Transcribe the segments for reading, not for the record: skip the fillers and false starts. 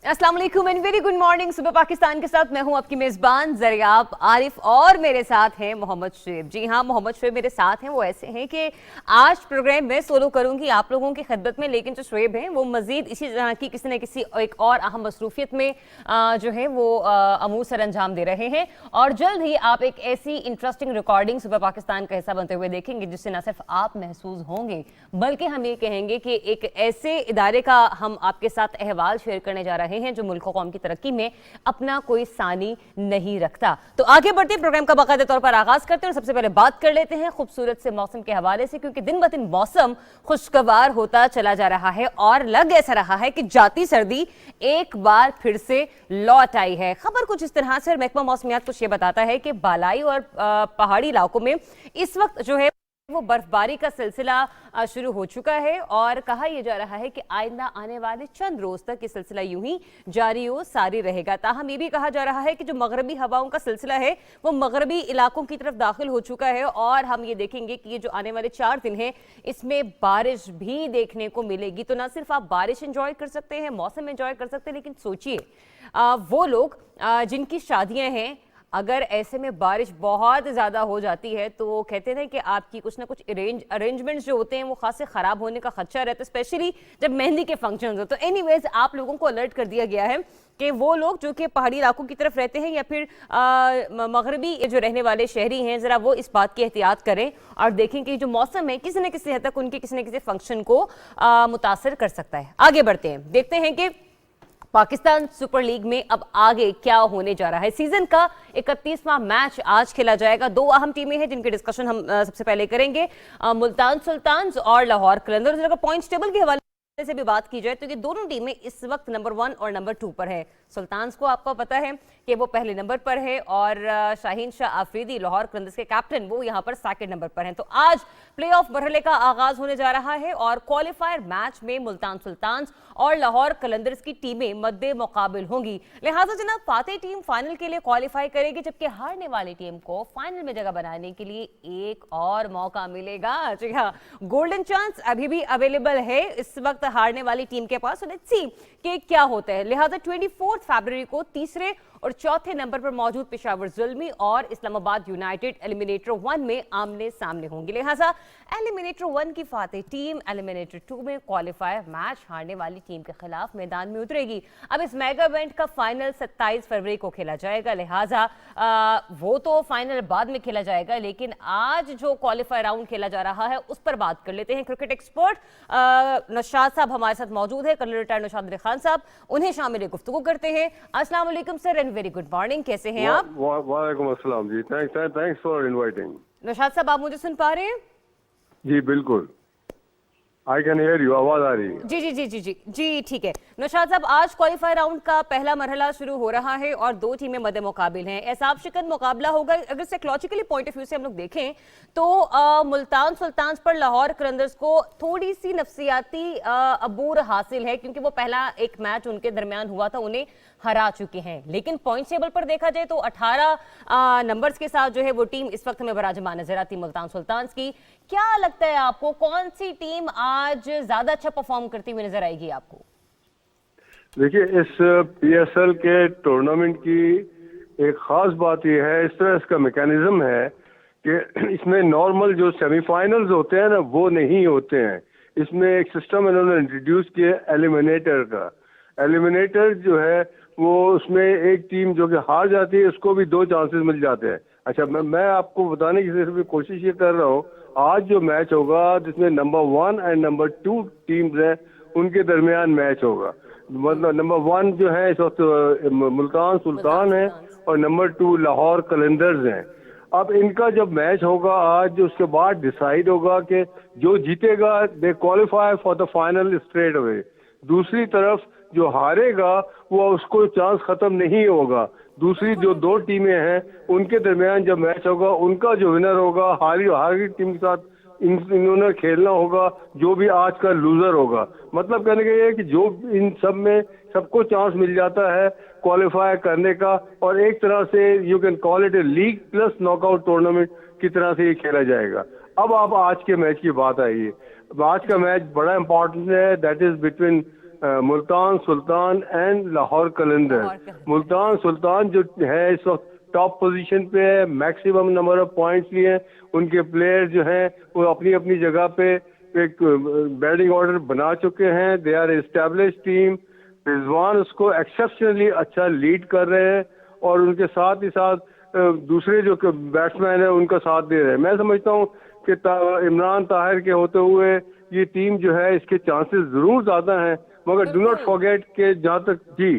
अस्सलाम वालेकुम and very good morning. सुबह पाकिस्तान के साथ मैं हूं आपकी मेजबान जरियाब आरिफ और मेरे साथ हैं मोहम्मद शुएब। जी हाँ, मोहम्मद शुएब मेरे साथ हैं। वो ऐसे हैं कि आज प्रोग्राम में सोलो करूंगी आप लोगों की खिदमत में, लेकिन जो शुएब हैं वो मजीद इसी तरह की किसी न किसी एक और अहम मसरूफियत में जो है वो अमूर सर अंजाम दे रहे हैं। और जल्द ही आप एक ऐसी इंटरेस्टिंग रिकॉर्डिंग सुबह पाकिस्तान का हिस्सा बनते हुए देखेंगे जिससे न सिर्फ आप महसूस होंगे बल्कि हम ये कहेंगे कि एक ऐसे इदारे का हम आपके साथ अहवाल शेयर करने जा रहे हैं जो मुल्क कौम की तरक्की में अपना कोई सानी नहीं रखता। तो आगे बढ़ते प्रोग्राम का बाकायदा तौर पर आगाज करते हैं और सबसे पहले बात कर लेते हैं खूबसूरत से मौसम के हवाले से, क्योंकि दिन ब दिन मौसम खुशगवार होता चला जा रहा है और लग ऐसा रहा है कि जाती सर्दी एक बार फिर से लौट आई है। खबर कुछ इस तरह से, महकमा मौसमियात कुछ ये बताता है कि बालाई और पहाड़ी इलाकों में इस वक्त जो है वो बर्फबारी का सिलसिला शुरू हो चुका है और कहा यह जा रहा है कि आइंदा आने वाले चंद रोज तक ये सिलसिला यूं ही जारी और सारी रहेगा। ताहम ये भी कहा जा रहा है कि जो मगरबी हवाओं का सिलसिला है वो मगरबी इलाकों की तरफ दाखिल हो चुका है और हम ये देखेंगे कि ये जो आने वाले 4 दिन हैं इसमें बारिश भी देखने को मिलेगी। तो ना सिर्फ आप बारिश एंजॉय कर सकते हैं, मौसम एंजॉय कर सकते हैं, लेकिन सोचिए वो लोग जिनकी शादियां हैं, अगर ऐसे में बारिश बहुत ज़्यादा हो जाती है तो कहते हैं कि आपकी कुछ ना कुछ अरेंजमेंट्स जो होते हैं वो खासे ख़राब होने का खदशा रहता है, स्पेशली जब मेहंदी के फंक्शंस हो। तो एनीवेज आप लोगों को अलर्ट कर दिया गया है कि वो लोग जो कि पहाड़ी इलाकों की तरफ रहते हैं या फिर मगरबी जो रहने वाले शहरी हैं, ज़रा वो इस बात की एहतियात करें और देखें कि जो मौसम है किसी न किसी हद तक उनके किसी न किसी फंक्शन को मुतासर कर सकता है। आगे बढ़ते हैं, देखते हैं कि पाकिस्तान सुपर लीग में अब आगे क्या होने जा रहा है। सीजन का 31वां मैच आज खेला जाएगा। 2 अहम टीमें हैं जिनके डिस्कशन हम सबसे पहले करेंगे, मुल्तान सुल्तान्स और लाहौर कलंदर्स। अगर पॉइंट्स टेबल के हवाले से भी बात की जाए तो ये दोनों टीमें इस वक्त नंबर 1 और नंबर 2 पर है। सुल्तान्स को आपको पता है कि वो पहले नंबर पर है और शाहीन शाह अफरीदी लाहौर कलंदर्स के कैप्टन वो यहाँ पर 2nd नंबर पर हैं। तो आज प्लेऑफ मरहले का आगाज होने जा रहा है और क्वालिफायर मैच में मुल्तान सुल्तान्स और लाहौर कलंदर्स की टीमें मद्दे मुकाबिल होंगी। लिहाजा जनाब फातेह टीम फाइनल के लिए क्वालिफाई करेगी, जबकि हारने वाली टीम को फाइनल में जगह बनाने के लिए एक और मौका मिलेगा। जी हाँ, गोल्डन चांस अभी भी अवेलेबल है इस वक्त हारने वाली टीम के पास। लेट्स सी कि क्या होता है। लिहाजा 24 फरवरी को तीसरे और चौथे नंबर पर मौजूद पेशावर जुल्मी और इस्लामाबाद यूनाइटेड एलिमिनेटर 1 में आमने सामने होंगे। लिहाजा एलिमिनेटर 1 की फातेह टीम एलिमिनेटर 2 में क्वालिफायर मैच हारने वाली टीम के खिलाफ मैदान में उतरेगी। अब इस मेगा इवेंट का फाइनल 27 फरवरी को खेला जाएगा। लिहाजा वो तो फाइनल बाद में खेला जाएगा, लेकिन आज जो क्वालिफायर राउंड खेला जा रहा है उस पर बात कर लेते हैं। क्रिकेट एक्सपर्ट नौशाद साहब हमारे साथ मौजूद है, कर्नल रिटायर्ड नौशाद अली खान साहब, उन्हें शामिल गुफ्तगू करते हैं। अस्सलाम वालेकुम sir and very good morning, कैसे हैं आप? वालेकुम अस्सलाम जी, थैंक्स फॉर इनवाइटिंग। नौशाद साहब आप मुझे सुन पा रहे हैं? जी बिल्कुल, आई कैन हियर यू, आवाज आ रही है। जी जी जी जी जी जी ठीक है। नौशाद साहब, आज क्वालिफायर राउंड का पहला मरहला शुरू हो रहा है और 2 टीमें मद्दे मुकाबिल हैं। एहसाब शिकन मुकाबला होगा। अगर साइकोलॉजिकली पॉइंट ऑफ व्यू से हम लोग देखें तो मुल्तान सुल्तान्स पर लाहौर कलंदर्स को थोड़ी सी नफसियाती अबूर हासिल है, क्योंकि वो पहला एक मैच उनके दरमियान हुआ था, उन्हें हरा चुके हैं। लेकिन पॉइंट टेबल पर देखा जाए तो 18 नंबर्स के साथ जो है वो टीम इस वक्त में बराजमान नजर आती मुल्तान सुल्तान्स की। क्या लगता है आपको, कौन सी टीम आज ज्यादा अच्छा परफॉर्म करती हुई नजर आएगी आपको? देखिए, इस PSL के टूर्नामेंट की एक खास बात यह है, इस तरह इसका मैकेनिज्म है कि इसमें नॉर्मल जो सेमीफाइनल्स होते हैं ना वो नहीं होते हैं। इसमें एक सिस्टम इन्होंने इंट्रोड्यूस किया एलिमिनेटर का। एलिमिनेटर जो है वो उसमें एक टीम जो कि हार जाती है उसको भी 2 चांसेस मिल जाते हैं। अच्छा, मैं आपको बताने की सिर्फ कोशिश ये कर रहा हूँ, आज जो मैच होगा जिसमें नंबर 1 एंड नंबर 2 टीम्स हैं उनके दरमियान मैच होगा। मतलब नंबर 1 जो है इस वक्त मुल्तान सुल्तान है और नंबर 2 लाहौर कलंदर्स हैं। अब इनका जब मैच होगा आज, उसके बाद डिसाइड होगा कि जो जीतेगा they qualify for the final straight away. दूसरी तरफ जो हारेगा वो उसको चांस खत्म नहीं होगा। दूसरी जो 2 टीमें हैं उनके दरमियान जब मैच होगा उनका जो विनर होगा हारी टीम के साथ इन्होंने खेलना होगा, जो भी आज का लूजर होगा। मतलब कहने का ये है कि जो इन सब में सबको चांस मिल जाता है क्वालिफाई करने का, और एक तरह से you can call it A league plus knockout tournament की तरह से ये खेला जाएगा। अब आप आज के मैच की बात आई है। आज का मैच बड़ा इंपॉर्टेंट है, that is between Multan Sultan and Lahore Qalandar. Multan Sultan जो है इस वक्त टॉप पोजीशन पे है, मैक्सिमम नंबर ऑफ पॉइंट्स लिए हैं। उनके प्लेयर जो हैं वो अपनी अपनी जगह पे एक बैटिंग ऑर्डर बना चुके हैं। They are establish team. Rizwan उसको एक्सेप्शनली अच्छा लीड कर रहे हैं और उनके साथ ही साथ दूसरे जो बैट्समैन है उनका साथ दे रहे हैं। मैं समझता हूँ कि इमरान ताहिर के होते हुए ये टीम जो है इसके चांसेस जरूर ज्यादा हैं, मगर डू नॉट फॉरगेट के जहाँ तक जी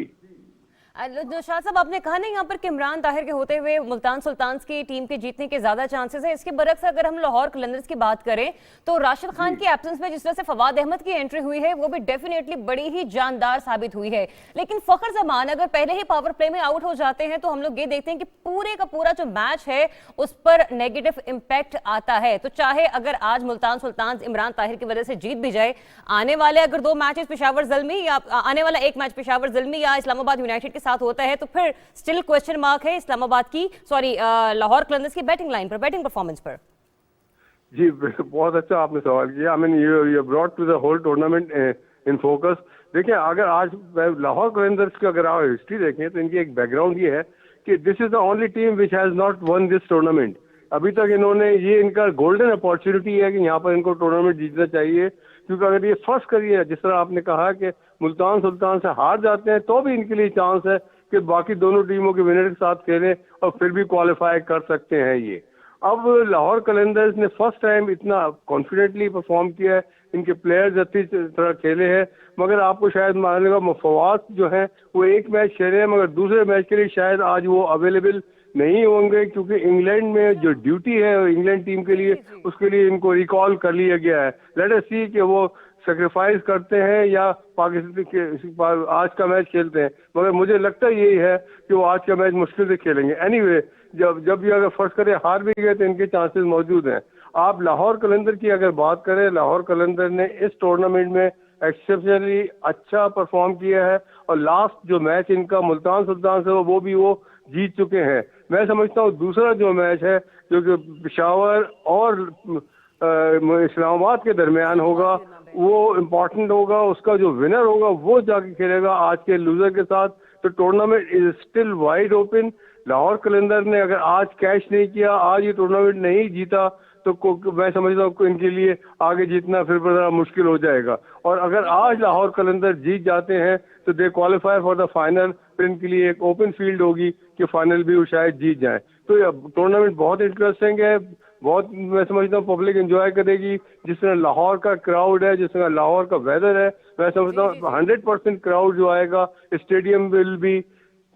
जो शाह साहब आपने कहा ना यहाँ पर कि इमरान ताहिर के होते हुए मुल्तान सुल्तान्स की टीम के जीतने के ज्यादा चांसेस है। इसके बरक्स अगर हम लाहौर कलंदर्स की बात करें तो राशिद खान की एब्सेंस में जिस तरह से फवाद अहमद की एंट्री हुई है वो भी डेफिनेटली बड़ी ही जानदार साबित हुई है। लेकिन फखर जमान अगर पहले ही पावर प्ले में आउट हो जाते हैं तो हम लोग ये देखते हैं कि पूरे का पूरा जो मैच है उस पर नेगेटिव इंपैक्ट आता है। तो चाहे अगर आज मुल्तान सुल्तान्स इमरान ताहिर की वजह से जीत भी जाए, आने वाले अगर 2 मैचेस पेशावर ज़ल्मी या आने वाला 1 मैच पेशावर ज़ल्मी या इस्लामाबाद यूनाइटेड के साथ होता है तो फिर स्टिल क्वेश्चन मार्क है इस्लामाबाद की लाहौर कलंदर्स की बैटिंग लाइन पर, बैटिंग परफॉर्मेंस पर। जी बहुत अच्छा आपने सवाल किया। I mean you brought to the whole tournament in focus. देखिए अगर आज लाहौर कलंदर्स की अगर आप हिस्ट्री देखें तो इनकी एक बैकग्राउंड ये है कि this is the only team which has not one this tournament. अभी तक इन्होंने ये इनका गोल्डन अपॉर्चुनिटी है कि यहाँ पर इनको टूर्नामेंट जीतना चाहिए, क्योंकि अगर ये फर्स्ट करिए जिस तरह आपने कहा कि मुल्तान सुल्तान से हार जाते हैं तो भी इनके लिए चांस है कि बाकी दोनों टीमों के विनर के साथ खेलें और फिर भी क्वालिफाई कर सकते हैं ये। अब लाहौर कलंदर्स ने फर्स्ट टाइम इतना कॉन्फिडेंटली परफॉर्म किया है, इनके प्लेयर्स अच्छी तरह खेले हैं, मगर आपको शायद मानने का फवाद जो है वो एक मैच खेले हैं मगर दूसरे मैच के लिए शायद आज वो अवेलेबल नहीं होंगे, क्योंकि इंग्लैंड में जो ड्यूटी है इंग्लैंड टीम के लिए उसके लिए इनको रिकॉल कर लिया गया है। लेट अस सी कि वो सेक्रीफाइस करते हैं या पाकिस्तान के आज का मैच खेलते हैं, मगर मुझे लगता यही है कि वो आज का मैच मुश्किल से खेलेंगे। एनीवे जब भी अगर फर्स्ट करें हार भी गए तो इनके चांसेस मौजूद हैं। आप लाहौर कलंदर की अगर बात करें, लाहौर कलंदर ने इस टूर्नामेंट में एक्सेप्शनली अच्छा परफॉर्म किया है और लास्ट जो मैच इनका मुल्तान सुल्तान से वो जीत चुके हैं। मैं समझता हूँ दूसरा जो मैच है जो कि पेशावर और इस्लामाबाद के दरमियान होगा वो इम्पोर्टेंट होगा, उसका जो विनर होगा वो जाके खेलेगा आज के लूजर के साथ। तो tournament is still wide open. Lahore Qalandar ने अगर आज कैच नहीं किया, आज ये टूर्नामेंट नहीं जीता तो मैं समझता हूँ इनके लिए आगे जीतना फिर बड़ा मुश्किल हो जाएगा। और अगर आज लाहौर कलंदर जीत जाते हैं तो they qualify for the final, फिर इनके लिए एक ओपन फील्ड होगी कि फाइनल भी वो शायद जीत जाए। तो ये टूर्नामेंट बहुत इंटरेस्टिंग है, बहुत मैं समझता हूँ पब्लिक एंजॉय करेगी। जिस तरह लाहौर का क्राउड है, जिस तरह लाहौर का वेदर है, मैं समझता हूँ 100% क्राउड जो आएगा stadium will be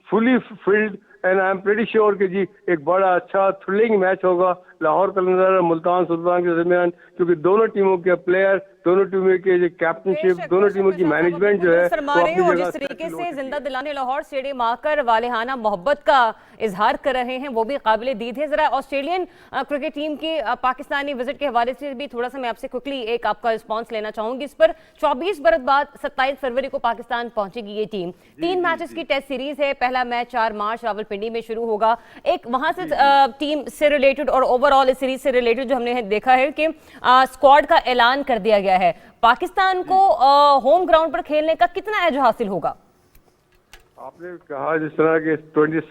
fully filled and I am pretty sure कि जी एक बड़ा अच्छा थ्रिलिंग मैच होगा लाहौर कलंदर और मुल्तान सुल्तान के दरमियान, क्योंकि दोनों टीमों के प्लेयर, दोनों टीमों के जो कैप्टनशिप, दोनों टीमों की मैनेजमेंट जो है वो अपनी जगह जिस तरीके से जिंदा दिलाने लाहौर स्टेडियम आकर वालेहाना मोहब्बत का इजहार कर रहे हैं वो भी काबिल दीद है। जरा ऑस्ट्रेलियन क्रिकेट टीम के पाकिस्तानी विजिट के हवाले से भी थोड़ा सा मैं आपसे क्विकली एक आपका रिस्पॉन्स लेना चाहूंगी इस पर। 24 बरस बाद 27 फरवरी को पाकिस्तान पहुंचेगी ये टीम। 3 मैचेस की टेस्ट सीरीज है। पहला मैच 4 मार्च रावलपिंडी में शुरू होगा। एक वहां से टीम से रिलेटेड और ओवरऑल इस सीरीज से रिलेटेड जो हमने देखा है कि स्क्वाड का ऐलान कर दिया गया है। पाकिस्तान को होम ग्राउंड पर खेलने का कितना एज हासिल होगा? आपने कहा जिस तरह के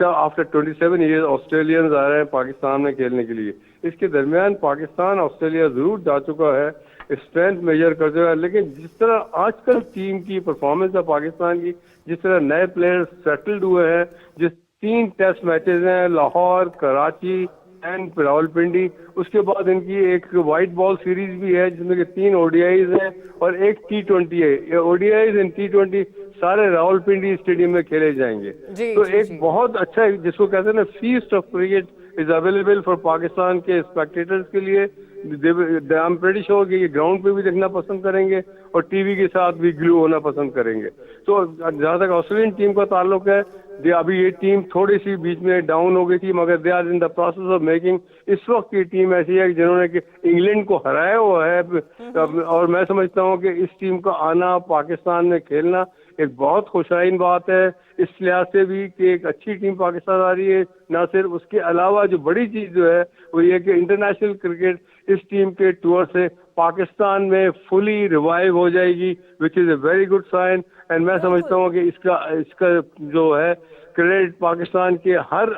आफ्टर 27 ईयर्स ऑस्ट्रेलियंस आ रहे हैं पाकिस्तान में खेलने के लिए। इसके दरमियान पाकिस्तान ऑस्ट्रेलिया जरूर जा चुका है स्ट्रेंथ मेजर करते हुए, लेकिन जिस तरह आजकल टीम की परफॉर्मेंस है पाकिस्तान की, जिस तरह नए प्लेयर्स सेटल्ड हुए हैं, जिस 3 टेस्ट मैचेस हैं लाहौर, कराची एंड रावलपिंडी, उसके बाद इनकी एक वाइट बॉल सीरीज भी है जिसमें कि 3 ओडीआईज हैं और एक T20 है। ये ओडीआईज एंड T20 सारे रावलपिंडी स्टेडियम में खेले जाएंगे। तो एक बहुत अच्छा जिसको कहते हैं ना feast of cricket is available for Pakistan के स्पेक्टेटर्स के लिए। आई एम प्रीटी श्योर कि ये ग्राउंड पे भी देखना पसंद करेंगे और टीवी के साथ भी ग्लू होना पसंद करेंगे। तो जहाँ तक ऑस्ट्रेलियन टीम का ताल्लुक है, अभी ये टीम थोड़ी सी बीच में डाउन हो गई थी, मगर they are in the process of making. इस वक्त की टीम ऐसी है जिन्होंने कि इंग्लैंड को हराया हुआ है और मैं समझता हूँ कि इस टीम का आना पाकिस्तान में खेलना एक बहुत खुशाइन बात है इस लिहाज से भी कि एक अच्छी टीम पाकिस्तान आ रही है। ना सिर्फ उसके अलावा जो बड़ी चीज जो है वो ये कि इंटरनेशनल क्रिकेट इस टीम के टूर से पाकिस्तान में फुली रिवाइव हो जाएगी, which is a very good sign. And मैं समझता हूँ कि इसका इसका जो है क्रेडिट पाकिस्तान के हर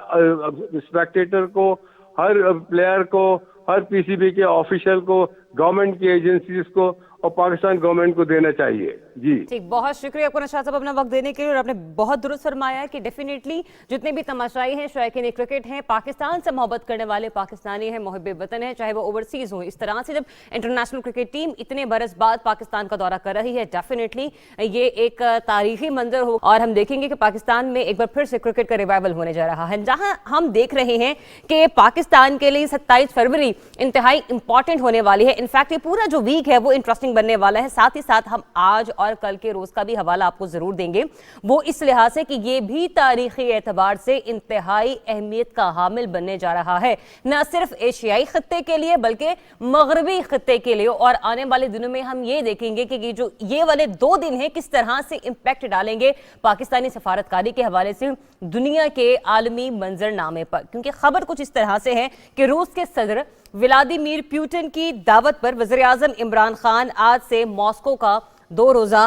स्पेक्टेटर को, हर प्लेयर को, हर पीसीबी के ऑफिशियल को, गवर्नमेंट की एजेंसीज को और पाकिस्तान गवर्नमेंट को देना चाहिए। जी ठीक, बहुत शुक्रिया आपको नशाद साहब अपना वक्त देने के लिए। और आपने बहुत दुरुस्त फरमाया कि डेफिनेटली जितने भी तमाशाई हैं, शौकीन क्रिकेट हैं, पाकिस्तान से मोहब्बत करने वाले पाकिस्तानी हैं, मुहिब वतन हैं, चाहे वो ओवरसीज हो। इस तरह से जब इंटरनेशनल क्रिकेट टीम इतने बरस बाद पाकिस्तान का दौरा कर रही है, डेफिनेटली ये एक तारीखी मंजर हो और हम देखेंगे कि पाकिस्तान में एक बार फिर से क्रिकेट का रिवाइवल होने जा रहा है। जहां हम देख रहे हैं कि पाकिस्तान के लिए 27 फरवरी इंतहाई इंपॉर्टेंट होने वाली है। इनफैक्ट ये पूरा जो वीक है वो इंटरेस्टिंग बनने वाला है। साथ ही साथ हम आज और कल के रोज का भी हवाला आपको जरूर देंगे, वो इस लिहाज से कि ये भी तारीखी एतबार से इंतहाई अहमियत का हामिल बनने जा रहा है, न सिर्फ एशियाई खत्ते के लिए बल्कि मगरबी खत्ते के लिए। और आने वाले दिनों में हम ये देखेंगे कि जो ये वाले 2 दिन हैं किस तरह से इंपैक्ट डालेंगे पाकिस्तानी सफारतकारी के हवाले से दुनिया के आलमी मंजरनामे पर। क्योंकि खबर कुछ इस तरह से है कि रूस के सदर व्लादिमीर पुतिन की दावत पर वज़ीर आज़म इमरान खान आज से मॉस्को का 2 रोजा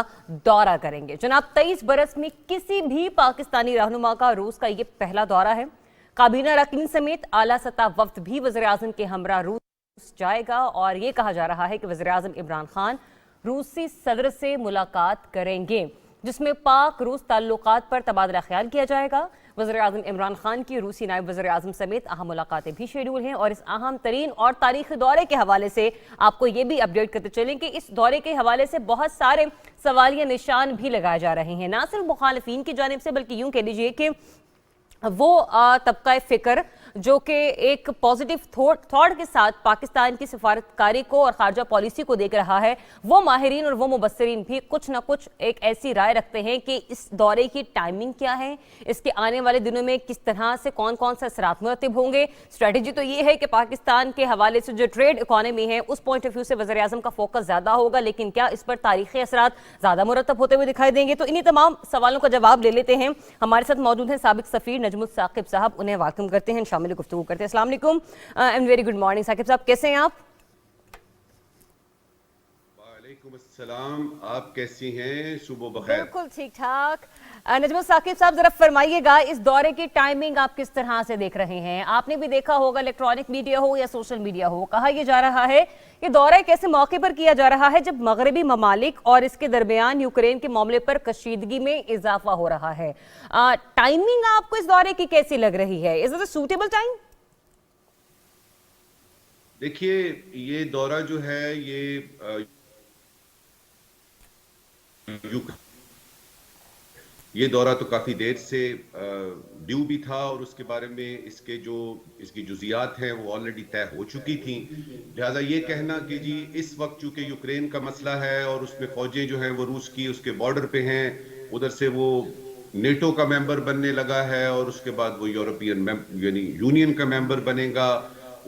दौरा करेंगे। जनाब, 23 बरस में किसी भी पाकिस्तानी रहनुमा का रूस का ये पहला दौरा है। काबीना रकीन समेत आला सतह वफ्द भी वज़ीर आज़म के हमरा रूस जाएगा और ये कहा जा रहा है कि वज़ीर आज़म इमरान खान रूसी सदर से मुलाकात करेंगे, जिसमें पाक रूस ताल्लुकात पर तबादला ख्याल किया जाएगा। वज़ीर आज़म इमरान खान की रूसी नायब वज़ीर आज़म समेत अहम मुलाकातें भी शेड्यूल हैं। और इस अहम तरीन और तारीखी दौरे के हवाले से आपको ये भी अपडेट करते चलें कि इस दौरे के हवाले से बहुत सारे सवालिया निशान भी लगाए जा रहे हैं, ना सिर्फ मुखालिफिन की जानिब से बल्कि यूं कह लीजिए कि वो तबका फ़िक्र जो कि एक पॉजिटिव थॉट के साथ पाकिस्तान की सिफारतकारी को और खारजा पॉलिसी को देख रहा है, वो माहिरीन और वो मुबस्सिरीन भी कुछ ना कुछ एक ऐसी राय रखते हैं कि इस दौरे की टाइमिंग क्या है, इसके आने वाले दिनों में किस तरह से कौन कौन से असरात मुरतब होंगे। स्ट्रेटजी तो ये है कि पाकिस्तान के हवाले से जो ट्रेड इकॉनमी है उस पॉइंट ऑफ व्यू से वज़ीर आज़म का फोकस ज़्यादा होगा, लेकिन क्या इस पर तारीखी असरात ज़्यादा मुरतब होते हुए दिखाई देंगे? तो इन्हीं तमाम सवालों का जवाब ले लेते हैं। हमारे साथ मौजूद हैं साबिक सफ़ीर नजमुल साकिब साहब, उन्हें वेलकम करते हैं, शामिल गुफ्तगू करते हैं। अस्सलाम वालेकुम and very good morning Saqib sahab, कैसे हैं आप? वालेकुम अस्सलाम, आप कैसी हैं? सुबह बखैर। बिल्कुल ठीक ठाक। नजमुल साकिब साहब, जरा फरमाइएगा इस दौरे की टाइमिंग आप किस तरह से देख रहे हैं? आपने भी देखा होगा, इलेक्ट्रॉनिक मीडिया हो या सोशल मीडिया हो, कहा यह जा रहा है कि दौरा एक ऐसे मौके पर किया जा रहा है जब मगरबी ममालिक और इसके दरमियान यूक्रेन के मामले पर कशीदगी में इजाफा हो रहा है। टाइमिंग आपको इस दौरे की कैसी लग रही है? Is it a suitable time? देखिए, ये दौरा जो है ये दौरा तो काफी देर से ड्यू भी था और उसके बारे में इसकी जुजियात हैं वो ऑलरेडी तय हो चुकी थी। लिहाजा ये कहना कि जी इस वक्त चूंकि यूक्रेन का मसला है और उसमें फौजें जो हैं वो रूस की उसके बॉर्डर पे हैं, उधर से वो नेटो का मेंबर बनने लगा है और उसके बाद वो यूरोपियन यानी यूनियन का मेंबर बनेगा,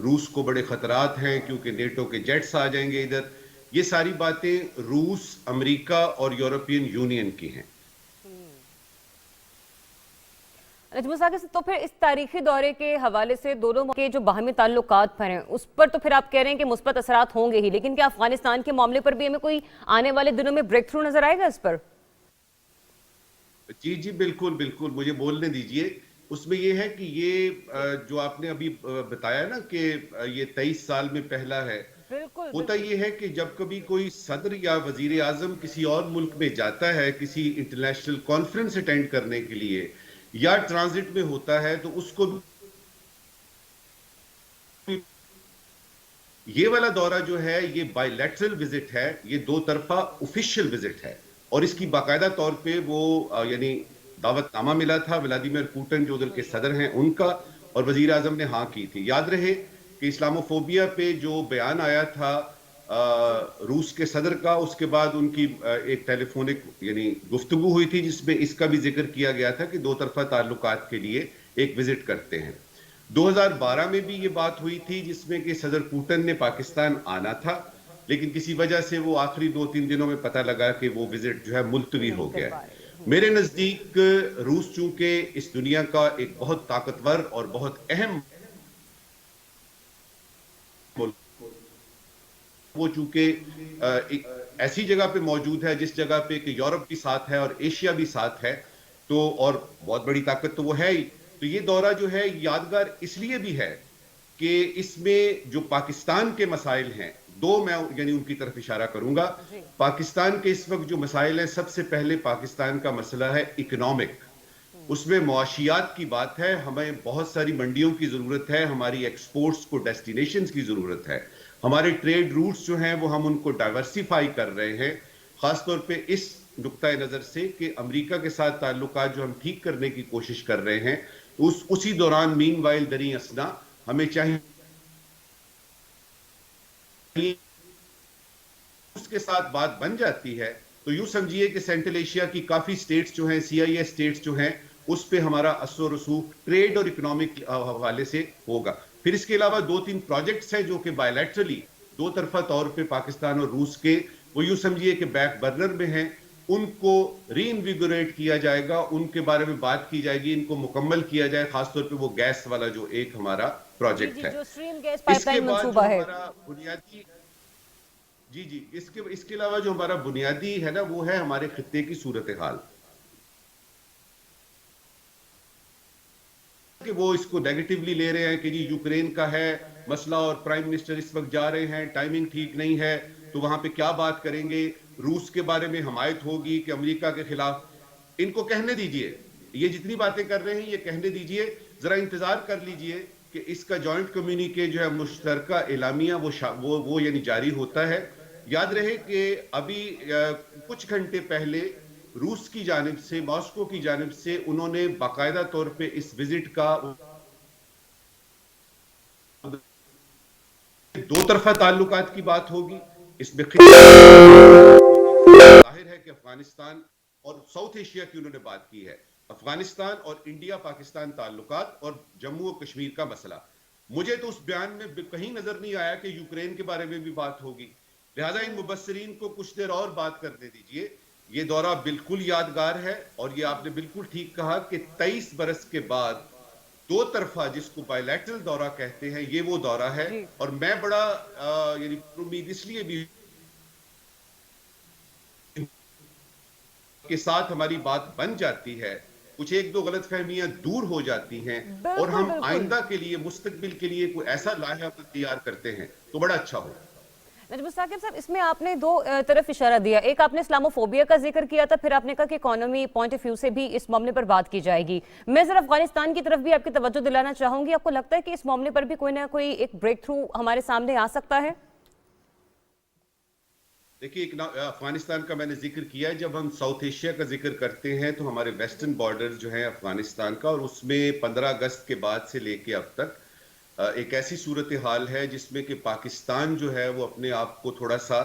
रूस को बड़े खतरात हैं क्योंकि नेटो के जेट्स आ जाएंगे इधर। ये सारी बातें रूस, अमेरिका और यूरोपियन यूनियन की हैं। नजमुल साकिब, तो फिर इस तारीखी दौरे के हवाले से दोनों के जो बाहमी ताल्लुकात पर हैं उस पर तो फिर आप कह रहे हैं कि मुस्बत असरात होंगे ही, लेकिन क्या अफगानिस्तान के मामले पर भी हमें कोई आने वाले दिनों में ब्रेक थ्रू नजर आएगा इस पर? जी जी बिल्कुल बिल्कुल, मुझे बोलने दीजिए। उसमें यह है कि ये जो आपने अभी बताया ना कि ये 23 साल में पहला है। होता यह है कि जब कभी कोई सदर या वजीर आजम किसी और मुल्क में जाता है किसी इंटरनेशनल कॉन्फ्रेंस अटेंड करने के लिए या ट्रांजिट में होता है तो उसको ये वाला दौरा जो है ये बायलैटरल विजिट है, ये 2 तरफा ऑफिशियल विजिट है और इसकी बाकायदा तौर पे वो यानी दावतनामा मिला था व्लादिमीर पुतिन जो उधर के सदर हैं उनका, और वजीर आजम ने हाँ की थी। याद रहे कि इस्लामोफोबिया पे जो बयान आया था रूस के सदर का, उसके बाद उनकी एक टेलीफोनिक यानी गुफ्तगू हुई थी जिसमें इसका भी जिक्र किया गया था कि 2 तरफा ताल्लुकात के लिए एक विजिट करते हैं। 2012 में भी ये बात हुई थी जिसमें कि सदर पुतिन ने पाकिस्तान आना था, लेकिन किसी वजह से वो आखिरी 2-3 दिनों में पता लगा कि वो विजिट जो है मुलतवी हो गया है। मेरे नजदीक रूस चूंकि इस दुनिया का एक बहुत ताकतवर और बहुत अहम वो चूंकि एक ऐसी जगह पे मौजूद है जिस जगह पे कि यूरोप भी साथ है और एशिया भी साथ है, तो और बहुत बड़ी ताकत तो वो है ही। तो ये दौरा जो है यादगार इसलिए भी है कि इसमें जो पाकिस्तान के मसाइल हैं, दो मैं यानी उनकी तरफ इशारा करूंगा। जी। पाकिस्तान के इस वक्त जो मसाइल हैं, सबसे पहले पाकिस्तान का मसला है इकोनॉमिक, उसमें मुआशियात की बात है। हमें बहुत सारी मंडियों की जरूरत है, हमारी एक्सपोर्ट्स को डेस्टिनेशंस की जरूरत है, हमारे ट्रेड रूट्स जो हैं वो हम उनको डाइवर्सिफाई कर रहे हैं, खासतौर पे इस नुक्ताए नजर से कि अमेरिका के साथ ताल्लुकात जो हम ठीक करने की कोशिश कर रहे हैं। तो उसी दौरान मीन वाइल दरी असना हमें चाहिए उसके साथ बात बन जाती है, तो यूं समझिए कि सेंट्रल एशिया की काफी स्टेट्स जो हैं, CIS स्टेट्स जो हैं, उस पे हमारा असर रसूख ट्रेड और इकोनॉमिक हवाले से होगा। फिर इसके अलावा 2-3 प्रोजेक्ट्स हैं जो कि बायलैटरली दो तरफा तौर पे पाकिस्तान और रूस के, वो यूं समझिए कि बैक बर्नर में हैं, उनको री इन्विगोरेट किया जाएगा, उनके बारे में बात की जाएगी, इनको मुकम्मल किया जाए, खासतौर पे वो गैस वाला जो एक हमारा जी प्रोजेक्ट जी, है। जो स्ट्रीम गैस इसके पाइपलाइन बाद जो मंसूबा है। हमारा बुनियादी जी जी, इसके अलावा जो हमारा बुनियादी है ना, वो है हमारे खित्ते की सूरत हाल, कि वो इसको नेगेटिवली ले रहे हैं कि जी यूक्रेन का है मसला और प्राइम मिनिस्टर इस वक्त जा रहे हैं, टाइमिंग ठीक नहीं है, तो वहां पे क्या बात करेंगे, रूस के बारे में हमायत होगी कि अमेरिका के खिलाफ। इनको कहने दीजिए, ये जितनी बातें कर रहे हैं ये कहने दीजिए, जरा इंतजार कर लीजिए कि इसका जॉइंट कम्युनिके जो है मुश्तरका एलामिया वो यानी जारी होता है। याद रहे कि अभी कुछ घंटे पहले रूस की जानिब से, मॉस्को की जानिब से उन्होंने बाकायदा तौर पे इस विजिट का दो तरफा ताल्लुकात की बात होगी, इसमें जाहिर है कि अफगानिस्तान और साउथ एशिया की उन्होंने बात की है, अफगानिस्तान और इंडिया पाकिस्तान ताल्लुकात और जम्मू और कश्मीर का मसला। मुझे तो उस बयान में कहीं नजर नहीं आया कि यूक्रेन के बारे में भी बात होगी, लिहाजा इन मुबस्सरीन को कुछ देर और बात करने दीजिए। ये दौरा बिल्कुल यादगार है, और ये आपने बिल्कुल ठीक कहा कि 23 बरस के बाद दो तरफा जिसको बायलैटरल दौरा कहते हैं, ये वो दौरा है। जी। और मैं बड़ा यानी उम्मीद इसलिए भी के साथ हमारी बात बन जाती है, कुछ एक दो गलतफहमियां दूर हो जाती हैं, और बिल्कुल हम बिल्कुल। आइंदा के लिए, मुस्तकबिल के लिए कोई ऐसा लाहा तैयार करते हैं तो बड़ा अच्छा हो। नजमुल साकिब साहब, इसमें आपने दो तरफ इशारा दिया, एक आपने इस्लामोफोबिया का जिक्र किया था, फिर आपने कहा कि इकोनॉमी पॉइंट ऑफ व्यू से भी इस मामले पर बात की जाएगी। मैं जरा अफगानिस्तान की तरफ भी आपकी तवज्जो दिलाना चाहूंगी। आपको लगता है कि इस मामले पर भी कोई ना कोई एक ब्रेक थ्रू हमारे सामने आ सकता है? देखिए, अफगानिस्तान का मैंने जिक्र किया है, जब हम साउथ एशिया का जिक्र करते हैं तो हमारे वेस्टर्न बॉर्डर जो है अफगानिस्तान का, और उसमें 15 अगस्त के बाद से लेके अब तक एक ऐसी सूरत हाल है जिसमें कि पाकिस्तान जो है वो अपने आप को थोड़ा सा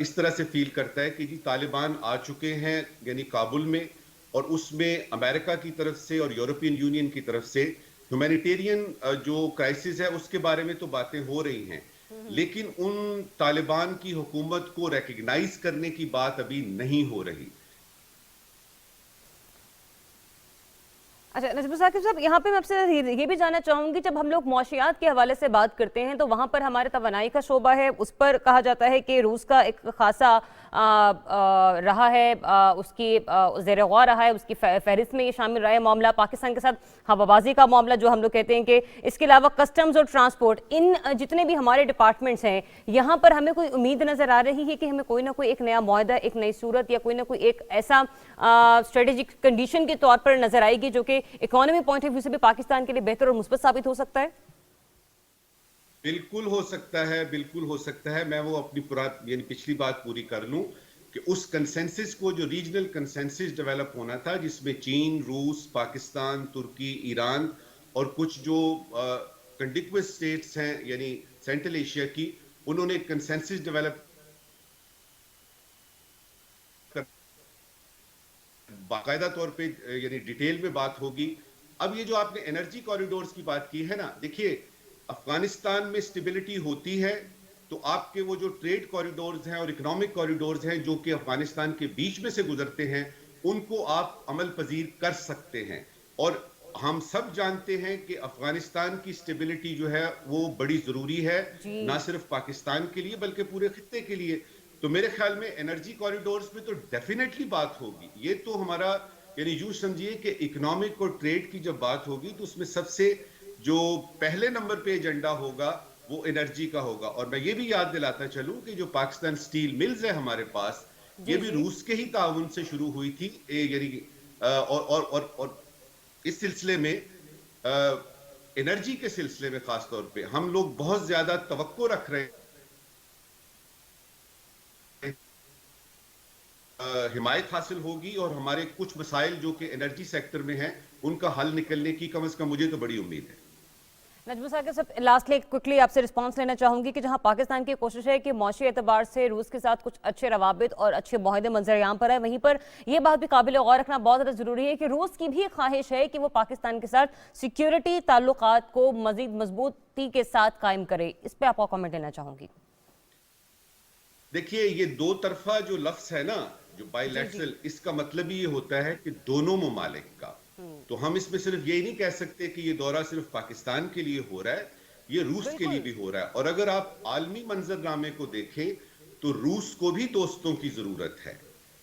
इस तरह से फील करता है कि जी तालिबान आ चुके हैं यानी काबुल में, और उसमें अमेरिका की तरफ से और यूरोपियन यूनियन की तरफ से ह्यूमैनिटेरियन जो क्राइसिस है उसके बारे में तो बातें हो रही हैं, लेकिन उन तालिबान की हुकूमत को रिकग्नाइज करने की बात अभी नहीं हो रही। अच्छा नजमुल साकिब साहब, यहाँ पे मैं आपसे ये भी जानना चाहूंगी, जब हम लोग मौशियात के हवाले से बात करते हैं तो वहाँ पर हमारे तवानाई का शोबा है, उस पर कहा जाता है कि रूस का एक खासा रहा है, उसकी ज़ेर गौर रहा है, उसकी फहरिस्त में ये शामिल रहा है मामला। पाकिस्तान के साथ हवाबाजी का मामला जो हम लोग कहते हैं कि, इसके अलावा कस्टम्स और ट्रांसपोर्ट, इन जितने भी हमारे डिपार्टमेंट्स हैं, यहाँ पर हमें कोई उम्मीद नज़र आ रही है कि हमें कोई ना कोई एक नया मुआहदा, एक नई सूरत या कोई ना कोई एक ऐसा स्ट्रेटेजिक कंडीशन के तौर पर नजर आएगी जो कि इकोनॉमी पॉइंट ऑफ व्यू से भी पाकिस्तान के लिए बेहतर और मुस्बत साबित हो सकता है? बिल्कुल हो सकता है, बिल्कुल हो सकता है। मैं वो अपनी यानी पिछली बात पूरी कर लूं कि उस कंसेंसस को, जो रीजनल कंसेंसस डेवलप होना था जिसमें चीन, रूस, पाकिस्तान, तुर्की, ईरान और कुछ जो कंटिग्युअस स्टेट्स हैं यानी सेंट्रल एशिया की, उन्होंने कंसेंसस डेवलप बाकायदा तौर पे यानी डिटेल में बात होगी। अब ये जो आपने एनर्जी कॉरिडोर्स की बात की है ना, देखिए अफगानिस्तान में स्टेबिलिटी होती है तो आपके वो जो ट्रेड कॉरिडोर्स हैं और इकोनॉमिक कॉरिडोर्स हैं जो कि अफगानिस्तान के बीच में से गुजरते हैं, उनको आप अमल पजीर कर सकते हैं। और हम सब जानते हैं कि अफगानिस्तान की स्टेबिलिटी जो है वो बड़ी जरूरी है, ना सिर्फ पाकिस्तान के लिए बल्कि पूरे खित्ते के लिए। तो मेरे ख्याल में एनर्जी कॉरिडोर्स में तो डेफिनेटली बात होगी। ये तो हमारा यानी यूं समझिए कि इकोनॉमिक और ट्रेड की जब बात होगी तो उसमें सबसे जो पहले नंबर पे एजेंडा होगा वो एनर्जी का होगा। और मैं ये भी याद दिलाता चलूं कि जो पाकिस्तान स्टील मिल्स है हमारे पास, ये भी रूस के ही ताउन से शुरू हुई थी। यानी और इस सिलसिले में एनर्जी के सिलसिले में खास तौर पे हम लोग बहुत ज्यादा तवक्को रख रहे हैं हिमायत हासिल होगी और हमारे कुछ मसाइल जो कि एनर्जी सेक्टर में हैं उनका हल निकलने की कम से कम मुझे तो बड़ी उम्मीद है। नजमुल साकिब साहब, लास्टली क्विकली आपसे रिस्पांस लेना चाहूंगी कि जहां पाकिस्तान की कोशिश है कि मौशी एतबार से रूस के साथ कुछ अच्छे रवाबित और अच्छे मुआहदे मंजर-ए-आम पर है, वहीं पर यह बात भी काबिल गौर रखना बहुत ज़्यादा जरूरी है कि रूस की भी ख्वाहिश है कि वो पाकिस्तान के साथ सिक्योरिटी ताल्लुकात को मजीद मजबूती के साथ कायम करे। इस पर आपका कॉमेंट लेना चाहूंगी। देखिए, ये दो तरफा जो लफ्ज है ना, जो बायलैटरल, इसका मतलब ये होता है कि दोनों ममालिक का। तो हम इसमें सिर्फ यही नहीं कह सकते कि ये दौरा सिर्फ पाकिस्तान के लिए हो रहा है, ये रूस के लिए भी हो रहा है। और अगर आप आलमी मंजरनामे को देखें तो रूस को भी दोस्तों की जरूरत है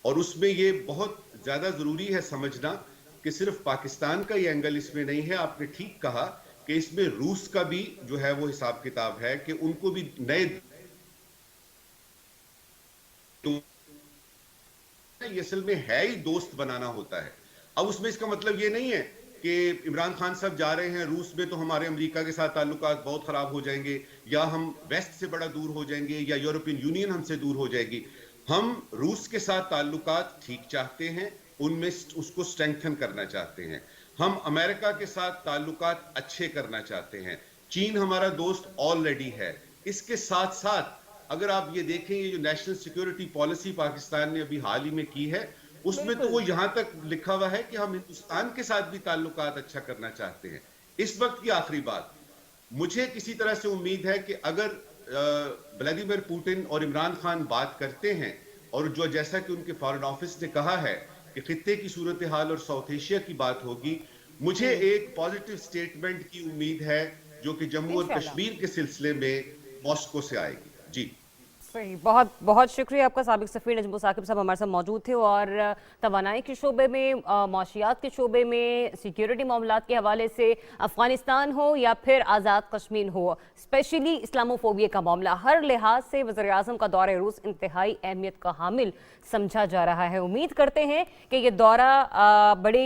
और उसमें ये बहुत ज्यादा जरूरी है समझना कि सिर्फ पाकिस्तान का ये एंगल इसमें नहीं है। आपने ठीक कहा कि इसमें रूस का भी जो है वो हिसाब किताब है कि उनको भी नए ये असल में है ही दोस्त बनाना होता है। अब उसमें इसका मतलब ये नहीं है कि इमरान खान साहब जा रहे हैं रूस में तो हमारे अमेरिका के साथ ताल्लुकात बहुत खराब हो जाएंगे या हम वेस्ट से बड़ा दूर हो जाएंगे या यूरोपियन यूनियन हमसे दूर हो जाएगी। हम रूस के साथ ताल्लुकात ठीक चाहते हैं, उनमें उसको स्ट्रेंथन करना चाहते हैं। हम अमेरिका के साथ ताल्लुकात अच्छे करना चाहते हैं। चीन हमारा दोस्त ऑलरेडी है। इसके साथ साथ अगर आप ये देखें, ये जो नेशनल सिक्योरिटी पॉलिसी पाकिस्तान ने अभी हाल ही में की है उसमें तो वो यहां तक लिखा हुआ है कि हम हिंदुस्तान के साथ भी ताल्लुकात अच्छा करना चाहते हैं। इस वक्त की आखिरी बात, मुझे किसी तरह से उम्मीद है कि अगर व्लादिमीर पुतिन और इमरान खान बात करते हैं और जो जैसा कि उनके फॉरेन ऑफिस ने कहा है कि खित्ते की सूरत हाल और साउथ एशिया की बात होगी, मुझे एक पॉजिटिव स्टेटमेंट की उम्मीद है जो कि जम्मू और कश्मीर के सिलसिले में मॉस्को से आएगी। जी सही, बहुत बहुत शुक्रिया आपका। साबिक सफ़ीर नजमुल साकिब साहब हमारे साथ मौजूद थे और तवानाई के शोबे में, माशियात के शोबे में, सिक्योरिटी मामलात के हवाले से अफगानिस्तान हो या फिर आज़ाद कश्मीर हो, स्पेशली इस्लामोफोबिया का मामला, हर लिहाज से वज़ीर आज़म का दौरा रूस इंतहाई अहमियत का हामिल समझा जा रहा है। उम्मीद करते हैं कि ये दौरा बड़ी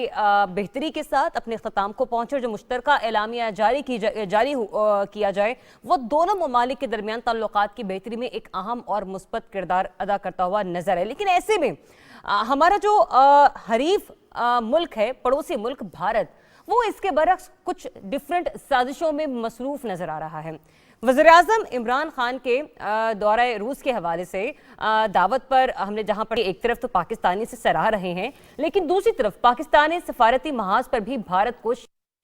बेहतरी के साथ अपने अख्ताम को पहुँचे और जो मुश्तरका एलामिया जारी किया जाए वो दोनों ममालिक के दरमियान ताल्लुकात की बेहतरी में एक अहम और मुस्बत किरदार अदा करता हुआ नजर है। लेकिन ऐसे में हमारा जो हरीफ मुल्क है, पड़ोसी मुल्क भारत, वो इसके बरक्स कुछ डिफरेंट साजिशों में मसरूफ नजर आ रहा है। वज़ीर-ए-आज़म इमरान खान के दौरा रूस के हवाले से दावत पर हमने जहां पर एक तरफ तो पाकिस्तानी से सराह रहे हैं, लेकिन दूसरी तरफ पाकिस्तानी सफारती महाज पर भी भारत को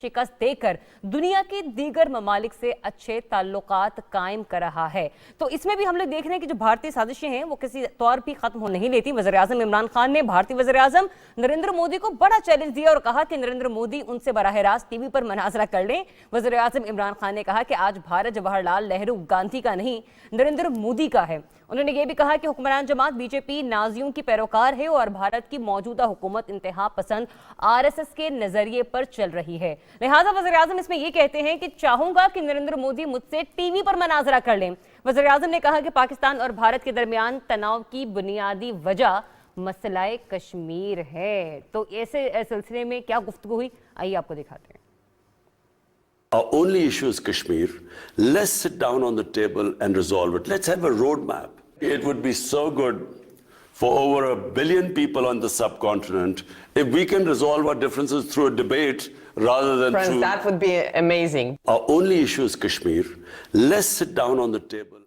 शिकस्त देकर दुनिया के दीगर ममालिक से अच्छे ताल्लुकात कायम कर रहा है। तो इसमें भी हम लोग देख रहे हैं कि जो भारतीय साजिशें हैं वो किसी तौर भी खत्म हो नहीं लेती। वज़ीर-ए-आज़म इमरान खान ने भारतीय वज़ीर-ए-आज़म नरेंद्र मोदी को बड़ा चैलेंज दिया और कहा कि नरेंद्र मोदी उनसे बराह रास्त टीवी पर मुनाजरा कर लें। वज़ीर-ए-आज़म इमरान खान ने कहा कि आज भारत जवाहरलाल नेहरू गांधी का नहीं, नरेंद्र मोदी का है। उन्होंने ये भी कहा कि हुक्मरान जमात बीजेपी नाजियों की पैरोकार है और भारत की मौजूदा हुकूमत इंतहा पसंद आरएसएस के नजरिए पर चल रही है। लिहाजा वज़ीर-ए-आज़म इसमें ये कहते हैं कि चाहूंगा कि नरेंद्र मोदी मुझसे टीवी पर मुनाजरा कर लें। वज़ीर-ए-आज़म ने कहा कि पाकिस्तान और भारत के दरमियान तनाव की बुनियादी वजह मसलाए कश्मीर है। तो ऐसे सिलसिले में क्या गुफ्तगू हुई, आइए आपको दिखाते हैं। Our only issue is Kashmir. Let's sit down on the table and resolve it. Let's have a roadmap. It would be so good for over 1 billion people on the subcontinent if we can resolve our differences through a debate rather than Friends, through... that would be amazing. Our only issue is Kashmir. Let's sit down on the table.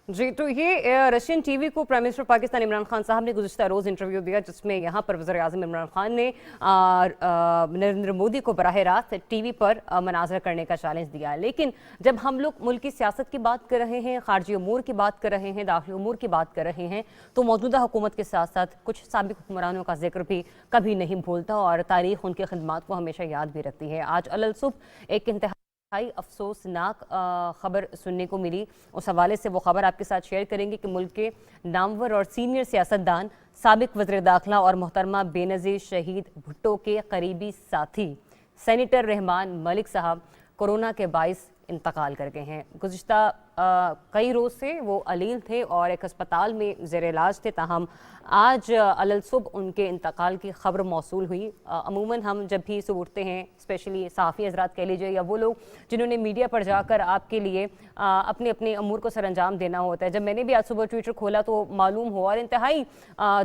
जी, तो ये Russian TV को prime minister Pakistan Imran Khan साहब ने गुज़िश्ता रोज़ interview दिया, जिसमें यहाँ पर वज़ीर आज़म इमरान खान ने नरेंद्र मोदी को बराह रास्त टीवी पर मनाज़रा करने का चैलेंज दिया। लेकिन जब हम लोग मुल्क की सियासत की बात कर रहे हैं, खारजी उमूर की बात कर रहे हैं, दाखिली उमूर की बात कर रहे हैं, तो मौजूदा हुकूमत के साथ साथ कुछ साबिक हुक्मरानों का जिक्र भी कभी नहीं भूलता और तारीख़ उनकी खिदमात को हमेशा याद भी रखती है। आज अलल सुबह एक इंतहाई अफसोसनाक खबर सुनने को मिली। उस हवाले से वो खबर आपके साथ शेयर करेंगे कि मुल्क के नामवर और सीनियर सियासतदान, साबिक वज़ीर दाखिला और मोहतरमा बेनज़ीर शहीद भुट्टो के करीबी साथी सेनेटर रहमान मलिक साहब कोरोना के बाइस इंतकाल कर गए हैं। गुज़िश्ता कई रोज़ से वो अलील थे और एक अस्पताल में ज़ेर इलाज थे, ताहम आज अलल सुबह उनके इंतकाल की खबर मौसूल हुई। अमूमन हम जब भी सुबह उठते हैं, स्पेशली सहाफ़ी हज़रात कह लीजिए या वो लोग जिन्होंने मीडिया पर जाकर आपके लिए अपने अपने अमूर को सरअंजाम देना होता है, जब मैंने भी आज सुबह ट्विटर खोला तो मालूम हुआ और इंतहाई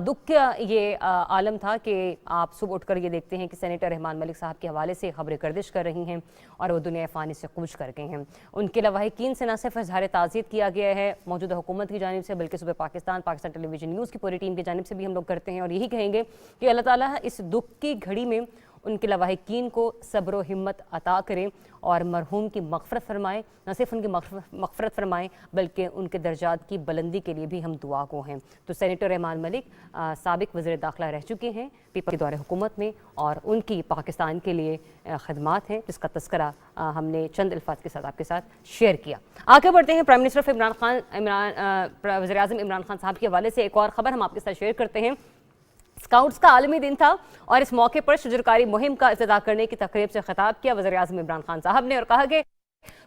दुख का ये आलम था कि आप सुबह उठकर ये देखते हैं कि सेनेटर रहमान मलिक साहब के हवाले से खबरें गर्दिश कर रही हैं और वो दुनिया फ़ानी से कूच कर गए हैं। उनके लवाहिकीन से न सिर्फ इज़हार ताज़ियत किया गया है मौजूदा हुकूमत की जानिब से, बल्कि सुबह पाकिस्तान टेलीविज़न न्यूज़ की पूरी टीम की जानिब से भी हम लोग करते हैं और यही कहेंगे कि अल्लाह ताला इस दुख की घड़ी में उनके लवाहिकीन को सब्र व हिम्मत अता करें और मरहूम की मग़फ़रत फरमाएँ। न सिर्फ उनकी मग़फ़रत फरमाएँ बल्कि उनके दर्जात की बुलंदी के लिए भी हम दुआ गो हैं। तो सेनेटर रहमान मलिक साबिक वज़ीर दाखिला रह चुके हैं पीपल के दौरे हुकूमत में और उनकी पाकिस्तान के लिए खदमात हैं, जिसका तस्करा हमने चंद अल्फाज के साथ आपके साथ शेयर किया। आगे बढ़ते हैं। प्राइम मिनिस्टर वज़ीर आज़म इमरान खान साहब के हवाले से एक और ख़बर हम आपके साथ शेयर करते हैं। स्काउट्स का आलमी दिन था और इस मौके पर शजरकारी मुहिम का इफ्तिताह करने की तकरीब से खिताब किया वज़ीर आज़म इमरान खान साहब ने और कहा कि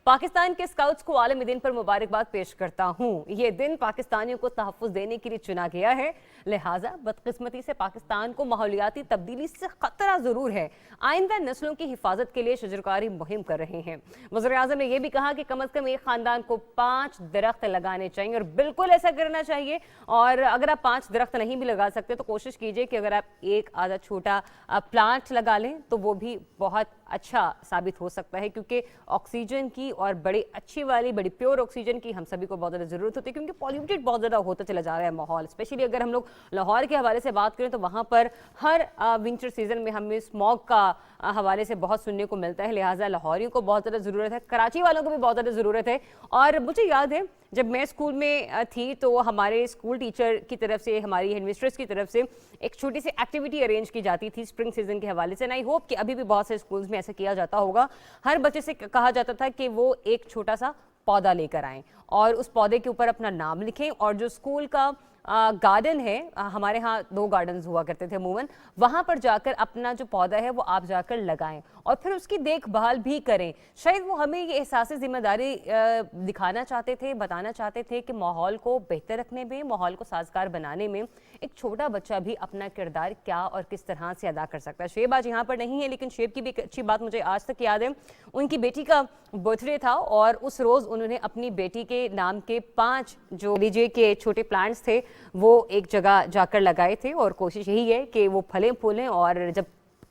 पाकिस्तान के स्काउट्स को आलमी दिन पर मुबारकबाद पेश करता हूँ। ये दिन पाकिस्तानियों को तहफ़्फ़ुज़ देने के लिए चुना गया है, लिहाजा बदकिस्मती से पाकिस्तान को माहौलियाती तब्दीली से ख़तरा ज़रूर है। आइंदा नस्लों की हिफाजत के लिए शजरकारी मुहिम कर रहे हैं। वज़ीर आज़म ने यह भी कहा कि कम अज़ कम एक ख़ानदान को 5 दरख्त लगाने चाहिए और बिल्कुल ऐसा करना चाहिए। और अगर आप 5 दरख्त नहीं भी लगा सकते तो कोशिश कीजिए कि अगर आप एक आधा छोटा प्लांट लगा लें तो वो भी बहुत अच्छा साबित हो सकता है, क्योंकि ऑक्सीजन की और बड़ी अच्छी वाली बड़ी प्योर ऑक्सीजन की हम सभी को बहुत ज़्यादा ज़रूरत होती है, क्योंकि पॉल्यूटेड बहुत ज़्यादा होता चला जा रहा है माहौल। स्पेशली अगर हम लोग लाहौर के हवाले से बात करें तो वहाँ पर हर विंटर सीजन में हमें स्मॉग का हवाले से बहुत सुनने को मिलता है, लिहाजा लाहौरियों को बहुत ज़्यादा ज़रूरत है, कराची वालों को भी बहुत ज़्यादा ज़रूरत है। और मुझे याद है जब मैं स्कूल में थी तो हमारे स्कूल टीचर की तरफ से, हमारी हेडमिस्ट्रेस की तरफ से एक छोटी सी एक्टिविटी अरेंज की जाती थी स्प्रिंग सीजन के हवाले से। आई होप कि अभी भी बहुत से स्कूल्स में ऐसा किया जाता होगा। हर बच्चे से कहा जाता था कि वो एक छोटा सा पौधा लेकर आएँ और उस पौधे के ऊपर अपना नाम लिखें और जो स्कूल का गार्डन है, हमारे यहाँ 2 गार्डन्स हुआ करते थे अमूमन, वहाँ पर जाकर अपना जो पौधा है वो आप जाकर लगाएं और फिर उसकी देखभाल भी करें। शायद वो हमें ये एहसास ज़िम्मेदारी दिखाना चाहते थे, बताना चाहते थे कि माहौल को बेहतर रखने में, माहौल को साजगार बनाने में एक छोटा बच्चा भी अपना किरदार क्या और किस तरह से अदा कर सकता है। शेब आज यहाँ पर नहीं है, लेकिन शेब की भी एक अच्छी बात मुझे आज तक याद है। उनकी बेटी का बर्थडे था और उस रोज़ उन्होंने अपनी बेटी के नाम के 5 जो लीजिए के छोटे प्लांट्स थे वो एक जगह जाकर लगाए थे और कोशिश यही है कि वो फलें फूलें और जब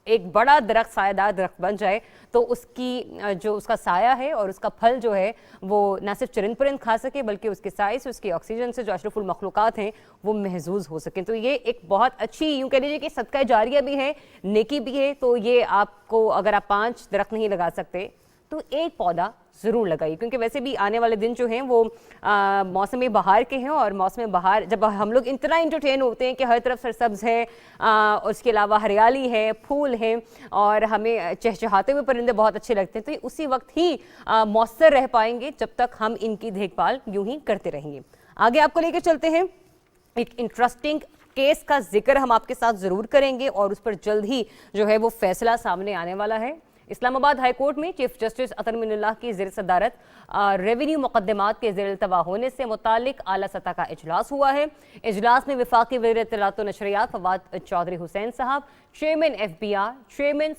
एक बड़ा दरख्त, सायादार दरख्त बन जाए तो उसकी जो उसका साया है और उसका फल जो है वो ना सिर्फ चरिंद परिंद खा सके बल्कि उसके साय से, उसके ऑक्सीजन से जो अशरफुल मखलूक़ात हैं वो महजूज हो सकें। तो ये एक बहुत अच्छी, यूँ कह लीजिए कि सदका जारिया भी है, नेकी भी है। तो ये आपको, अगर आप 5 दरख्त नहीं लगा सकते तो एक पौधा ज़रूर लगाइए, क्योंकि वैसे भी आने वाले दिन जो हैं वो मौसम बहार के हैं और मौसम बहार जब हम लोग इतना इंटरटेन होते हैं कि हर तरफ सरसब्ज़ है, उसके अलावा हरियाली है, फूल हैं और हमें चहचहाते हुए परिंदे बहुत अच्छे लगते हैं, तो उसी वक्त ही मौसर रह पाएंगे जब तक हम इनकी देखभाल यूँ ही करते रहेंगे। आगे आपको लेकर चलते हैं। एक इंटरेस्टिंग केस का जिक्र हम आपके साथ ज़रूर करेंगे और उस पर जल्द ही जो है वो फैसला सामने आने वाला है। इस्लामाबाद हाई कोर्ट में चीफ जस्टिस अतर मिनुल्लाह की ज़ेर सदारत रेवेन्यू मुकदमात के ज़ेर इल्तवा होने से मुतालिक आला सतह का इजलास हुआ है। इजलास में वफाकी वज़ीर इत्तलात व नशरियात Fawad Chaudhry Hussain sahab, chairman FBR, chairman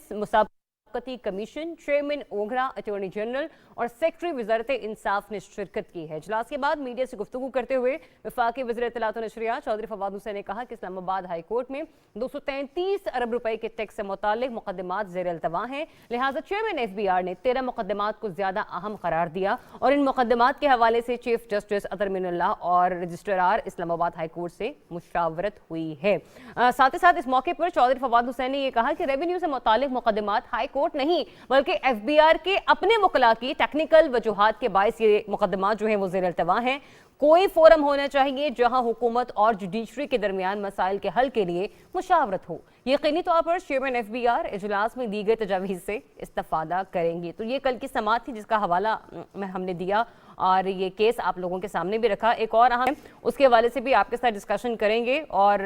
मुसाबकती commission, chairman OGRA, attorney general और सेक्रेटरी वजारत इंसाफ ने शिरकत की है। इजलास के बाद मीडिया से गुफ्तगू करते हुए वफाकी वज़ीर इत्तलात और नशरियात चौधरी फवाद हुसैन ने कहा कि इस्लामाबाद हाई कोर्ट में 233 अरब रुपए के टैक्स से मुतालिक मुकदमात ज़ेर अल्तवा हैं, लिहाजा चेयरमैन FBR ने 13 मुकदमात को ज्यादा अहम करार दिया और इन मुकदमात के हवाले से चीफ जस्टिस अतर मिनुल्लाह और रजिस्ट्रार इस्लामाबाद हाई कोर्ट से मुशावरत हुई है। साथ ही साथ इस मौके पर चौधरी फवाद हुसैन ने यह कहा कि रेवेन्यू से मुतालिक मुकदमात हाई कोर्ट नहीं बल्कि FBR के अपने वकला की टेक्निकल वजूहात के बायस ये मुकदमात जो हैं वो ज़ेर अल्तवा हैं। कोई फोरम होना चाहिए जहां हुकूमत और जुडिशरी के दरमियान मसाइल के हल के लिए मुशावरत हो। यकीनी तौर पर चेयरमैन FBR इजलास में दी गई तजावीज़ से इस्तेफादा करेंगे। तो ये कल की समाअत थी जिसका हवाला हमने दिया और ये केस आप लोगों के सामने भी रखा। एक और अहम उसके हवाले से भी आपके साथ डिस्कशन करेंगे और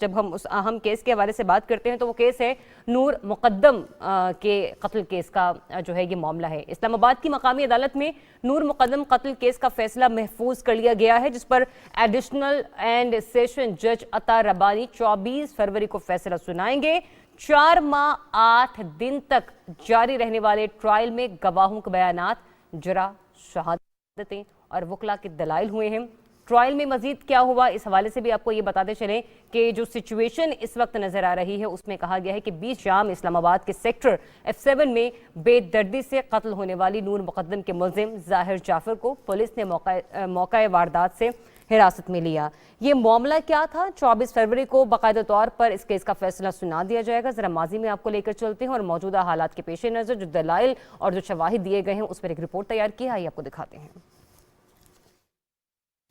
जब हम उस अहम केस के हवाले से बात करते हैं तो वो केस है नूर मुकद्दम के कत्ल केस का जो है ये मामला है। इस्लामाबाद की मकामी अदालत में नूर मुकद्दम कत्ल केस का फैसला महफूज कर लिया गया है, जिस पर एडिशनल एंड सेशन जज अता रब्बानी 24 फरवरी को फैसला सुनाएंगे। 4 माह 8 दिन तक जारी रहने वाले ट्रायल में गवाहों के बयानात, जरा शहादतें और वकला के दलाइल हुए हैं। ट्रायल में मजीद क्या हुआ इस हवाले से भी आपको ये बताते चलें कि जो सिचुएशन इस वक्त नजर आ रही है उसमें कहा गया है कि 20 शाम इस्लामाबाद के सेक्टर F7 में बेदर्दी से कत्ल होने वाली नूर मुकद्दम के मुल्जिम जाहिर जाफर को पुलिस ने मौका वारदात से हिरासत में लिया। ये मामला क्या था? 24 फरवरी को बाकायदा तौर पर इस केस का फैसला सुना दिया जाएगा। जरा माजी में आपको लेकर चलते हैं और मौजूदा हालात के पेश नज़र जो दलाइल और जो शवाहिद दिए गए हैं उस पर एक रिपोर्ट तैयार की है, आपको दिखाते हैं।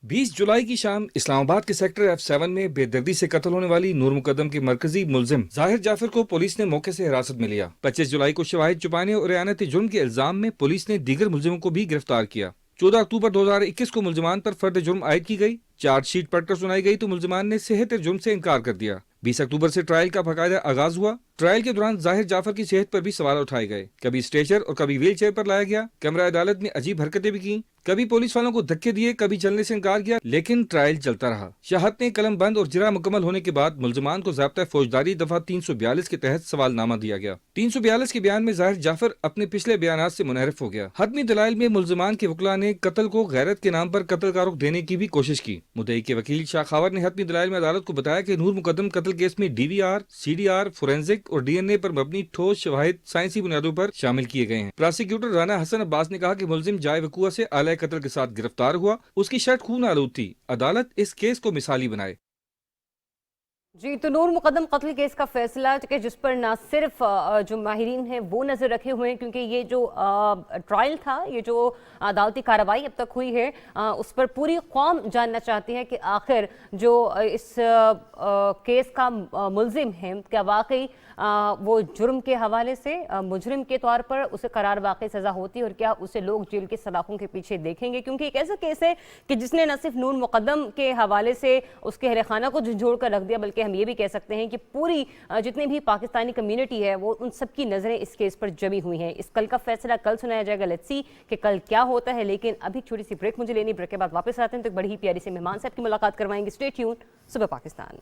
20 जुलाई की शाम इस्लामाबाद के सेक्टर F7 में बेदर्दी से कत्ल होने वाली नूर मुकद्दम के मरकजी मुल्जिम जाहिर जाफर को पुलिस ने मौके से हिरासत में लिया। 25 जुलाई को शवाहिद छुपाने और एयानती जुर्म के इल्जाम में पुलिस ने दीगर मुल्जिमों को भी गिरफ्तार किया। 14 अक्टूबर 2021 को मुल्जिमान पर फर्द जुर्म आयद की गई। चार्जशीट पढ़कर सुनाई गई तो मुल्जिमान ने सेहत जुर्म से इनकार कर दिया। 20 अक्टूबर से ट्रायल का बाकायदा आगाज हुआ। ट्रायल के दौरान जाहिर जाफर की सेहत पर भी सवाल उठाए गए। कभी स्ट्रेचर और कभी व्हील चेयर पर लाया गया। कैमरा अदालत ने अजीब हरकतें भी की, कभी पुलिस वालों को धक्के दिए, कभी चलने से इनकार किया, लेकिन ट्रायल चलता रहा। शहादतें कलम बंद और जिरा मुकम्मल होने के बाद मुल्जिमान को ज़ाब्ता फौजदारी दफा 342 के तहत सवालनामा दिया गया। 342 के बयान में जाहिर जाफर अपने पिछले बयानात से मुनहरिफ हो गया। हतमी दलाइल में मुल्जिमान के वकला ने कत्ल को गैरत के नाम पर कत्ल का रुख देने की भी कोशिश की। मुद्दई के वकील शाह खावर ने हतमी दलाइल में अदालत को बताया कि नूर मुकद्दम कत्ल केस में DVR, CDR, फोरेंसिक और DNA पर मबनी ठोस शवाहिद साइंसी बुनियादों पर शामिल किए गए हैं। प्रोसिक्यूटर राना हसन अब्बास ने कहा कि मुल्जिम जाए वकूआ से आला कत्ल के साथ गिरफ्तार हुआ, उसकी शर्ट खून आलूद थी। अदालत इस केस को मिसाली बनाए। जी, तो नूर मुकद्दम कत्ल केस का फैसला कि जिस पर ना सिर्फ जो माहिरीन हैं वो नज़र रखे हुए हैं, क्योंकि ये जो ट्रायल था, ये जो अदालती कार्रवाई अब तक हुई है उस पर पूरी कौम जानना चाहती है कि आखिर जो इस केस का मुल्जिम है क्या वाकई वो जुर्म के हवाले से मुजरिम के तौर पर उसे करार वाकई सज़ा होती है और क्या उसे लोग जेल के सलाखों के पीछे देखेंगे, क्योंकि एक ऐसा केस है कि जिसने न सिर्फ नूर मुकद्दम के हवाले से उसके अहले खाना को झंझोड़ कर रख दिया, बल्कि हम ये भी कह सकते हैं कि पूरी जितनी भी पाकिस्तानी कम्युनिटी है वो उन सबकी नज़रें इस केस पर जमी हुई हैं। इस कल का फैसला कल सुनाया जाएगा। लेट्स सी कि कल क्या होता है, लेकिन अभी छोटी सी ब्रेक मुझे लेनी, ब्रेक के बाद वापस आते हैं तो एक बड़ी ही प्यारी से मेहमान से आपकी मुलाकात करवाएंगे। Stay tune, Subah Pakistan.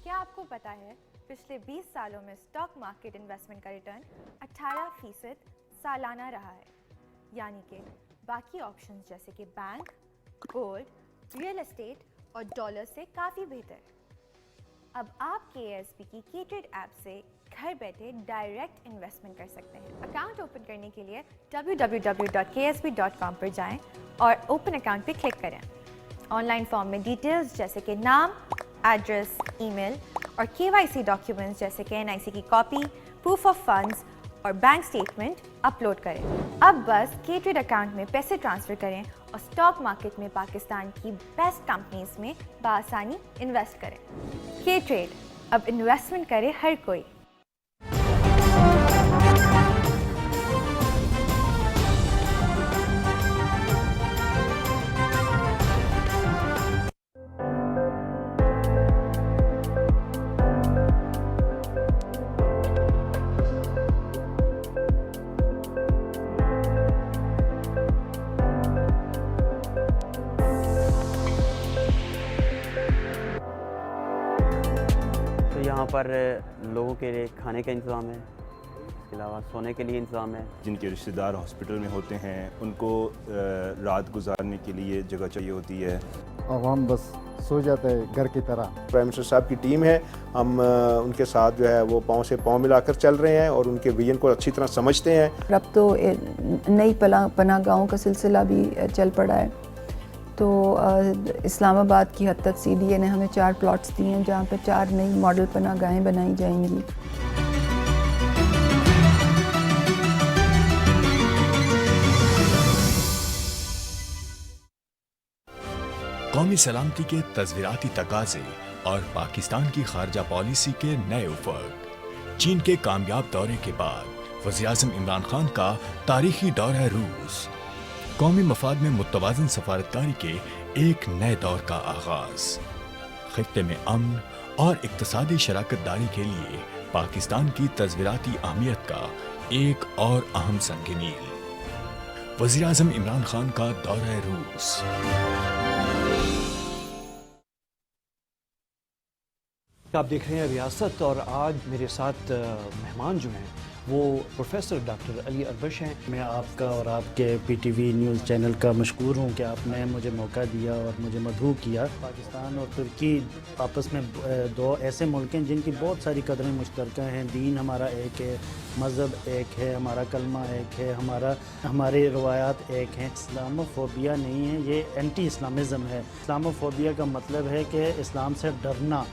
क्या आपको पता है पिछले 20 सालों में स्टॉक मार्केट इन्वेस्टमेंट का रिटर्न 18% सालाना रहा है, यानी कि बाकी ऑप्शंस जैसे कि बैंक, गोल्ड, रियल एस्टेट और डॉलर से काफ़ी बेहतर। अब आप KSB की K-Trade ऐप से घर बैठे डायरेक्ट इन्वेस्टमेंट कर सकते हैं। अकाउंट ओपन करने के लिए www.ksb.com पर जाएं और ओपन अकाउंट पे क्लिक करें। ऑनलाइन फॉर्म में डिटेल्स जैसे कि नाम, एड्रेस, ईमेल और KYC डॉक्यूमेंट्स जैसे कि NIC की कॉपी, प्रूफ ऑफ फंड्स और बैंक स्टेटमेंट अपलोड करें। अब बस K-Trade अकाउंट में पैसे ट्रांसफ़र करें और स्टॉक मार्केट में पाकिस्तान की बेस्ट कंपनीज में बआसानी इन्वेस्ट करें। K-Trade, अब इन्वेस्टमेंट करे हर कोई। पर लोगों के लिए खाने का इंतज़ाम है, इसके अलावा सोने के लिए इंतज़ाम है। जिनके रिश्तेदार हॉस्पिटल में होते हैं उनको रात गुजारने के लिए जगह चाहिए होती है। आवाम बस सो जाता है घर की तरह। प्राइम मिनिस्टर साहब की टीम है, हम उनके साथ जो है वो पाँव से पाँव मिलाकर चल रहे हैं और उनके विजन को अच्छी तरह समझते हैं। अब तो नई पनाह गाँव का सिलसिला भी चल पड़ा है, तो इस्लामाबाद की हद तक CDA ने हमें 4 प्लॉट्स दिए हैं जहाँ पे 4 नई मॉडल पनाह गाहें बनाई जाएंगी। कौमी सलामती के तस्वीराती तकाजे और पाकिस्तान की खारजा पॉलिसी के नए उफक। चीन के कामयाब दौरे के बाद वज़ीर-ए-आज़म इमरान खान का तारीखी दौरा रूस। कौमी मफाद में मुतवाज़न सफारतकारी के एक नए दौर का आगाज। खित्ते में अमन और इक्तसादी शराकतदारी के लिए पाकिस्तान की तस्वीराती अहमियत का एक और अहम संग मील। वज़ीर-ए-आज़म इमरान खान का दौरा रूस। आप देख रहे हैं रियासत और आज मेरे साथ मेहमान जो हैं वो प्रोफेसर डॉक्टर अली अरबश हैं। मैं आपका और आपके PTV न्यूज़ चैनल का मशकूर हूं कि आपने मुझे मौका दिया और मुझे मदऊ किया। पाकिस्तान और तुर्की आपस में 2 ऐसे मुल्क हैं जिनकी बहुत सारी कदरें मुश्तरका हैं। दीन हमारा एक है, मज़हब एक है, हमारा कलमा एक है, हमारे रवायात एक हैं। इस्लामोफोबिया नहीं है, ये एंटी इस्लामिज़म है। इस्लामोफोबिया का मतलब है कि इस्लाम से डरना।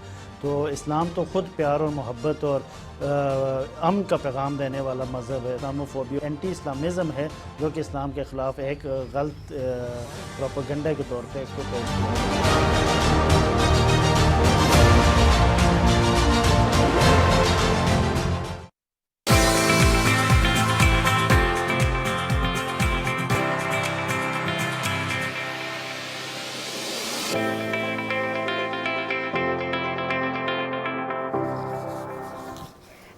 तो इस्लाम तो ख़ुद प्यार और मोहब्बत और अमन का पैगाम देने वाला मज़हब है। इस्लामोफोबिया एंटी इस्लामिज़म है जो कि इस्लाम के ख़िलाफ़ एक गलत प्रोपेगेंडा के तौर पे इसको पेश किया।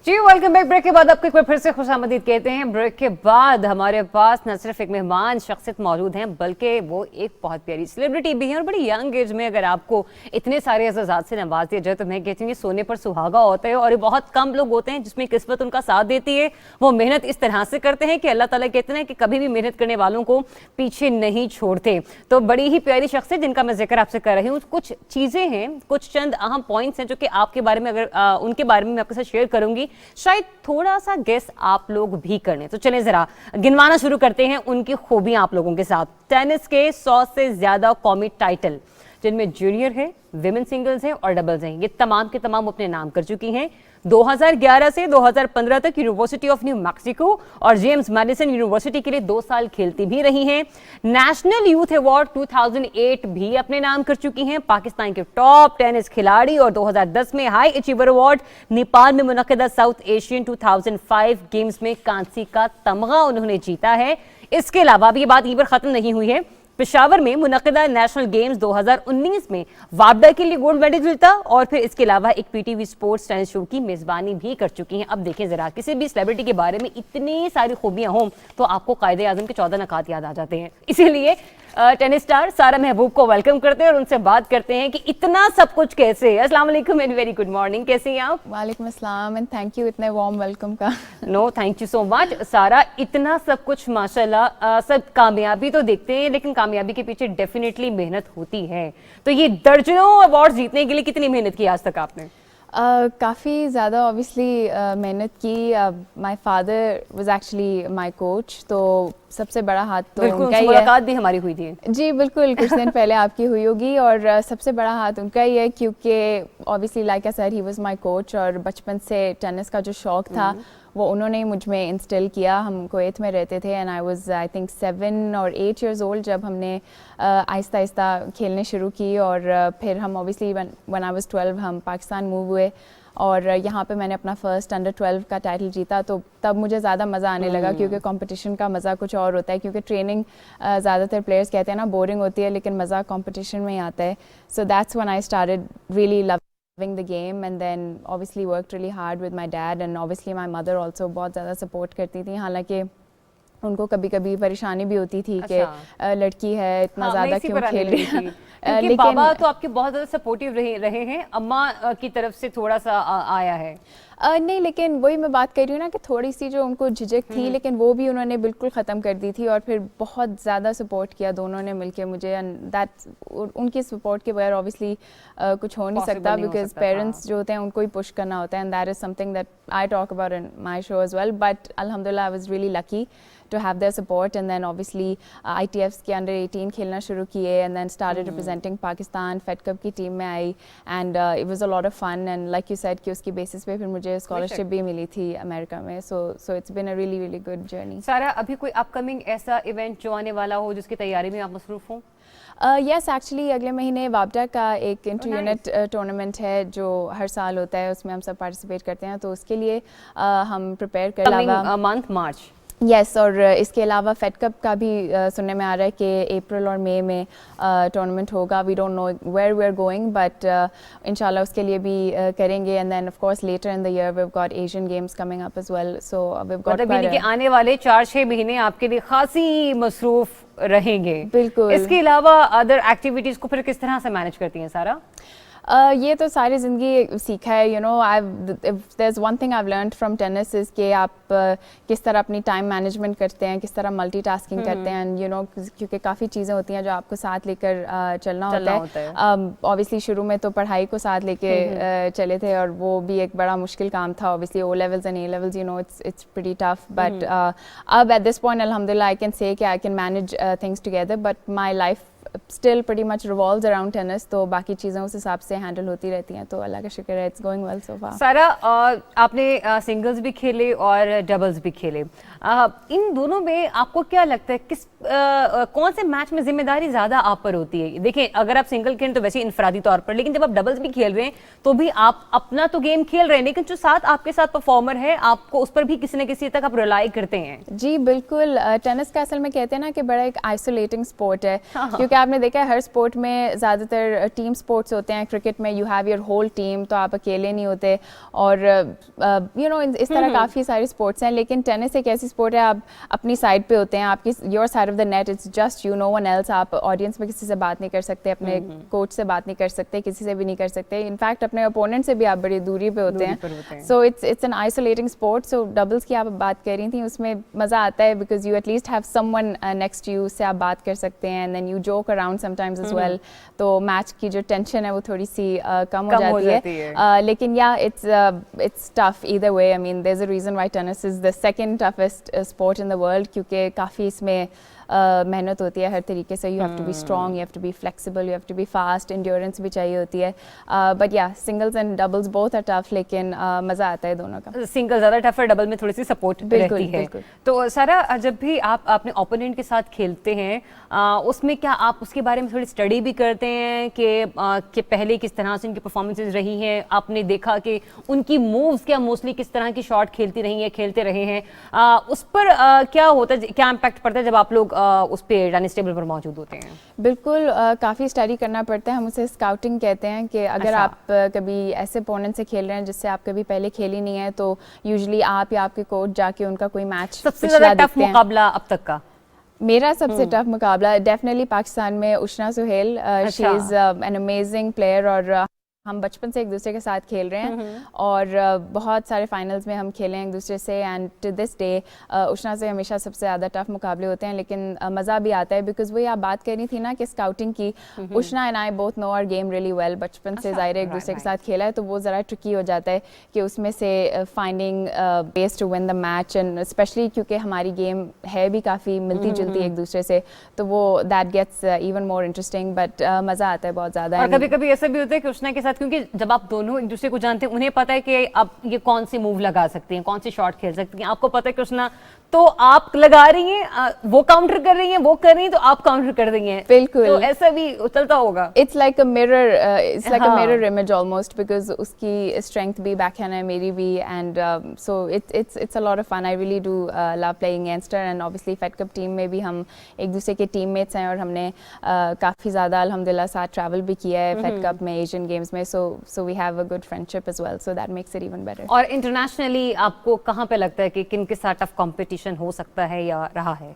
जी वेलकम बैक। ब्रेक के बाद आपको एक बार फिर से खुशामदीद कहते हैं। ब्रेक के बाद हमारे पास न सिर्फ एक मेहमान शख्सियत मौजूद हैं बल्कि वो एक बहुत प्यारी सेलिब्रिटी भी हैं और बड़ी यंग एज में अगर आपको इतने सारे एजाज़ात से नवाज दिया जाए तो मैं कहती हूँ ये सोने पर सुहागा होता है। और ये बहुत कम लोग होते हैं जिसमें किस्मत उनका साथ देती है। वो मेहनत इस तरह से करते हैं कि अल्लाह ताला कहते हैं कि कभी भी मेहनत करने वालों को पीछे नहीं छोड़ते। तो बड़ी ही प्यारी शख्सियत जिनका मैं जिक्र आपसे कर रही हूँ। कुछ चीज़ें हैं, कुछ चंद अहम पॉइंट्स हैं जो कि आपके बारे में अगर उनके बारे में मैं आपके साथ शेयर करूंगी, शायद थोड़ा सा गेस आप लोग भी कर लें। तो चलें जरा गिनवाना शुरू करते हैं उनकी खूबियां आप लोगों के साथ। टेनिस के 100 से ज्यादा कौमी टाइटल जिनमें जूनियर है, विमेन सिंगल्स हैं और डबल्स हैं, ये तमाम के तमाम अपने नाम कर चुकी हैं। 2011 से 2015 तक यूनिवर्सिटी ऑफ न्यू मैक्सिको और जेम्स मैडिसन यूनिवर्सिटी के लिए 2 साल खेलती भी रही हैं। नेशनल यूथ अवार्ड 2008 भी अपने नाम कर चुकी हैं। पाकिस्तान के टॉप टेनिस खिलाड़ी और 2010 में हाई अचीवर अवार्ड नेपाल में मुनक्किदा साउथ एशियन 2005 गेम्स में कांसी का तमगा उन्होंने जीता है। इसके अलावा भी ये बात यहीं पर खत्म नहीं हुई है। पेशावर में मुनक्किदा नेशनल गेम्स 2019 में वापडा के लिए गोल्ड मेडल जीता और फिर इसके अलावा एक PTV स्पोर्ट्स टेनिस शो की मेजबानी भी कर चुकी हैं। अब देखें जरा, किसी भी सेलिब्रिटी के बारे में इतनी सारी खूबियां हों तो आपको कायदे आजम के 14 नकात याद आ जाते हैं। इसीलिए टेनिस स्टार सारा महबूब को वेलकम करते हैं और उनसे बात करते हैं कि इतना सब कुछ कैसे। अस्सलाम वालेकुम एंड वेरी गुड मॉर्निंग, कैसे हैं आप? वालेकुम अस्सलाम एंड थैंक यू इतने वार्म वेलकम का। No thank you so much. सारा इतना सब कुछ माशाल्लाह, सब कामयाबी तो देखते हैं लेकिन कामयाबी के पीछे डेफिनेटली मेहनत होती है। तो ये दर्जनों अवार्ड जीतने के लिए कितनी मेहनत की आज तक आपने? काफ़ी ज़्यादा ऑब्वियसली मेहनत की। My father was actually my coach, तो सबसे बड़ा हाथ तो उनका ही है। मुलाकात भी हमारी हुई थी जी बिल्कुल, कुछ दिन पहले आपकी हुई होगी और सबसे बड़ा हाथ उनका ही है क्योंकि obviously like I said he was my coach और बचपन से टेनिस का जो शौक था वो उन्होंने ही मुझ में इंस्टिल किया। हम कुवैत में रहते थे and I was I think 7 और 8 इयर्स ओल्ड जब हमने आहिस्ता आहिस्ता खेलने शुरू की और फिर हम ऑब्वियसली व्हेन आई वाज 12 हम पाकिस्तान मूव हुए और यहाँ पे मैंने अपना फर्स्ट अंडर 12 का टाइटल जीता। तो तब मुझे ज़्यादा मज़ा आने लगा क्योंकि कंपटीशन का मज़ा कुछ और होता है, क्योंकि ट्रेनिंग ज़्यादातर प्लेयर्स कहते हैं ना बोरिंग होती है लेकिन मज़ा कंपटीशन में ही आता है। So that's when I started really loving the game and then obviously worked really hard with my dad and obviously my mother also बहुत ज़्यादा support करती थी। हालांकि उनको कभी कभी परेशानी भी होती थी कि लड़की है इतना ज़्यादा क्यों खेल रही है। क्योंकि बाबा तो आपके बहुत ज़्यादा सपोर्टिव रहे हैं, अम्मा की तरफ से थोड़ा सा आया है। नहीं, लेकिन वही मैं बात कर रही हूँ ना कि थोड़ी सी जो उनको झिझक थी, लेकिन वो भी उन्होंने बिल्कुल ख़त्म कर दी थी और फिर बहुत ज़्यादा सपोर्ट किया दोनों ने मिलके मुझे, एंड दैट उनकी सपोर्ट के बगैर ऑब्वियसली कुछ हो नहीं सकता, बिकॉज पेरेंट्स जो होते हैं उनको ही पुश करना होता है, and that is something that I talk about in my show as well, but अल्हम्दुलिल्लाह I was really lucky to have their support, and then obviously ITFs के under 18 खेलना शुरू किए, and then started representing Pakistan, Fed Cup की team में आई, and it was a lot of fun, and like you said कि उसकी basis पे फिर मुझे scholarship भी मिली थी अमेरिका में, so it's been a really really good journey. सारा, अभी कोई upcoming ऐसा event जो आने वाला हो जिसकी तैयारी में आप मसरूफ हो? यस, एक्चुअली अगले महीने वापडा का एक इंटर यूनिट टूर्नामेंट है जो हर साल होता है, उसमें हम सब पार्टिसिपेट करते हैं, तो उसके लिए हम प्रिपेयर कर अलावा मंथ मार्च। यस, और इसके अलावा फेड कप का भी सुनने में आ रहा है कि अप्रैल और मई में टूर्नामेंट होगा। We don't know where we are going, but इंशाल्लाह उसके लिए भी करेंगे, and then of course later in the year we have got Asian games coming up as well, so we have got मतलब कि आने वाले 4-6 महीने आपके लिए खासी मसरूफ रहेंगे। बिल्कुल। इसके अलावा अदर एक्टिविटीज को फिर किस तरह से मैनेज करती हैं सारा? ये तो सारी ज़िंदगी सीखा है, you know, there is one thing I have learned from tennis is कि आप किस तरह अपनी टाइम मैनेजमेंट करते हैं, किस तरह मल्टीटास्किंग करते हैं, यू नो, क्योंकि काफ़ी चीज़ें होती हैं जो आपको साथ लेकर चलना होता है। ऑब्वियसली शुरू में तो पढ़ाई को साथ लेके चले थे और वो भी एक बड़ा मुश्किल काम था, obviously O levels and A levels, you know, it's pretty tough, but अब एट दिस पॉइंट अल्हम्दुलिल्लाह आई कैन से कि I can manage things together, but my life still pretty much revolves around tennis, तो बाकी चीज़ें उस हिसाब से handle होती रहती हैं, तो अल्लाह का शुक्र है, it's going well so far. सारा, आपने सिंगल्स भी खेले और डबल्स भी खेले, इन दोनों में आपको क्या लगता है कौन से मैच में जिम्मेदारी ज़्यादा आप पर होती है? देखिए, अगर आप सिंगल खेलें तो वैसे इनफरादी तौर पर, लेकिन जब आप डबल्स भी खेल रहे हैं तो भी आप अपना तो गेम खेल रहे हैं, लेकिन जो साथ आपके साथ परफॉर्मर है आपको उस पर भी किसी न किसी तक आप रिलाई करते हैं। जी बिल्कुल, टेनिस का असल में कहते हैं ना कि बड़ा एक आइसोलेटिंग स्पोर्ट है, क्योंकि आपने देखा है हर स्पोर्ट में ज़्यादातर टीम स्पोर्ट्स होते हैं। क्रिकेट में you have your whole team, तो आप अकेले नहीं होते, और यू नो इस तरह काफ़ी सारी स्पोर्ट्स हैं, लेकिन टेनिस एक ऐसी स्पोर्ट है आप अपनी साइड पे होते हैं, आपकी your side of the net, it's just you, no one else. आप ऑडियंस में किसी से बात नहीं कर सकते, अपने कोच से बात नहीं कर सकते, किसी से भी नहीं कर सकते, इनफैक्ट अपने अपोनेंट से भी आप बड़ी दूरी पे होते हैं, so it's an isolating sport. So doubles की आप बात कर रही थी, उसमें मज़ा आता है because you at least have someone next you, उससे आप बात कर सकते हैं, and then you joke around sometimes as well, तो मैच की जो टेंशन है वो थोड़ी सी कम हो जाती है, लेकिन या it's tough either way. I mean there is a reason why tennis is the second toughest sport in the world, क्योंकि काफ़ी इसमें मेहनत होती है हर तरीके से, you have to be strong, you have to be flexible, you have to be fast, endurance भी चाहिए होती है, बट या singles and doubles both are tough, लेकिन मज़ा आता है दोनों का। सिंगल ज़्यादा टफ है, डबल में थोड़ी सी सपोर्ट रहती है। तो सारा, जब भी आप अपने ओपोनेंट के साथ खेलते हैं उसमें क्या आप उसके बारे में थोड़ी स्टडी भी करते हैं कि पहले किस तरह से उनकी परफॉर्मेंसेज रही हैं, आपने देखा कि उनकी मूव्स क्या मोस्टली किस तरह की शॉट खेलती रही हैं, खेलते रहे हैं, उस पर क्या होता है, क्या इम्पैक्ट पड़ता है जब आप लोग उस पे टेनिस टेबल पर मौजूद होते हैं? बिल्कुल, काफ़ी स्टडी करना पड़ता है, हम उसे स्काउटिंग कहते हैं, कि अगर आप कभी ऐसे ओपोनेंट से खेल रहे हैं जिससे आप कभी पहले खेली नहीं है, तो यूजुअली आप या आपके कोच जाके उनका कोई मैच सबसे ज़्यादा टफ मुकाबला अब तक का? मेरा सबसे टफ मुकाबला डेफिनेटली पाकिस्तान में Ushna Suhail, she is an amazing player, और हम बचपन से एक दूसरे के साथ खेल रहे हैं और बहुत सारे फाइनल्स में हम खेले हैं एक दूसरे से, एंड टू दिस डे उशना से हमेशा सबसे ज़्यादा टफ मुकाबले होते हैं, लेकिन मज़ा भी आता है बिकॉज वही आप बात कर रही थी ना कि स्काउटिंग की, Ushna and I both know our game really well, बचपन से ज़ाहिर एक दूसरे के साथ खेला है, तो वो ज़रा ट्रिकी हो जाता है कि उसमें से finding ways to win the match, and specially क्योंकि हमारी गेम है भी काफ़ी मिलती जुलती एक दूसरे से, तो वो that gets even more interesting, but मज़ा आता है बहुत ज़्यादा। और कभी कभी ऐसा भी होता है कि उशना के साथ, क्योंकि जब आप दोनों एक दूसरे को जानते हैं, उन्हें पता है कि आप ये कौन सी मूव लगा सकती हैं, कौन सी शॉट खेल सकती हैं, आपको पता है कि उशना तो आप लगा रही हैं, वो काउंटर कर रही हैं, वो कर रही हैं, तो आप काउंटर कर रही हैं, बिल्कुल, तो ऐसा भी चलता होगा। It's like a mirror, it's like a mirror image almost, because उसकी स्ट्रेंथ भी बैकहैंड है, मेरी भी, and so it's a lot of fun. I really do love playing against her, and obviously Fed Cup team में भी हम एक दूसरे के टीममेट्स हैं, और हमने काफ़ी ज़्यादा अल्हम्दुलिल्लाह साथ ट्रैवल भी किया है फेड कप में, एशियन गेम्स में, में, so we have a good friendship as well, so that makes it even better. और इंटरनेशनली आपको कहाँ पे लगता है कि किन के साथ टफ कंपटीशन हो सकता है या रहा है?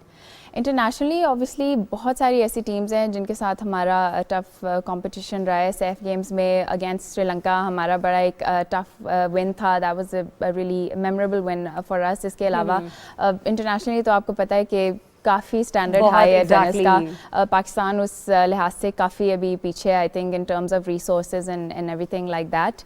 इंटरनेशनली ऑब्वियसली बहुत सारी ऐसी टीम्स हैं जिनके साथ हमारा टफ कंपटीशन रहा है. सैफ गेम्स में अगेंस्ट श्रीलंका हमारा बड़ा एक टफ विन था. That was a really memorable win for us. इसके अलावा इंटरनेशनली तो आपको पता है कि काफ़ी स्टैंडर्ड हाई है टेनिस का. पाकिस्तान उस लिहाज से काफ़ी अभी पीछे है, I think, in terms of resources and everything like that.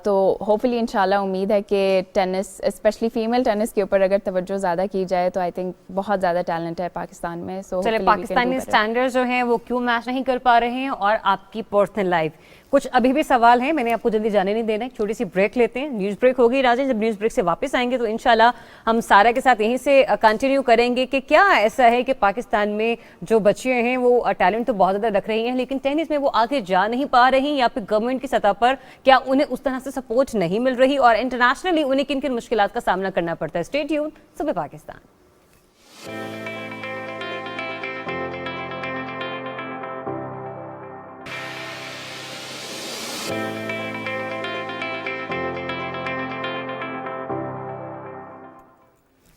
तो होपफुली इंशाल्लाह उम्मीद है कि टेनिस, स्पेशली फीमेल टेनिस के ऊपर अगर तवज्जो ज़्यादा की जाए तो आई थिंक बहुत ज़्यादा टैलेंट है पाकिस्तान में. सो चलिए, पाकिस्तानी स्टैंडर्ड जो हैं वो क्यों मैच नहीं कर पा रहे हैं, और आपकी पर्सनल लाइफ, कुछ अभी भी सवाल हैं, मैंने आपको जल्दी जाने नहीं देना. एक छोटी सी ब्रेक लेते हैं, न्यूज़ ब्रेक होगी राजेश. जब न्यूज़ ब्रेक से वापस आएंगे तो इंशाल्लाह हम सारा के साथ यहीं से कंटिन्यू करेंगे कि क्या ऐसा है कि पाकिस्तान में जो बच्चे हैं वो टैलेंट तो बहुत ज़्यादा रख रही हैं, लेकिन टेनिस में वो आगे जा नहीं पा रही, या फिर गवर्नमेंट की सतह पर क्या उन्हें उस तरह से सपोर्ट नहीं मिल रही, और इंटरनेशनली उन्हें किन किन मुश्किलात का सामना करना पड़ता है. Stay tune, Subah Pakistan.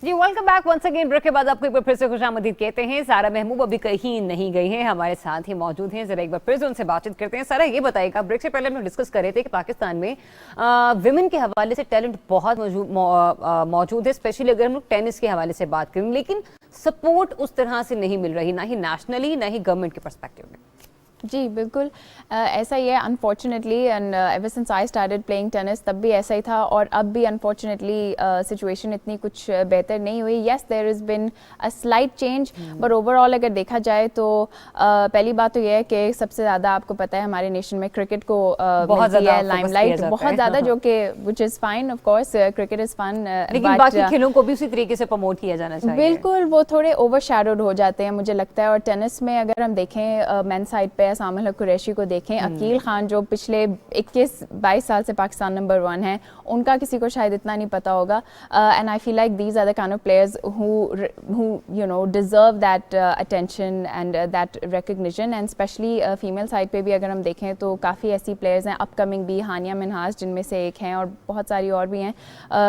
जी, welcome back once again. Break के बाद आपको एक बार फिर से खुशामदीद कहते हैं. सारा महमूब अभी कहीं नहीं गई हैं, हमारे साथ ही मौजूद हैं. जरा एक बार फिर से उनसे बातचीत करते हैं. सारा, ये बताइएगा, ब्रेक से पहले हम लोग डिस्कस कर रहे थे कि पाकिस्तान में विमेन के हवाले से टैलेंट बहुत मौजूद है, स्पेशली अगर हम लोग टेनिस के हवाले से बात करें, लेकिन सपोर्ट उस तरह से नहीं मिल रही, ना ही नेशनली ना ही गवर्नमेंट के पर्सपेक्टिव में. जी बिल्कुल ऐसा ही है unfortunately. And ever since I started playing tennis तब भी ऐसा ही था, और अब भी अनफॉर्चुनेटली सिचुएशन इतनी कुछ बेहतर नहीं हुई. Yes, there is been a slight change, but overall अगर देखा जाए तो पहली बात तो यह है कि सबसे ज़्यादा आपको पता है हमारे नेशन में क्रिकेट को मिलती है लाइमलाइट बहुत ज़्यादा, जो कि which is fine. Of course cricket is fun, लेकिन बाकी खेलों को भी उसी तरीके से प्रमोट किया जाना चाहिए. बिल्कुल, वो थोड़े ओवरशैडोड हो जाते हैं मुझे लगता है. और टेनिस में अगर हम देखें मेन साइड पे सामिल कुरैशी को देखें, अकील खान जो पिछले 21-22 साल से पाकिस्तान नंबर 1 है, उनका किसी को शायद इतना नहीं पता होगा. And I feel like these are the kind of players who you know deserve that attention and that recognition. And specially female side पे भी अगर हम देखें तो काफ़ी ऐसी प्लेयर्स हैं अपकमिंग भी, हानिया मिनहास जिनमें से एक हैं, और बहुत सारी और भी हैं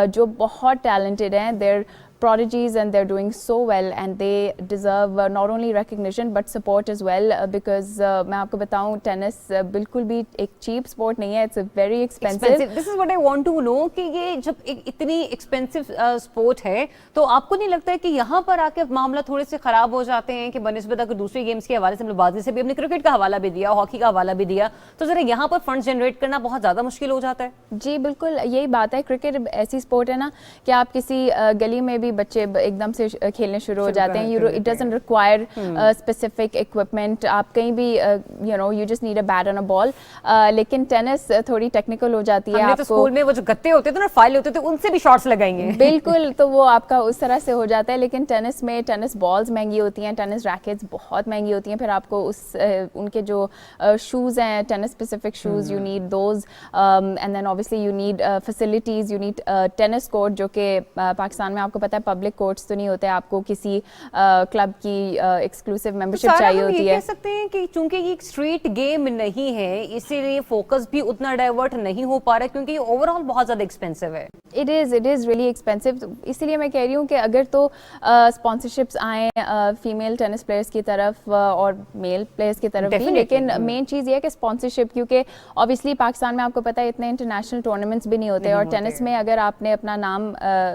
जो बहुत टैलेंटेड हैं. There prodigies and they're doing so well and they deserve not only recognition but support as well because मैं आपको बताऊं टेनिस बिल्कुल भी एक cheap sport नहीं है. It's a very expensive. This is what I want to know कि ये जब इतनी expensive sport है तो आपको नहीं लगता है कि यहाँ पर आके मामला थोड़े से खराब हो जाते हैं कि बनिस्बत अगर दूसरे गेम्स के हवाले से हम लोग बात, जैसे भी हमने क्रिकेट का हवाला भी दिया, हॉकी का हवाला भी दिया, तो जरा यहाँ पर फंड जनरेट करना बहुत ज़्यादा मुश्किल हो जाता है. जी बिल्कुल यही बात है. क्रिकेट ऐसी स्पोर्ट है ना कि आप किसी गली में भी बच्चे एकदम से खेलने शुरू हो जाते हैं. It doesn't require specific equipment. आप कहीं भी you just need a bat and a ball. लेकिन टेनिस थोड़ी टेक्निकल हो जाती है. आपको तो स्कूल में वो जो गत्ते होते थे ना, फाइल होते थे, उनसे भी शॉट्स लगाएंगे. बिल्कुल, तो वो आपका उस तरह से हो जाता है. लेकिन टेनिस में टेनिस बॉल्स महंगी होती हैं, टेनिस रैकेट्स बहुत महंगी होती हैं. फिर आपको उनके जो शूज़ हैं, tennis specific shoes, you need those. And then obviously you need facilities, you need tennis court, जो कि पाकिस्तान में आपको पता है पब्लिक कोर्ट्स तो नहीं होते. आपको किसी क्लब की एक्सक्लूसिव मेंबरशिप चाहिए होती है. कह सकते हैं कि चूंकि ये एक स्ट्रीट गेम नहीं है, इसीलिए फोकस भी उतना डाइवर्ट नहीं हो पा रहा है, क्योंकि ये ओवरऑल बहुत ज़्यादा एक्सपेंसिव है. It is really expensive. इसीलिए मैं कह रही हूँ कि अगर तो स्पॉन्सरशिप्स आएँ फीमेल टेनिस प्लेयर्स की तरफ और मेल प्लेयर्स की तरफ भी, लेकिन मेन चीज़ ये है कि स्पॉन्सरशिप, क्योंकि ऑब्वियसली पाकिस्तान में आपको पता है इतने इंटरनेशनल टूर्नामेंट्स भी नहीं होते. और टेनिस में अगर आपने अपना नाम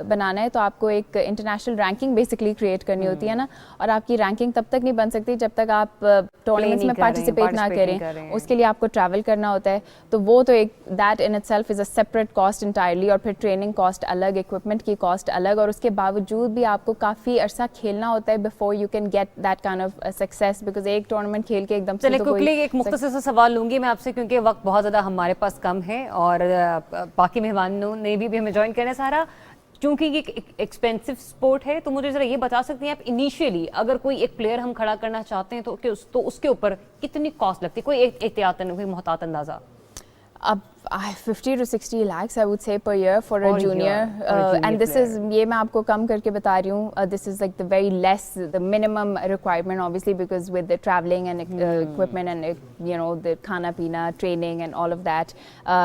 बनाना है तो आपको एक इंटरनेशनल रैंकिंग बेसिकली क्रिएट करनी होती है ना. और आपकी रैंकिंग तब तक नहीं बन सकती जब तक आप टूर्नामेंट्स में पार्टिसिपेट ना करें. उसके लिए आपको ट्रैवल करना होता है. तो वो तो एक that in itself is a separate cost entirely. और फिर ट्रेनिंग कॉस्ट अलग, इक्विपमेंट की कॉस्ट अलग, और उसके बावजूद भी आपको काफ़ी अरसा खेलना होता है before you can get that kind of success. Because एक टूर्नामेंट खेल के एकदम से क्विकली एक मुख्तसर सा सवाल लूंगी मैं आपसे, क्योंकि वक्त बहुत ज़्यादा हमारे पास कम है और बाकी मेहमानों ने भी हमें ज्वाइन करना है. सारा, क्योंकि ये एक्सपेंसिव स्पोर्ट है, तो मुझे जरा ये बता सकती हैं आप, इनिशियली अगर कोई एक प्लेयर हम खड़ा करना चाहते हैं तो उसके ऊपर कितनी कॉस्ट लगती है? कोई एहतियातन, कोई मोहतात अंदाज़ा? अब 50 to 60 lakhs I would say per year for a For junior, junior and this is ये मैं आपको कम करके बता रही हूँ, this is like the very less, the minimum requirement obviously, because with the traveling and equipment and you know the खाना पीना, training and all of that,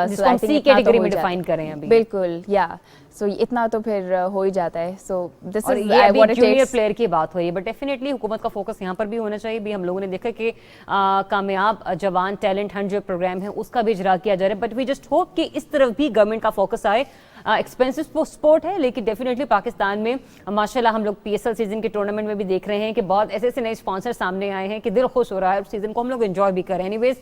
जिसको हम C कैटेगरी में डिफाइन करें अभी, बिल्कुल, yeah, so इतना तो फिर हो ही जाता है, so this और is ये अभी what it junior takes. Player की बात हो रही है, बट डेफिनेटली हुकूमत का फोकस यहाँ पर भी होना चाहिए। भी हम लोगों ने देखा कि कामयाब जवान टैलेंट हंट जो प्रोग्राम है उसका भी इजरा किया जा रहा है, बट वी जस्ट होप कि इस तरफ भी गवर्नमेंट का फोकस आए। एक्सपेंसिव स्पोर्ट है, लेकिन डेफिनेटली पाकिस्तान में माशाल्लाह हम लोग PSL सीजन के टूर्नामेंट में भी देख रहे हैं कि बहुत ऐसे ऐसे नए स्पॉन्सर सामने आए हैं कि दिल खुश हो रहा है, और सीजन को हम लोग एंजॉय भी कर रहे हैं। एनीवेज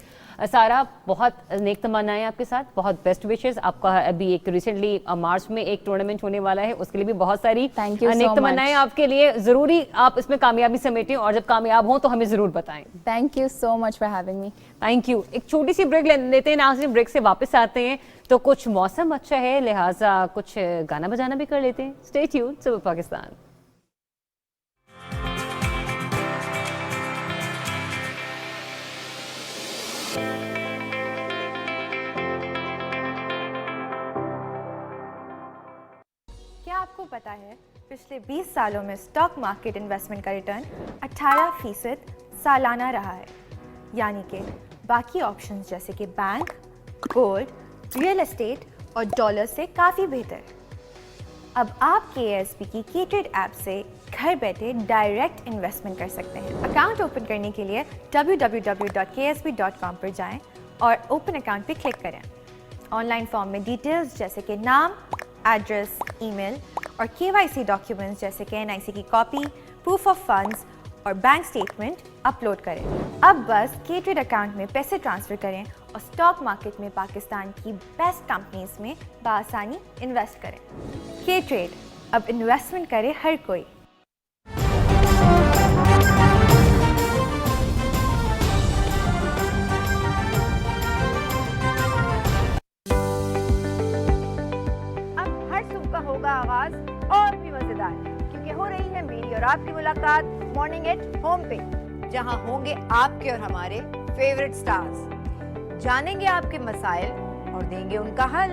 सारा, बहुत नेक तमन्नाएं आपके साथ, बहुत बेस्ट विशेस। आपका अभी एक रिसेंटली मार्च में एक टूर्नामेंट होने वाला है, उसके लिए भी बहुत सारी नेक तमन्नाएं आपके लिए। जरूरी आप इसमें कामयाबी समेटें, और जब कामयाब हों तो हमें जरूर बताएं। Thank you so much for having me. Thank you. एक छोटी सी ब्रेक लेते हैं, नाज़रीन ब्रेक से वापस आते हैं तो कुछ मौसम अच्छा है, लिहाजा कुछ गाना बजाना भी कर लेते हैं। स्टे ट्यून्ड, सुबह पाकिस्तान। क्या आपको पता है पिछले 20 सालों में स्टॉक मार्केट इन्वेस्टमेंट का रिटर्न 18% सालाना रहा है, यानी कि बाकी ऑप्शंस जैसे कि बैंक, गोल्ड, रियल एस्टेट और डॉलर से काफ़ी बेहतर। अब आप KSB की K-Trade ऐप से घर बैठे डायरेक्ट इन्वेस्टमेंट कर सकते हैं। अकाउंट ओपन करने के लिए www.ksb.com पर जाएं और ओपन अकाउंट पर क्लिक करें। ऑनलाइन फॉर्म में डिटेल्स जैसे कि नाम, एड्रेस, ईमेल और KYC डॉक्यूमेंट्स जैसे कि NIC की कॉपी, प्रूफ ऑफ फंड्स और बैंक स्टेटमेंट अपलोड करें। अब बस K-Trade अकाउंट में पैसे ट्रांसफ़र करें और स्टॉक मार्केट में पाकिस्तान की बेस्ट कंपनीज में बआसानी इन्वेस्ट करें। K-Trade, अब इन्वेस्टमेंट करे हर कोई। होगा आगाज और भी मजेदार, क्योंकि हो रही है मेरी और आपकी मुलाकात मॉर्निंग एट होम पे, जहां होंगे आपके और हमारे फेवरेट स्टार्स। जानेंगे आपके मसाइल और देंगे उनका हल।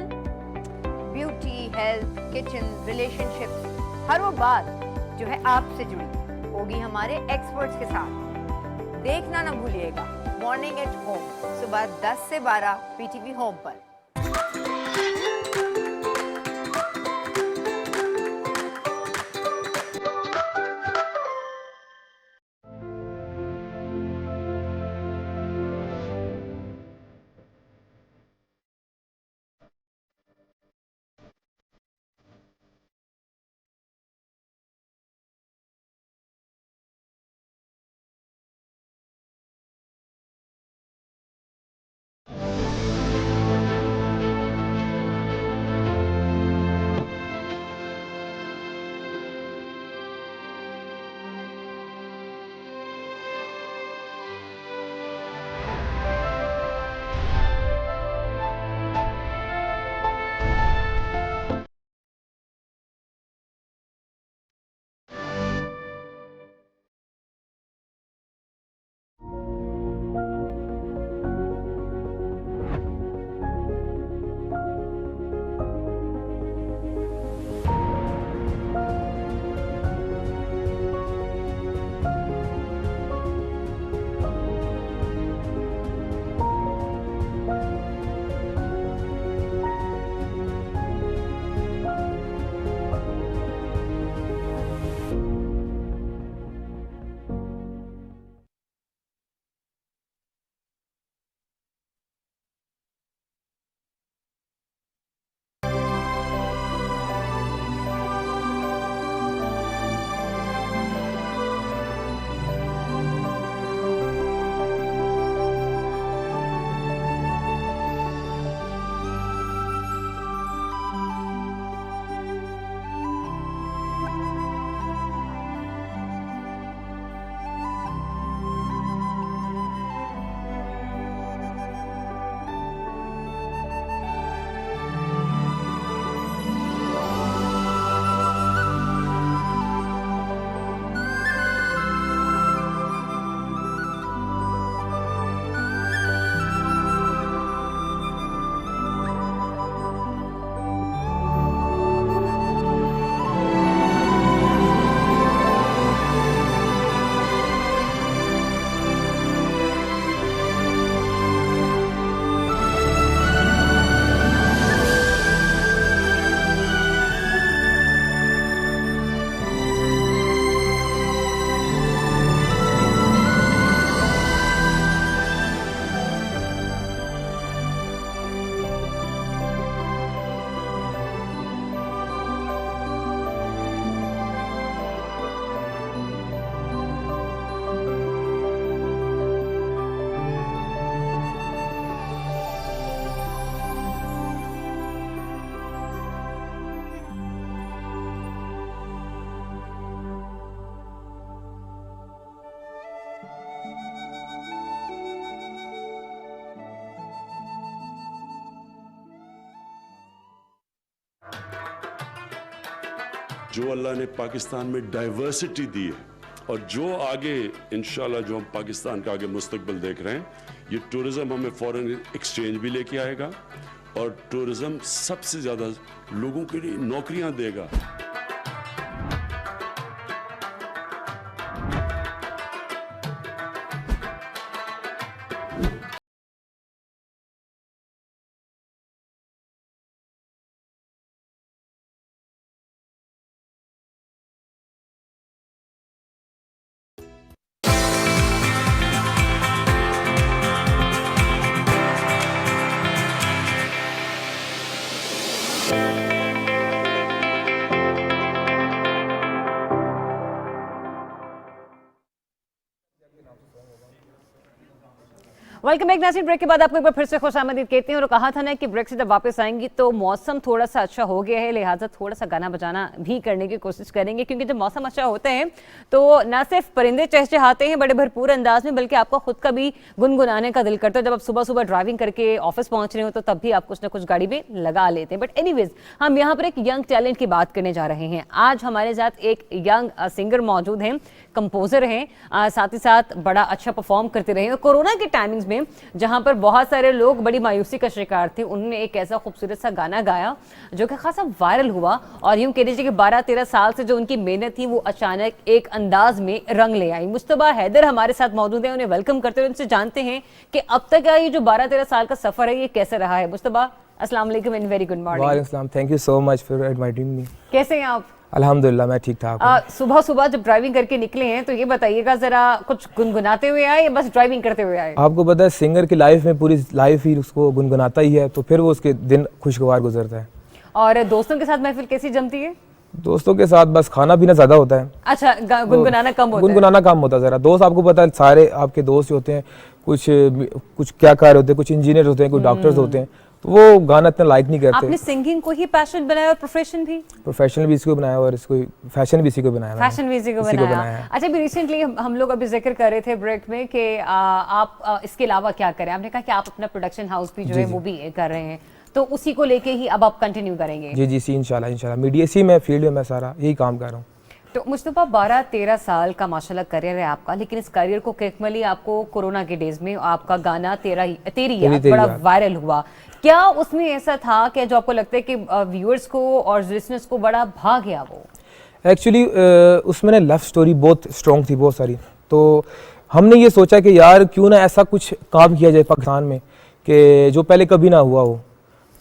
ब्यूटी, हेल्थ, किचन, रिलेशनशिप्स, हर वो बात जो है आपसे जुड़ी होगी हमारे एक्सपर्ट्स के साथ। देखना ना भूलिएगा मॉर्निंग एट होम, सुबह 10 से 12 PTV होम पर। जो अल्लाह ने पाकिस्तान में डाइवर्सिटी दी है और जो आगे इंशाल्लाह जो हम पाकिस्तान का आगे मुस्तकबिल देख रहे हैं, ये टूरिज्म हमें फॉरेन एक्सचेंज भी लेके आएगा और टूरिज्म सबसे ज़्यादा लोगों के लिए नौकरियां देगा। वेलकम बैक नाज़रीन। ब्रेक के बाद आपको एक बार फिर से खुशामदीद कहते हैं और कहा था ना कि ब्रेक से जब वापस आएंगी तो मौसम थोड़ा सा अच्छा हो गया है, लिहाजा थोड़ा सा गाना बजाना भी करने की कोशिश करेंगे, क्योंकि जब मौसम अच्छा होता है तो ना सिर्फ परिंदे चहचहाते हैं बड़े भरपूर अंदाज में, बल्कि आपका खुद का भी गुनगुनाने का दिल करता है। जब आप सुबह सुबह ड्राइविंग करके ऑफिस पहुंच रहे हो तो तब भी आप कुछ ना कुछ गाड़ी में लगा लेते हैं। बट एनीवेज, हम यहाँ पर एक यंग टैलेंट की बात करने जा रहे हैं। आज हमारे साथ एक यंग सिंगर मौजूद हैं, कंपोजर हैं, साथ ही साथ बड़ा अच्छा परफॉर्म करते रहे। और कोरोना के टाइमिंग्स में जहां पर बहुत सारे लोग बड़ी मायूसी का शिकार थे, उन्होंने एक ऐसा खूबसूरत सा गाना गाया जो कि खासा वायरल हुआ और यूं कह लीजिए कि 12-13 साल से जो उनकी मेहनत थी वो अचानक एक अंदाज में रंग ले आई। मुस्तबा हैदर हमारे साथ मौजूद है, उन्हें वेलकम करते हुए उनसे जानते हैं कि अब तक का ये जो 12-13 साल का सफर है ये कैसे रहा है। मुस्तबा, अस्सलाम वालेकुम एंड वेरी गुड मॉर्निंग। वालेकुम सलाम, thank you so much for inviting me. कैसे हैं आप? अल्हम्दुलिल्लाह मैं ठीक ठाक हूँ। सुबह सुबह जब ड्राइविंग करके निकले हैं तो ये बताइएगा जरा, कुछ गुनगुनाते हुए आए या बस ड्राइविंग करते हुए आए? आपको पता है सिंगर की लाइफ में पूरी लाइफ ही उसको गुनगुनाता ही है, तो फिर वो उसके दिन खुशगवार गुजरता है। और दोस्तों के साथ महफिल कैसी जमती है? दोस्तों के साथ बस खाना पीना ज्यादा होता है। अच्छा, गुनगुनाना कम होता है? गुनगुनाना कम होता है जरा। दोस्त आपको पता है सारे आपके दोस्त होते हैं, कुछ क्या कार्य होते हैं, कुछ इंजीनियर होते हैं, कुछ डॉक्टर्स होते हैं, तो वो गाना इतना लाइक नहीं करते। आपने सिंगिंग को ही पैशन बनाया और प्रोफेशन भी? प्रोफेशनल भी इसी को बनाया और इसको फैशन भी इसी को बनाया। फैशन भी इसी को बनाया। अच्छा, अभी रिसेंटली हम लोग अभी जिक्र कर रहे थे ब्रेक में कि आप इसके अलावा क्या करें। आपने कहा कि आप अपना प्रोडक्शन हाउस भी जो है वो भी कर रहे हैं, तो उसी को लेके ही अब आप कंटिन्यू करेंगे? जी जी, इंशाल्लाह मीडिया इसी में फील्ड में मैं सारा यही काम कर रहा हूँ। तो मुस्तफा, 12-13 साल का माशाल्लाह करियर है आपका, लेकिन इस करियर को कैकमली आपको कोरोना के डेज में आपका गाना तेरी याद बड़ा वायरल हुआ। क्या उसमें ऐसा था कि जो आपको लगता है कि व्यूअर्स को और लिसनर्स को बड़ा भा गया वो? एक्चुअली उसमें ना लव स्टोरी बहुत स्ट्रॉन्ग थी, बहुत सारी। तो हमने ये सोचा कि यार क्यों ना ऐसा कुछ काम किया जाए पाकिस्तान में कि जो पहले कभी ना हुआ हो।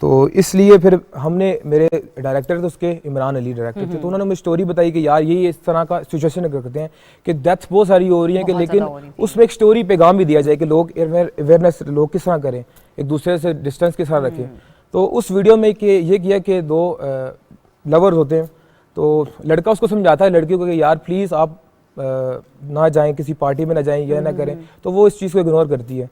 तो इसलिए फिर हमने, मेरे डायरेक्टर थे उसके, इमरान अली डायरेक्टर थे, तो उन्होंने मुझे स्टोरी बताई कि यार ये इस तरह का सिचुएशन करते हैं कि डेथ्स बहुत सारी हो रही हैं, कि लेकिन उसमें एक स्टोरी पैगाम भी दिया जाए कि लोग अवेयरनेस लोग किस तरह करें, एक दूसरे से डिस्टेंस किस तरह रखें। तो उस वीडियो में ये किया कि दो लवर्स होते हैं, तो लड़का उसको समझाता है लड़की को कि यार प्लीज़ आप ना जाएं, किसी पार्टी में ना जाएं, यह ना करें, तो वो इस चीज़ को इग्नोर करती है।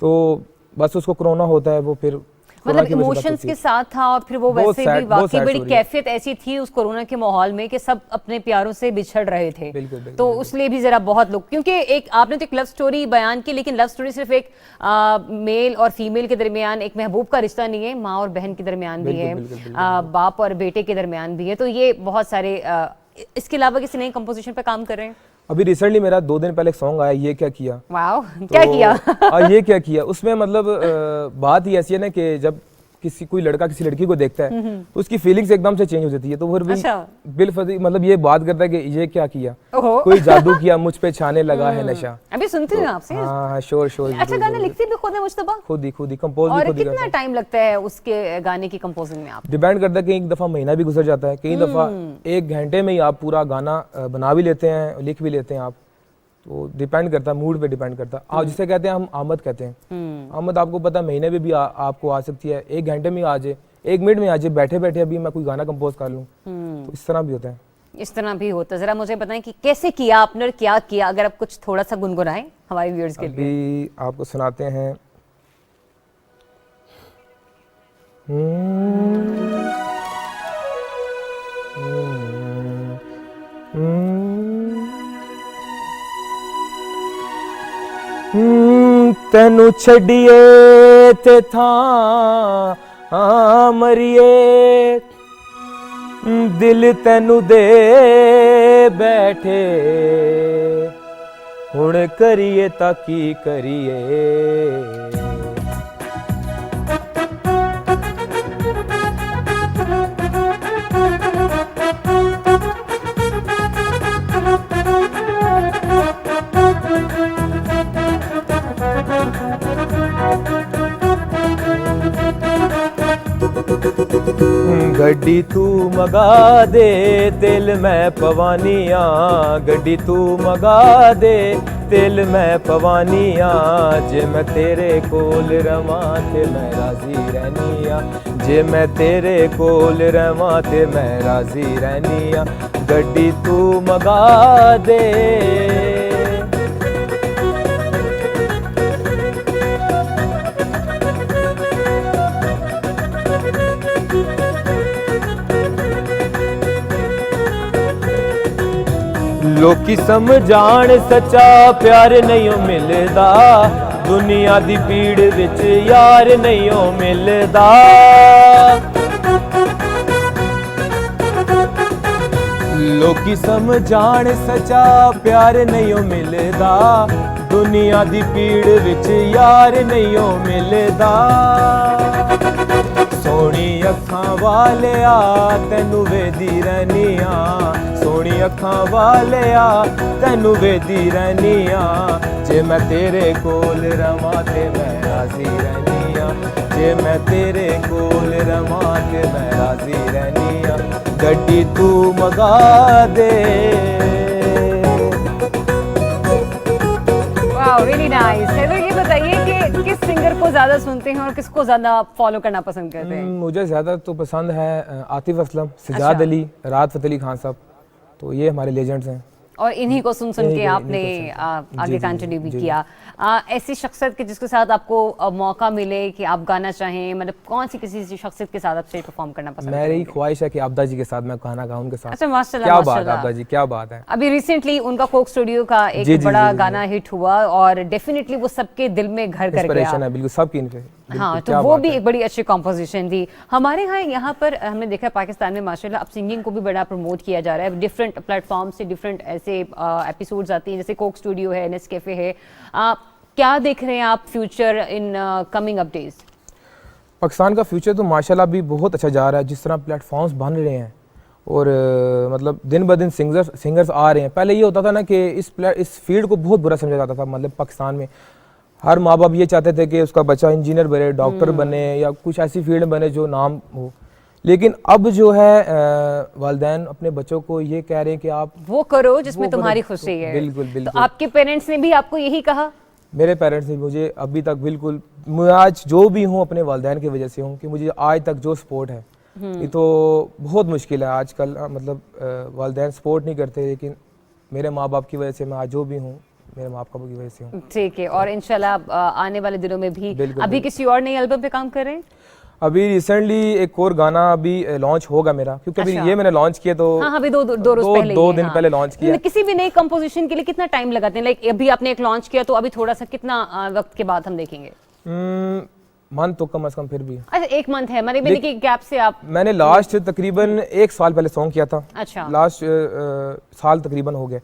तो बस उसको कोरोना होता है, वो फिर मतलब इमोशंस के साथ था और फिर वो वैसे भी वाकई बड़ी कैफियत ऐसी थी उस कोरोना के माहौल में कि सब अपने प्यारों से बिछड़ रहे थे। तो उसलिए भी जरा बहुत लोग, क्योंकि एक आपने तो एक लव स्टोरी बयान की, लेकिन लव स्टोरी सिर्फ एक मेल और फीमेल के दरमियान एक महबूब का रिश्ता नहीं है, माँ और बहन के दरमियान भी है, बाप और बेटे के दरमियान भी है। तो ये बहुत सारे, इसके अलावा किसी नए कंपोजिशन पे काम कर रहे हैं? अभी रिसेंटली मेरा 2 दिन पहले एक सॉन्ग आया, ये क्या किया। वाओ, क्या किया? ये क्या किया, उसमें मतलब बात ही ऐसी है ना कि जब कोई लड़का किसी लड़की को देखता है तो उसकी फीलिंग्स एकदम से चेंज हो जाती है। तो फिर भी बिलफजी मतलब ये बात करता है कि ये क्या किया, कोई जादू किया, मुझ पे छाने लगा है नशा। अभी सुनते हैं आपसे? हाँ, श्योर। अच्छा, गाना लिखती भी खुद है मुस्तफा? खुद ही कंपोज भी खुद ही। कितना टाइम लगता है उसके गाने की कंपोजिंग में? आप डिपेंड करता है कि एक दफा महीना भी गुजर जाता है, कई दफा 1 घंटे में ही आप पूरा गाना बना भी लेते हैं, लिख भी लेते हैं आप। तो डिपेंड करता है, मूड पे डिपेंड करता है। आप जिसे कहते हैं हम आमद कहते हैं, आमद आपको पता है महीने में भी आपको आ सकती है, 1 घंटे में आ जाए, 1 मिनट में आ जाए, बैठे बैठे अभी मैं कोई गाना कंपोज कर लूँ। तो इस तरह भी होता है। इस तरह भी होता है। जरा मुझे बताएं कि कैसे किया आपने और क्या किया, अगर आप कुछ थोड़ा सा गुनगुनाएं हमारे व्यूअर्स के लिए। अभी आपको सुनाते हैं। तेनू छड़िए ते था मरिए दिल तैनू दे बैठे हुण करिए तां की करिए गड्डी तू मगा दे तेल मैं पवानिया गड्डी तू मगा दे तेल मैं पवानिया जे मैं तेरे कोल रवां ते मैं राजी रहनिया जे मैं तेरे कोल रवां ते मैं राजी रहनिया गड्डी तू मगा दे लोकी समझाण सच्चा प्यार नहीं मिलदा दुनिया दी भीड़ विच यार नहीं मिलदा लोकी समझाण सच्चा प्यार नहीं मिलदा दुनिया दी भीड़ विच यार नहीं मिलदा सोनी अखां वालिया तैनू वेदी रहनिया सोनी अखां वालिया तैनू वेदी रहनिया जे मैं तेरे कोल रवां ते मैं राजी रहनिया जे मैं तेरे कोल रवां ते मैं राजी रहनिया गड्डी तू मगा दे वाओ रियली नाइस। हेलो ये बताइए कि किस सिंगर को ज्यादा सुनते हैं और किसको ज्यादा फॉलो करना पसंद करते हैं? मुझे ज़्यादा तो पसंद है आतिफ असलम, सजाद अली, राहत फ़तेह अली खान साहब, तो ये हमारे लेजेंड्स हैं और इन्हीं को सुन सुन के आपने आगे कंटिन्यू भी किया। ऐसी शख्सियत के जिसके साथ आपको मौका मिले कि आप गाना चाहें, मतलब कौन सी किसी शख्सियत के साथ आप स्टेज परफॉर्म करना पसंद करेंगे? मेरी ख्वाहिश है कि आबदा जी के साथ मैं गाना गाऊं उनके साथ। अच्छा माशाल्लाह, क्या बात है आबदा जी, क्या बात है। अभी रिसेंटली उनका कोक स्टूडियो का एक बड़ा गाना हिट हुआ और डेफिनेटली वो सबके दिल में घर कर गया है, बिल्कुल सबकी इनपे। हाँ, तो वो भी एक बड़ी अच्छी कॉम्पोजिशन थी। हमारे यहाँ पर हमने देखा पाकिस्तान में माशाल्लाह अब सिंगिंग को भी बड़ा प्रमोट किया जा रहा है। डिफरेंट प्लेटफॉर्म से डिफरेंट ऐसे एपिसोड्स आती हैं, जैसे कोक स्टूडियो है, नेस्कैफे है। क्या देख रहे हैं आप future in coming up days? Pakistan का फ्यूचर तो माशाल्लाह भी बहुत अच्छा जा रहा है, जिस तरह प्लेटफॉर्म्स बन रहे हैं और मतलब दिन ब दिन सिंगर्स आ रहे हैं। पहले ये होता था ना कि इस फील्ड को बहुत बुरा समझा जाता था, मतलब पाकिस्तान में हर माँ बाप ये चाहते थे कि उसका बच्चा इंजीनियर बने, डॉक्टर बने या कुछ ऐसी फील्ड बने जो नाम हो। लेकिन अब जो है वालिदैन अपने बच्चों को ये कह रहे हैं कि आप वो करो जिसमें तुम्हारी खुशी है। बिल्कुल बिल्कुल। तो आपके पेरेंट्स ने भी आपको यही कहा? मेरे पेरेंट्स ने मुझे अभी तक बिल्कुल, मैं आज जो भी हूँ अपने वालिदैन की वजह से हूँ कि मुझे आज तक जो सपोर्ट है, ये तो बहुत मुश्किल है आजकल, मतलब वालिदैन सपोर्ट नहीं करते, लेकिन मेरे माँ बाप की वजह से मैं आज जो भी हूँ मेरे माँ बाप की वजह से हूँ। ठीक है, और इंशाल्लाह आने वाले दिनों में भी अभी किसी और नई एल्बम पे काम कर रहे हैं? अभी रिसेंटली एक और गाना अभी लॉन्च होगा मेरा, क्योंकि अभी ये मैंने लॉन्च किया तो हाँ, अभी दो दिन पहले लॉन्च किया। किसी भी नई कंपोजिशन के लिए कितना टाइम लगाते हैं? लाइक अभी आपने एक लॉन्च किया तो अभी थोड़ा सा कितना वक्त के बाद हम देखेंगे? मंथ तो कम से कम फिर भी। अच्छा, एक मंथ है, मतलब मैंने कि गैप से आप? मैंने लास्ट तकरीबन 1 साल पहले सॉन्ग किया था। अच्छा। लास्ट साल तकरीबन हो गए,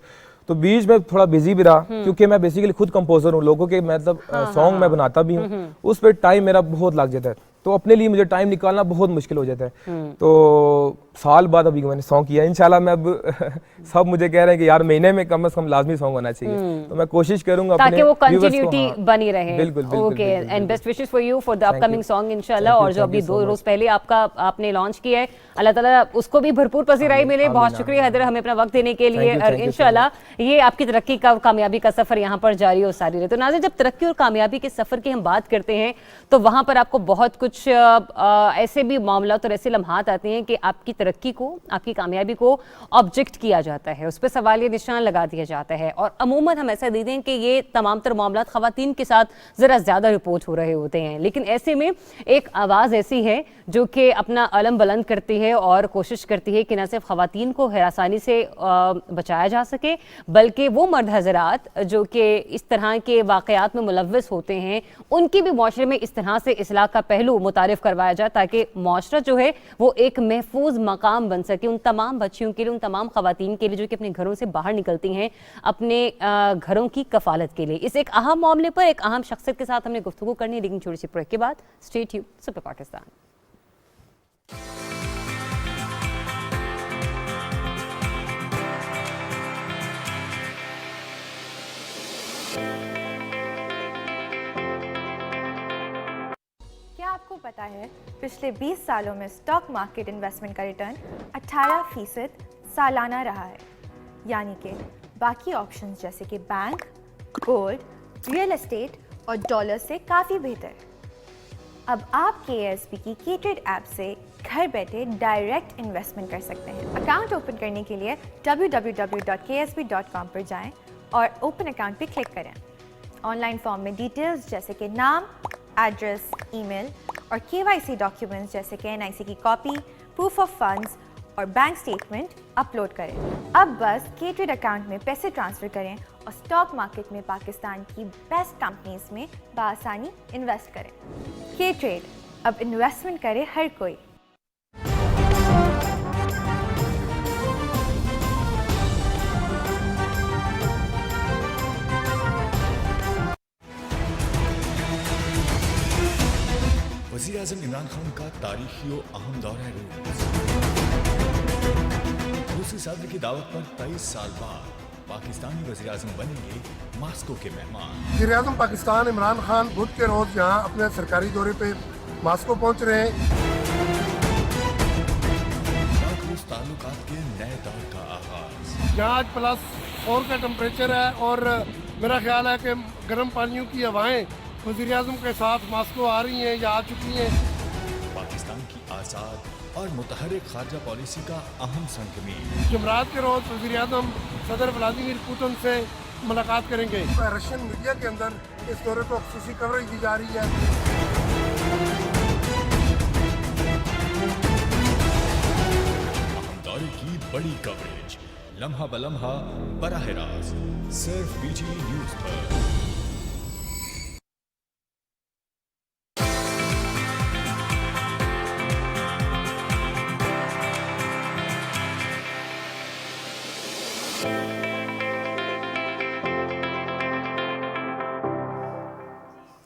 तो बीच में थोड़ा बिजी भी रहा, क्योंकि मैं बेसिकली खुद कंपोजर हूँ, लोगों के मतलब सॉन्ग मैं बनाता भी हूँ, उस पर टाइम मेरा बहुत लग जाता है, तो अपने लिए मुझे टाइम निकालना बहुत मुश्किल हो जाता है। तो साल बाद अभी मैंने सॉन्ग किया, इंशाल्लाह मैं अब सब मुझे कह रहे हैं कि यार महीने में कम से कम लाजमी सॉन्ग होना चाहिए, तो मैं कोशिश करूंगा ताकि वो कंटिन्यूटी बनी रहे। बिल्कुल बिल्कुल। Okay, and best wishes for you for the upcoming song इंशाल्लाह। और जो अभी 2 रोज पहले आपने लॉन्च किया है, अल्लाह ताला उसको भी भरपूर पसीराई मिले। बहुत शुक्रिया हैदर हमें अपना वक्त देने के लिए, और इंशाल्लाह ये आपकी तरक्की का, कामयाबी का सफर यहाँ पर जारी और सारी रहे। तो नाज़रीन, जब तरक्की और कामयाबी के सफर की हम बात करते हैं तो वहाँ पर आपको बहुत कुछ ऐसे भी मामला और ऐसे लम्हात आते हैं कि आपकी तरक्की को, आपकी कामयाबी को ऑब्जेक्ट किया जाता है, उस पर सवालिया निशान लगा दिया जाता है। और अमूमन हम ऐसा देखते हैं कि ये तमाम तर मामला ख़वातीन के साथ ज़रा ज़्यादा रिपोर्ट हो रहे होते हैं, लेकिन ऐसे में एक आवाज़ ऐसी है जो कि अपना अलम बुलंद करती है और कोशिश करती है कि न सिर्फ ख़वातीन को हरासानी से बचाया जा सके, बल्कि वो मर्द हज़रात जो कि इस तरह के वाक़यात में मुलव्वस होते हैं, उनकी भी माशरे में इस तरह से इस्लाह का पहलू मुतारिफ करवाया जाए ताकि माशरा जो है वो एक महफूज मकाम बन सके उन तमाम बच्चियों के लिए, उन तमाम खवातीन के लिए जो कि अपने घरों से बाहर निकलती हैं अपने घरों की कफालत के लिए। इस एक अहम मामले पर एक अहम शख्सियत के साथ हमने गुफ्तगू करनी है, लेकिन छोटी सी ब्रेक के बाद। Stay tuned, super Pakistan. क्या आपको पता है पिछले 20 सालों में स्टॉक मार्केट इन्वेस्टमेंट का रिटर्न 18% सालाना रहा है, यानी कि बाकी ऑप्शंस जैसे कि बैंक, गोल्ड, रियल एस्टेट और डॉलर से काफ़ी बेहतर। अब आप KSB की K-Trade ऐप से घर बैठे डायरेक्ट इन्वेस्टमेंट कर सकते हैं। अकाउंट ओपन करने के लिए www.ksb.com पर जाएं और ओपन अकाउंट पे क्लिक करें। ऑनलाइन फॉर्म में डिटेल्स जैसे कि नाम, एड्रेस, ईमेल और KYC डॉक्यूमेंट्स जैसे कि NIC की कॉपी, प्रूफ ऑफ फंड्स और बैंक स्टेटमेंट अपलोड करें। अब बस K-Trade अकाउंट में पैसे ट्रांसफ़र करें और स्टॉक मार्केट में पाकिस्तान की बेस्ट कंपनीज में बआसानी इन्वेस्ट करें। K-Trade, अब इन्वेस्टमेंट करे हर कोई। वज़ीर-ए-आज़म इमरान खान का तारीखी और अहम दौरा है रूस। रूसी सदर की दावत पर 23 साल बाद पाकिस्तानी वज़ीर-ए-आज़म बनेंगे मास्को के मेहमान। वज़ीर-ए-आज़म पाकिस्तान इमरान खान बुध के रोज यहाँ अपने सरकारी दौरे पे मास्को पहुँच रहे हैं। रूस ताल्लुकात के नए दौर का आगाज। यहाँ आज +4 का टेम्परेचर है और मेरा ख्याल है कि गर्म पानियों की हवाएं वज़ीर-ए-आज़म के साथ मास्को आ रही हैं या आ चुकी हैं। पाकिस्तान की आज़ाद और मुतहर्रिक खारजा पॉलिसी का अहम संगमीन। जुमरात के रोज वज़ीर-ए-आज़म सदर व्लादिमीर पुतिन से मुलाकात करेंगे। रशियन मीडिया के अंदर इस दौरे को खुसूसी कवरेज दी जा रही है। अहम दौरे की बड़ी कवरेज लम्हा बलम्हा बराह रास्त सिर्फ BTV न्यूज़ पर।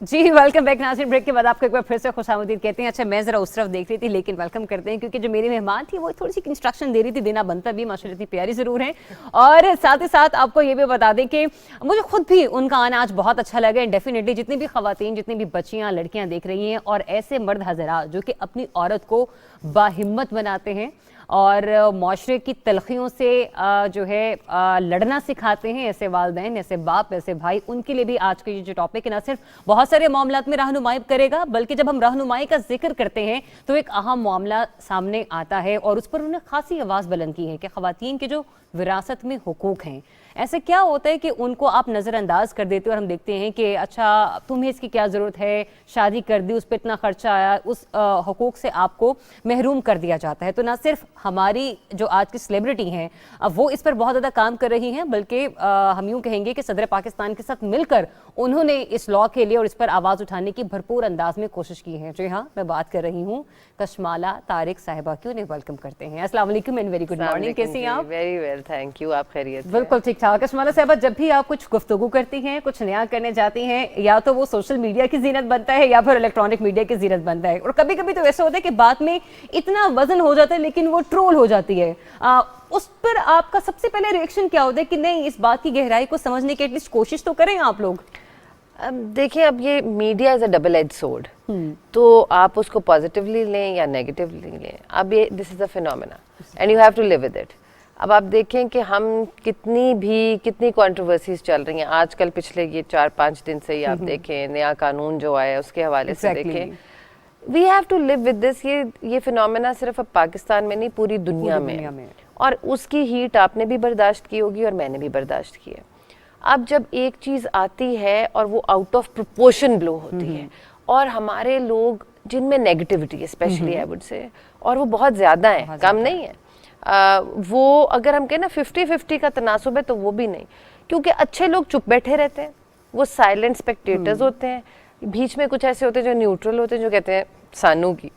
जी वेलकम बैक नाज़रीन। ब्रेक के बाद आपको एक बार फिर से खुशामदीद कहते हैं। अच्छा मैं ज़रा उस तरफ देख रही थी लेकिन वेलकम करते हैं क्योंकि जो मेरी मेहमान थी वो थोड़ी सी इंस्ट्रक्शन दे रही थी, देना बनता भी, माशाल्लाह इतनी प्यारी ज़रूर है। और साथ ही साथ आपको ये भी बता दें कि मुझे खुद भी उनका आना आज बहुत अच्छा लगा। एंड डेफिनेटली जितनी भी खवातीन, जितनी भी बच्चियाँ, लड़कियाँ देख रही हैं और ऐसे मर्द हज़रात जो कि अपनी औरत को बाहिम्मत बनाते हैं और माशरे की तलखियों से जो है लड़ना सिखाते हैं, ऐसे वालिदैन, ऐसे बाप, ऐसे भाई, उनके लिए भी आज का ये जो टॉपिक है ना सिर्फ बहुत सारे मामलात में रहनुमाई करेगा, बल्कि जब हम रहनुमाई का जिक्र करते हैं तो एक अहम मामला सामने आता है और उस पर उन्होंने खासी आवाज़ बुलंद की है कि ख़वातीन के जो विरासत में हुकूक हैं, ऐसे क्या होता है कि उनको आप नज़रअंदाज कर देते हो और हम देखते हैं कि अच्छा तुम्हें इसकी क्या ज़रूरत है, शादी कर दी, उस पर इतना खर्चा आया, उस हुकूक से आपको महरूम कर दिया जाता है। तो ना सिर्फ हमारी जो आज की सेलिब्रिटी हैं वो इस पर बहुत ज़्यादा काम कर रही हैं, बल्कि हम यूँ कहेंगे कि सदर पाकिस्तान के साथ मिलकर उन्होंने इस लॉ के लिए और इस पर आवाज़ उठाने की भरपूर अंदाज में कोशिश की है। जी हाँ, मैं बात कर रही हूँ कशमाला तारिक साहिबा की। उन्हें वेलकम करते हैं। अस्सलाम वालेकुम एंड वेरी गुड मॉर्निंग। कैसी हैं आप? Very well, thank you. आप खैरियत? बिल्कुल ठीक ठाक। कशमाला साहिबा, जब भी आप कुछ गुफ्तगू करती हैं, कुछ नया करने जाती हैं, या तो वो सोशल मीडिया की जीनत बनता है या फिर इलेक्ट्रॉनिक मीडिया की जीनत बनता है, और कभी कभी तो ऐसा होता है कि बाद में इतना वजन हो जाता है लेकिन वो ट्रोल हो जाती है। उस पर आपका सबसे पहले रिएक्शन क्या होता है कि नहीं, इस बात की गहराई को समझने की एटलीस्ट कोशिश तो करें आप लोग? देखिए, अब ये media is a double edge sword, तो आप उसको पॉजिटिवली लें या नेगेटिवली लें। अब ये this is a phenomena and you have to live with it. अब आप देखें कि हम कितनी कंट्रोवर्सीज चल रही हैं आजकल, पिछले ये 4-5 दिन से ही आप देखें, नया कानून जो आया उसके हवाले से देखें, we have to live with this. ये फिनोमेना सिर्फ अब पाकिस्तान में नहीं, पूरी दुनिया में, और उसकी हीट आपने भी बर्दाश्त की होगी और मैंने भी बर्दाश्त की है। अब जब एक चीज़ आती है और वो आउट ऑफ प्रोपोर्शन ब्लो होती है, और हमारे लोग जिनमें नेगेटिविटी है स्पेशली आई वुड से, और वो बहुत ज़्यादा है, कम नहीं है, वो अगर हम कहें ना 50-50 का तनासुब है तो वो भी नहीं, क्योंकि अच्छे लोग चुप बैठे रहते हैं, वो साइलेंट स्पेक्टेटर्स होते हैं, बीच में कुछ ऐसे होते हैं जो न्यूट्रल होते हैं, जो कहते हैं सानू की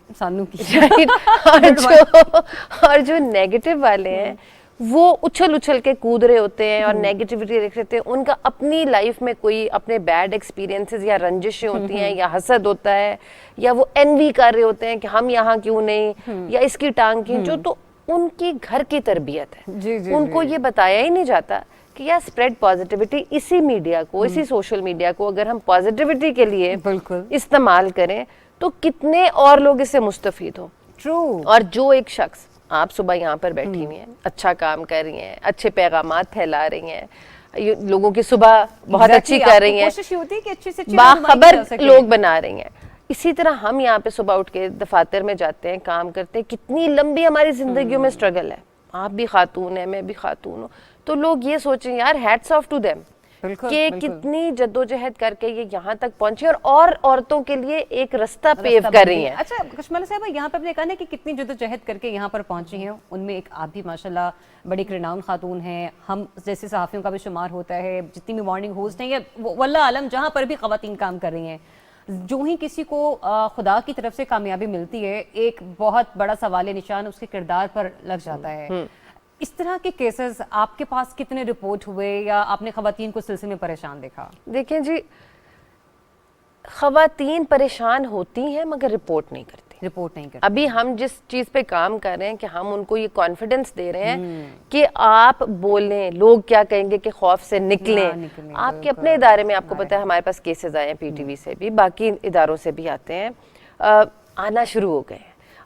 राइट और जो नेगेटिव वाले हैं वो उछल उछल के कूद रहे होते हैं और नेगेटिविटी देख रहे हैं। उनका अपनी लाइफ में कोई अपने बैड एक्सपीरियंसेस या रंजिशें होती हैं या हसद होता है या वो एनवी कर रहे होते हैं कि हम यहाँ क्यों नहीं या इसकी टांग खींचो। तो उनकी घर की तरबियत है, उनको ये बताया ही नहीं जाता कि यार स्प्रेड पॉजिटिविटी। इसी मीडिया को, इसी सोशल मीडिया को अगर हम पॉजिटिविटी के लिए इस्तेमाल करें तो कितने और लोग इससे मुस्तफीद हो। ट्रू। और जो एक शख्स, आप सुबह यहाँ पर बैठी हुई हैं, अच्छा काम कर रही हैं, अच्छे पैगामात फैला रही हैं, लोगों की सुबह बहुत अच्छी कर रही हैं, कोशिश होती है कि अच्छी से अच्छी बाखबर लोग बना रही हैं। इसी तरह हम यहाँ पे सुबह उठ के दफातर में जाते हैं, काम करते हैं, कितनी लंबी हमारी जिंदगियों में स्ट्रगल है। आप भी खातून है, मैं भी खातून हूँ, तो लोग ये सोचें यार हैट्स ऑफ टू देम कि कितनी जद्दोजहद करके ये यहाँ तक पहुंची और औरतों के लिए एक रास्ता पेव कर रही हैं। अच्छा कशमाला साहब, यहाँ पे आपने कहा ना कि कितनी जद्दोजहद करके यहाँ पर पहुंची हैं, उनमें एक आप भी माशाल्लाह बड़ी रिनाउन खातून हैं, हम जैसे सहाफ़ियों का भी शुमार होता है, जितनी भी मॉर्निंग होस्ट हैं या वल्लाह आलम जहाँ पर भी ख़वातीन काम कर रही हैं, जो ही किसी को खुदा की तरफ से कामयाबी मिलती है एक बहुत बड़ा सवाल निशान उसके किरदार पर लग जाता है। इस तरह के केसेस आपके पास कितने रिपोर्ट हुए या आपने खवातीन को सिलसिले में परेशान देखा? देखें जी, खवातीन परेशान होती हैं मगर रिपोर्ट नहीं करती। अभी हम जिस चीज पे काम कर रहे हैं कि हम उनको ये कॉन्फिडेंस दे रहे हैं कि आप बोलें, लोग क्या कहेंगे कि खौफ से निकलें। आपके अपने इदारे में आपको पता है हमारे पास केसेस आए हैं, पीटीवी से भी, बाकी इदारों से भी आते हैं, आना शुरू हो गए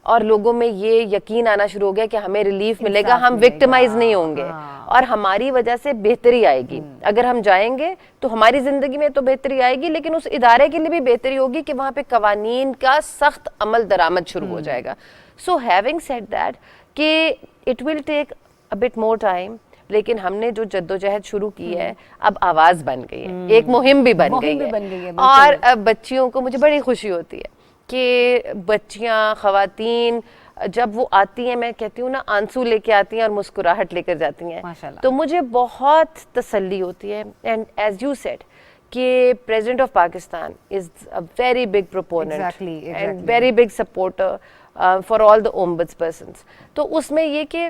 और लोगों में ये यकीन आना शुरू हो गया कि हमें रिलीफ मिलेगा, हम विक्टिमाइज नहीं होंगे और हमारी वजह से बेहतरी आएगी। अगर हम जाएंगे तो हमारी जिंदगी में तो बेहतरी आएगी, लेकिन उस इदारे के लिए भी बेहतरी होगी कि वहाँ पे कवानीन का सख्त अमल दरामद शुरू हो जाएगा। सो हैविंग सेड दैट कि it will take a bit more time, लेकिन हमने जो जद्दोजहद शुरू की है अब आवाज बन गई है, एक मुहिम भी बन गई है और अब बच्चियों को, मुझे बड़ी खुशी होती है कि बच्चियां, खवातीन जब वो आती हैं, मैं कहती हूँ ना, आंसू लेके आती हैं और मुस्कुराहट लेकर जाती हैं, तो मुझे बहुत तसल्ली होती है। एंड एज यू सेड कि president of Pakistan is a very big proponent and very big supporter for all the ombudspersons. तो उसमें ये कि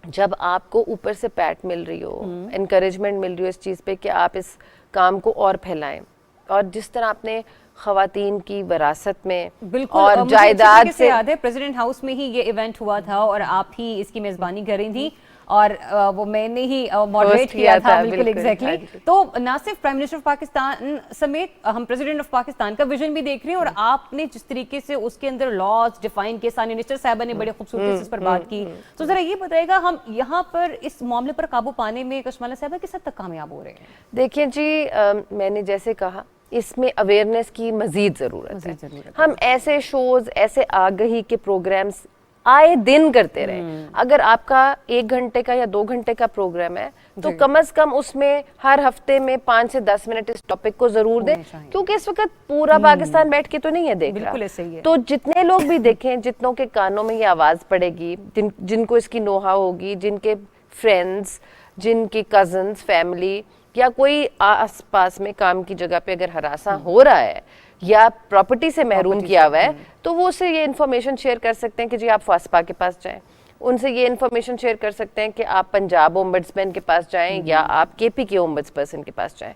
जब आपको ऊपर से पैट मिल रही हो, एनकरेजमेंट मिल रही हो इस चीज़ पे कि आप इस काम को और फैलाएं, और जिस तरह आपने खवातीन की विरासत में और जायदाद से याद है प्रेसिडेंट हाउस में ही ये इवेंट हुआ था और आप ही इसकी मेजबानी कर रही थी और वो मैंने ही मॉडरेट किया था। बिल्कुल एग्जैक्टली। तो ना सिर्फ प्राइम मिनिस्टर ऑफ पाकिस्तान समेत हम प्रेसिडेंट ऑफ पाकिस्तान का विजन भी देख रहे हैं और आपने जिस तरीके से उसके अंदर लॉज डिफाइन किए, सानी मिनिस्टर साहबा ने बड़े खूबसूरती से इस पर बात की। तो जरा ये बताइएगा हम यहाँ पर इस मामले पर काबू पाने में कशमाला साहबा किस हद तक कामयाब हो रहे हैं? देखिए जी, मैंने जैसे कहा इसमें अवेयरनेस की मजीद ज़रूरत है। हम ऐसे शोज, ऐसे आगही के प्रोग्राम्स आए दिन करते रहे। अगर आपका 1 घंटे का या 2 घंटे का प्रोग्राम है तो कम से कम उसमें हर हफ्ते में 5 से 10 मिनट इस टॉपिक को जरूर दें, क्योंकि इस वक्त पूरा पाकिस्तान बैठ के तो नहीं है देख रहा। तो जितने लोग भी देखें, जितनों के कानों में ये आवाज़ पड़ेगी, जिनको इसकी नोहा होगी, जिनके फ्रेंड्स, जिनकी कजन्स, फैमिली या कोई आस पास में काम की जगह पे अगर हरासा हो रहा है या प्रॉपर्टी से महरूम किया हुआ है, तो वो उससे ये इन्फॉर्मेशन शेयर कर सकते हैं कि जी आप फासपा के पास जाएं। उनसे ये इन्फॉर्मेशन शेयर कर सकते हैं कि आप पंजाब ओम्बड्समैन के पास जाएं या आप केपी के ओम्बड्सपर्सन के पास जाएं।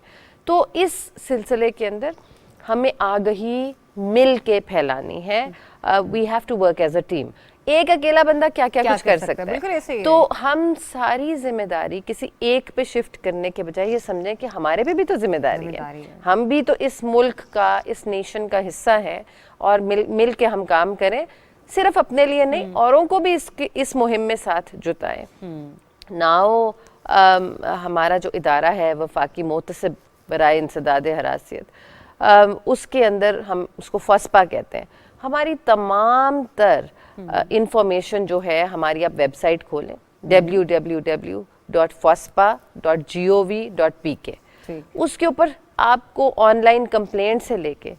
तो इस सिलसिले के अंदर हमें आगही मिल के फैलानी है। We have to work as a team. एक अकेला बंदा क्या कुछ कर सकता है। तो हम सारी जिम्मेदारी किसी एक पे शिफ्ट करने के बजाय ये समझें कि हमारे पे भी तो जिम्मेदारी है। हम भी तो इस मुल्क का, इस नेशन का हिस्सा है और मिल के हम काम करें, सिर्फ अपने लिए नहीं, औरों को भी इस मुहिम में साथ जुटाएं। नाउ हमारा जो इदारा है वफाकी मोतसिब बराए इंसदाद हरासियत, उसके अंदर हम उसको फस्पा कहते हैं। हमारी तमाम तर इंफॉर्मेशन जो है, हमारी आप वेबसाइट खोलें www.faspa.gov.pk, उसके ऊपर आपको ऑनलाइन कंप्लेंट से लेके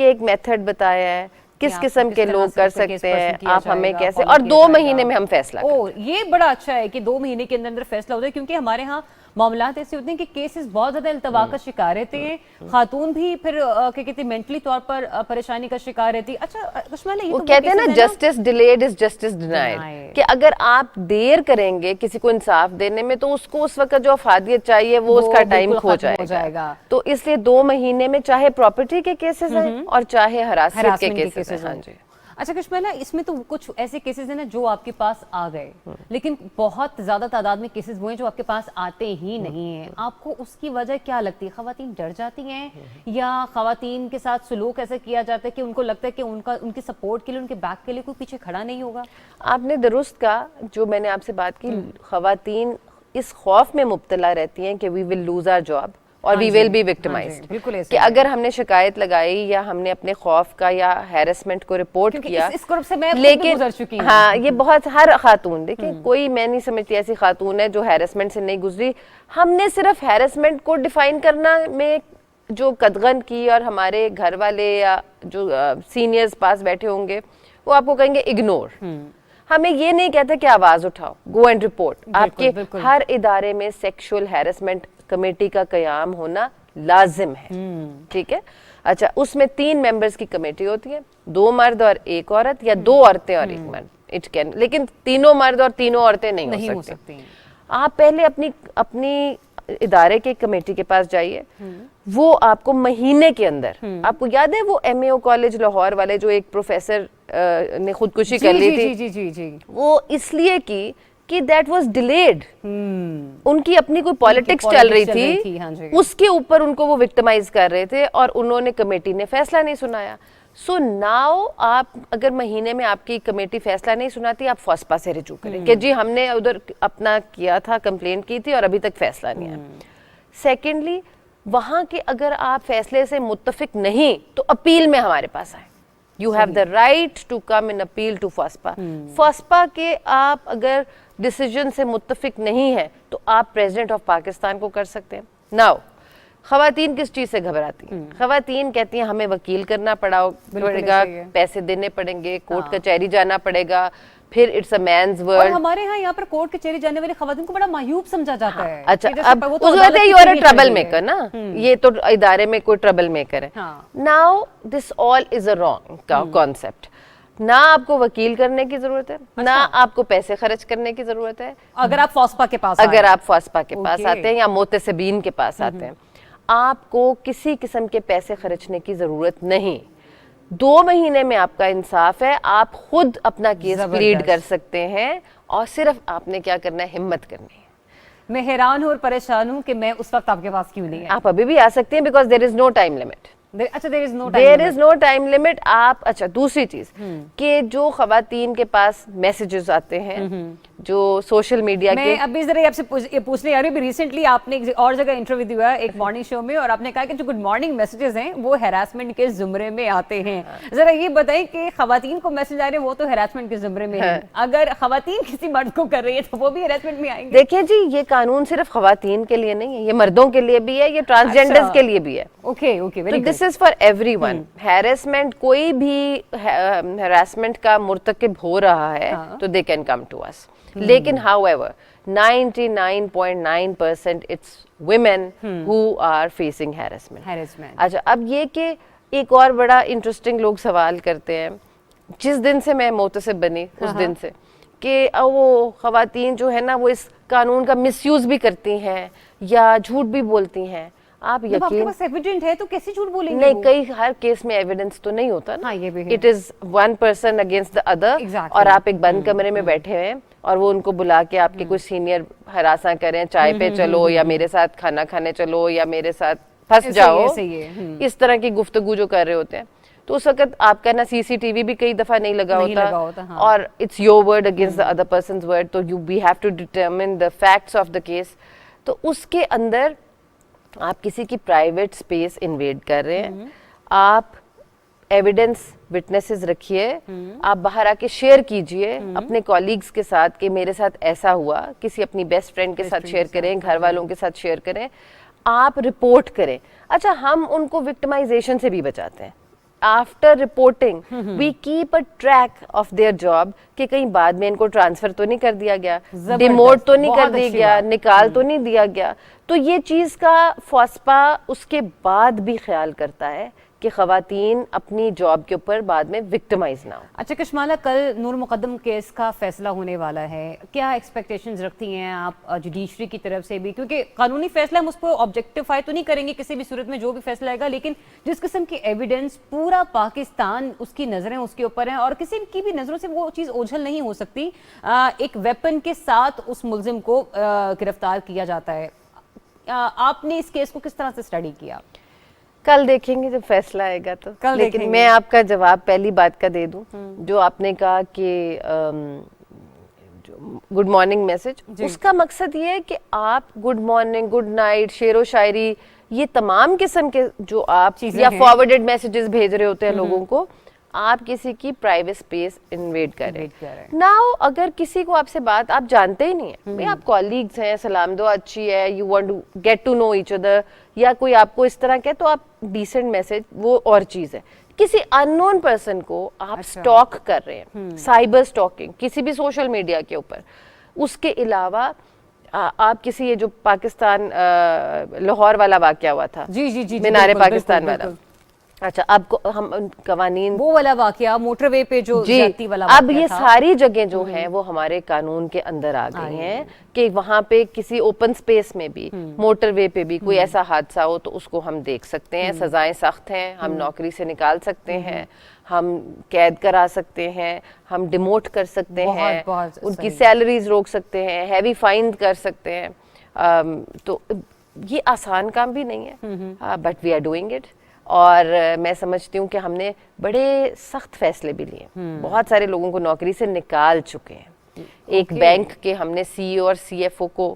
एक मेथड बताया है किस आप किस्म किस के तरह लोग से कर उसका केस सकते हैं, पर्सन किया आप हमें जाएगा, कैसे, follow और किया 2 जाएगा। महीने में हम फैसला करें। ओ ये बड़ा अच्छा है कि 2 महीने के अंदर अंदर फैसला होता है, क्योंकि हमारे यहाँ मामलात ऐसे होते हैं कि केसेस बहुत ज्यादा इल्तवा का शिकार रहते हैं, खातून भी फिर क्या कहते हैं मेंटली तौर पर परेशानी का शिकार रहती है। अच्छा कश्मीला, ये वो तो कहते हैं ना cases है justice delayed is justice denied, Denied। कि अगर आप देर करेंगे किसी को इंसाफ देने में तो उसको उस वक्त जो अफादियत चाहिए वो उसका टाइम बिल्कुल खो खत्म हो जाएगा। तो इसलिए 2 महीने में चाहे प्रॉपर्टी के केसेस हैं और चाहे हरासमेंट के Harassment के केसेस हैं। cases हाँ हैं। जी। अच्छा कश्मीला, इसमें तो कुछ ऐसे केसेस हैं ना जो आपके पास आ गए, लेकिन बहुत ज्यादा तादाद में केसेस वो हैं जो आपके पास आते ही नहीं हैं। आपको उसकी वजह क्या लगती है? खवातीन डर जाती हैं या खवातीन के साथ सुलूक ऐसा किया जाता है कि उनको लगता है कि उनके सपोर्ट के लिए, उनके बैक के लिए कोई पीछे खड़ा नहीं होगा? आपने दुरुस्त कहा, जो मैंने आपसे बात की, खवातीन इस खौफ में मुब्तला रहती हैं कि we will lose our job और वी विल बी विक्टिमाइज्ड, बिल्कुल कि अगर हमने शिकायत लगाई या हमने अपने खौफ का या हैरेसमेंट को रिपोर्ट किया, इस ग्रुप से मैं खुद भी लेकिन गुजर चुकी हूं। हाँ, ये बहुत हर खातून, देखिए कोई मैं नहीं समझती ऐसी खातून है जो हैरेसमेंट से नहीं गुजरी। हमने सिर्फ हैरेसमेंट को डिफाइन करना में जो कदगन की, और हमारे घर वाले या जो सीनियर्स पास बैठे होंगे वो आपको कहेंगे इग्नोर। हमें ये नहीं कहते कि आवाज उठाओ, गो एंड रिपोर्ट। आपके हर इदारे में सेक्सुअल हैरेसमेंट कमेटी का कयाम होना लाजिम है, ठीक है। अच्छा, उसमें 3 मेंबर्स की कमेटी होती है, 2 मर्द और 1 औरत, या 2 औरतें और 1 मर्द, इट कैन, लेकिन तीनों मर्द और तीनों औरतें नहीं हो सकती। आप पहले अपनी इदारे के कमेटी के पास जाइए, वो आपको महीने के अंदर, आपको याद है वो MAO कॉलेज लाहौर वाले जो एक प्रोफेसर ने खुदकुशी कर ली थी, जी। वो इसलिए कि दैट वाज डिलेड, उनकी अपनी कोई पॉलिटिक्स चल रही थी, हाँ जी। उसके ऊपर उनको वो विक्टिमाइज कर रहे थे और उन्होंने, कमेटी ने फैसला नहीं सुनाया। सो नाउ आप अगर महीने में आपकी कमेटी फैसला नहीं सुनाती, आप फॉस्पा से रिजू करें कि जी हमने उधर अपना किया था, कंप्लेंट की थी और अभी तक फैसला नहीं आया। सेकेंडली, वहां के अगर आप फैसले से मुत्तफिक नहीं तो अपील में हमारे पास आए। You have the right to come in appeal to FOSPAH. FOSPAH के आप अगर डिसीजन से मुत्तफिक नहीं है तो आप प्रेसिडेंट ऑफ पाकिस्तान को कर सकते हैं। नाउ खवातीन किस चीज से घबराती हैं? खवातीन कहती हैं हमें वकील करना पड़ेगा, पैसे देने पड़ेंगे, कोर्ट कचहरी जाना पड़ेगा, फिर इट्स अ मैन्स वर्ल्ड। और हमारे यहाँ पर कोर्ट कचहरी जाने वाली खवातीन को बड़ा मायूब समझा जाता है। अच्छा, अब उसको कहते हैं you are a trouble maker ना, ये तो इदारे में कोई ट्रबल मेकर है। Now this all is a wrong concept. ना आपको वकील करने की जरूरत है, ना आपको पैसे खर्च करने की जरूरत है। अगर आप फॉस्पा के पास आते हैं या मोतसबीन के पास आते हैं, आपको किसी किस्म के पैसे खर्चने की जरूरत नहीं। 2 महीने में आपका इंसाफ है, आप खुद अपना केस प्लीड कर सकते हैं और सिर्फ आपने क्या करना है, हिम्मत करनी है। मैं हैरान हूँ और परेशान हूँ कि मैं उस वक्त आपके पास क्यों नहीं है। आप अभी भी आ सकते हैं because there is no time limit. अच्छा, there is no time limit. आप, अच्छा दूसरी चीज कि जो खवातीन के पास मैसेजेस आते हैं जो सोशल मीडिया के, मैं अभी जरा आपसे पूछने आ रही हूँ, रिसेंटली आपने एक और जगह इंटरव्यू दिया है एक मॉर्निंग शो में, और आपने कहा कि जो गुड मॉर्निंग मैसेजेस हैं वो हैरासमेंट के जुमरे में आते हैं। जरा ये बताएं कि खवातीन को मैसेज आ रहे हैं वो तो हैरासमेंट के जुमरे में है, अगर खवातीन किसी मर्द को कर रही है तो वो भी हैरासमेंट में आएंगे? देखिए जी, ये कानून सिर्फ खवातीन के लिए नहीं है, ये मर्दों के लिए भी है, ये ट्रांसजेंडर्स के लिए भी है। Okay, very good. This is for everyone. Harassment, कोई भी हैरेसमेंट का मुर्तकिब हो रहा है तो they can come to us. लेकिन however 99.9% it's women who are facing harassment। अच्छा, अब ये कि एक और बड़ा इंटरेस्टिंग लोग सवाल करते हैं, जिस दिन से मैं मोतसिब बनी उस दिन से, कि वो खवातीन जो है ना वो इस कानून का मिसयूज भी करती हैं या झूठ भी बोलती हैं। आप यकीन, आपके पास एविडेंट है तो कैसे झूठ बोलेंगे? नहीं, कई हर केस में एविडेंस तो नहीं होता ना। ये भी है। It is one person against the other, और आप एक बंद कमरे में बैठे हैं और वो उनको बुला के आपके कुछ सीनियर हरासा करें, चाय पे चलो या मेरे साथ खाना खाने चलो या मेरे साथ फंस जाओ, इस तरह की गुफ्तगू जो कर रहे होते हैं, तो उस वक्त आपका ना CCTV भी कई दफा नहीं लगा होता, और it's your word against the other persons word, तो you we have to determine the facts of the case. तो उसके अंदर आप किसी की प्राइवेट स्पेस इन्वेड कर रहे हैं, आप एविडेंस विटनेसेस रखिए, आप बाहर आके शेयर कीजिए अपने कॉलीग्स के साथ कि मेरे साथ ऐसा हुआ, किसी अपनी बेस्ट फ्रेंड के साथ शेयर करें, घर वालों के साथ शेयर करें, आप रिपोर्ट करें। अच्छा, हम उनको विक्टिमाइजेशन से भी बचाते हैं। After reporting we keep a track of their job कि कहीं बाद में इनको ट्रांसफर तो नहीं कर दिया गया, डिमोट तो नहीं कर दिया गया, निकाल तो नहीं दिया गया। तो ये चीज़ का फौसपा उसके बाद भी ख्याल करता है कि ख़वातीन अपनी जॉब के ऊपर बाद में विक्टिमाइज ना हो। अच्छा कशमाला, कल नूर मुकद्दम केस का फैसला होने वाला है, क्या एक्सपेक्टेशंस रखती हैं आप जुडिशरी की तरफ से भी? क्योंकि कानूनी फैसला हम उस पर ऑब्जेक्टिफाई तो नहीं करेंगे किसी भी सूरत में, जो भी फैसला आएगा, लेकिन जिस किस्म की एविडेंस पूरा पाकिस्तान उसकी नज़रें उसके ऊपर हैं और किसी की भी नज़रों से वो चीज़ ओझल नहीं हो सकती। एक वेपन के साथ उस मुलजिम को गिरफ्तार किया जाता है। आपने इस केस को किस तरह से स्टडी किया? कल देखेंगे जब फैसला आएगा तो। कल लेकिन देखेंगे। मैं आपका जवाब पहली बात का दे दूं, जो आपने कहा कि गुड मॉर्निंग मैसेज, उसका मकसद ये है कि आप गुड मॉर्निंग, गुड नाइट, शेरो शायरी, ये तमाम किस्म के जो आप या फॉरवर्डेड मैसेजेस भेज रहे होते हैं लोगों को, आप किसी की प्राइवेट स्पेस इन्वेड करें। नाउ अगर किसी को आपसे बात आप जानते ही नहीं है, भाई आप कॉलीग्स हैं, सलाम दो अच्छी है, you want to get to know each other, या कोई आपको इस तरह के, तो आप डिसेंट मैसेज, वो और चीज़ है। किसी अननोन पर्सन को आप स्टॉक कर रहे हैं, साइबर स्टॉकिंग किसी भी सोशल मीडिया के ऊपर, उसके अलावा आप किसी, ये जो पाकिस्तान लाहौर वाला वाकया हुआ था, जी मीनारे पाकिस्तान वाला, अच्छा अब हम कवानीन, वो वाला वाकया मोटरवे पे जो जाती वाला अब ये सारी जगह जो हैं वो हमारे कानून के अंदर आ गई हैं कि वहाँ पे किसी ओपन स्पेस में भी, मोटरवे पे भी कोई ऐसा हादसा हो तो उसको हम देख सकते हैं, सजाएं सख्त हैं, हम नौकरी से निकाल सकते हैं, हम कैद करा सकते हैं, हम डिमोट कर सकते हैं, उनकी सैलरीज रोक सकते हैं, हैवी फाइन कर सकते हैं। तो ये आसान काम भी नहीं है, but we are doing it. और मैं समझती हूँ कि हमने बड़े सख्त फैसले भी लिए, बहुत सारे लोगों को नौकरी से निकाल चुके हैं। एक बैंक के हमने सीईओ और सीएफओ को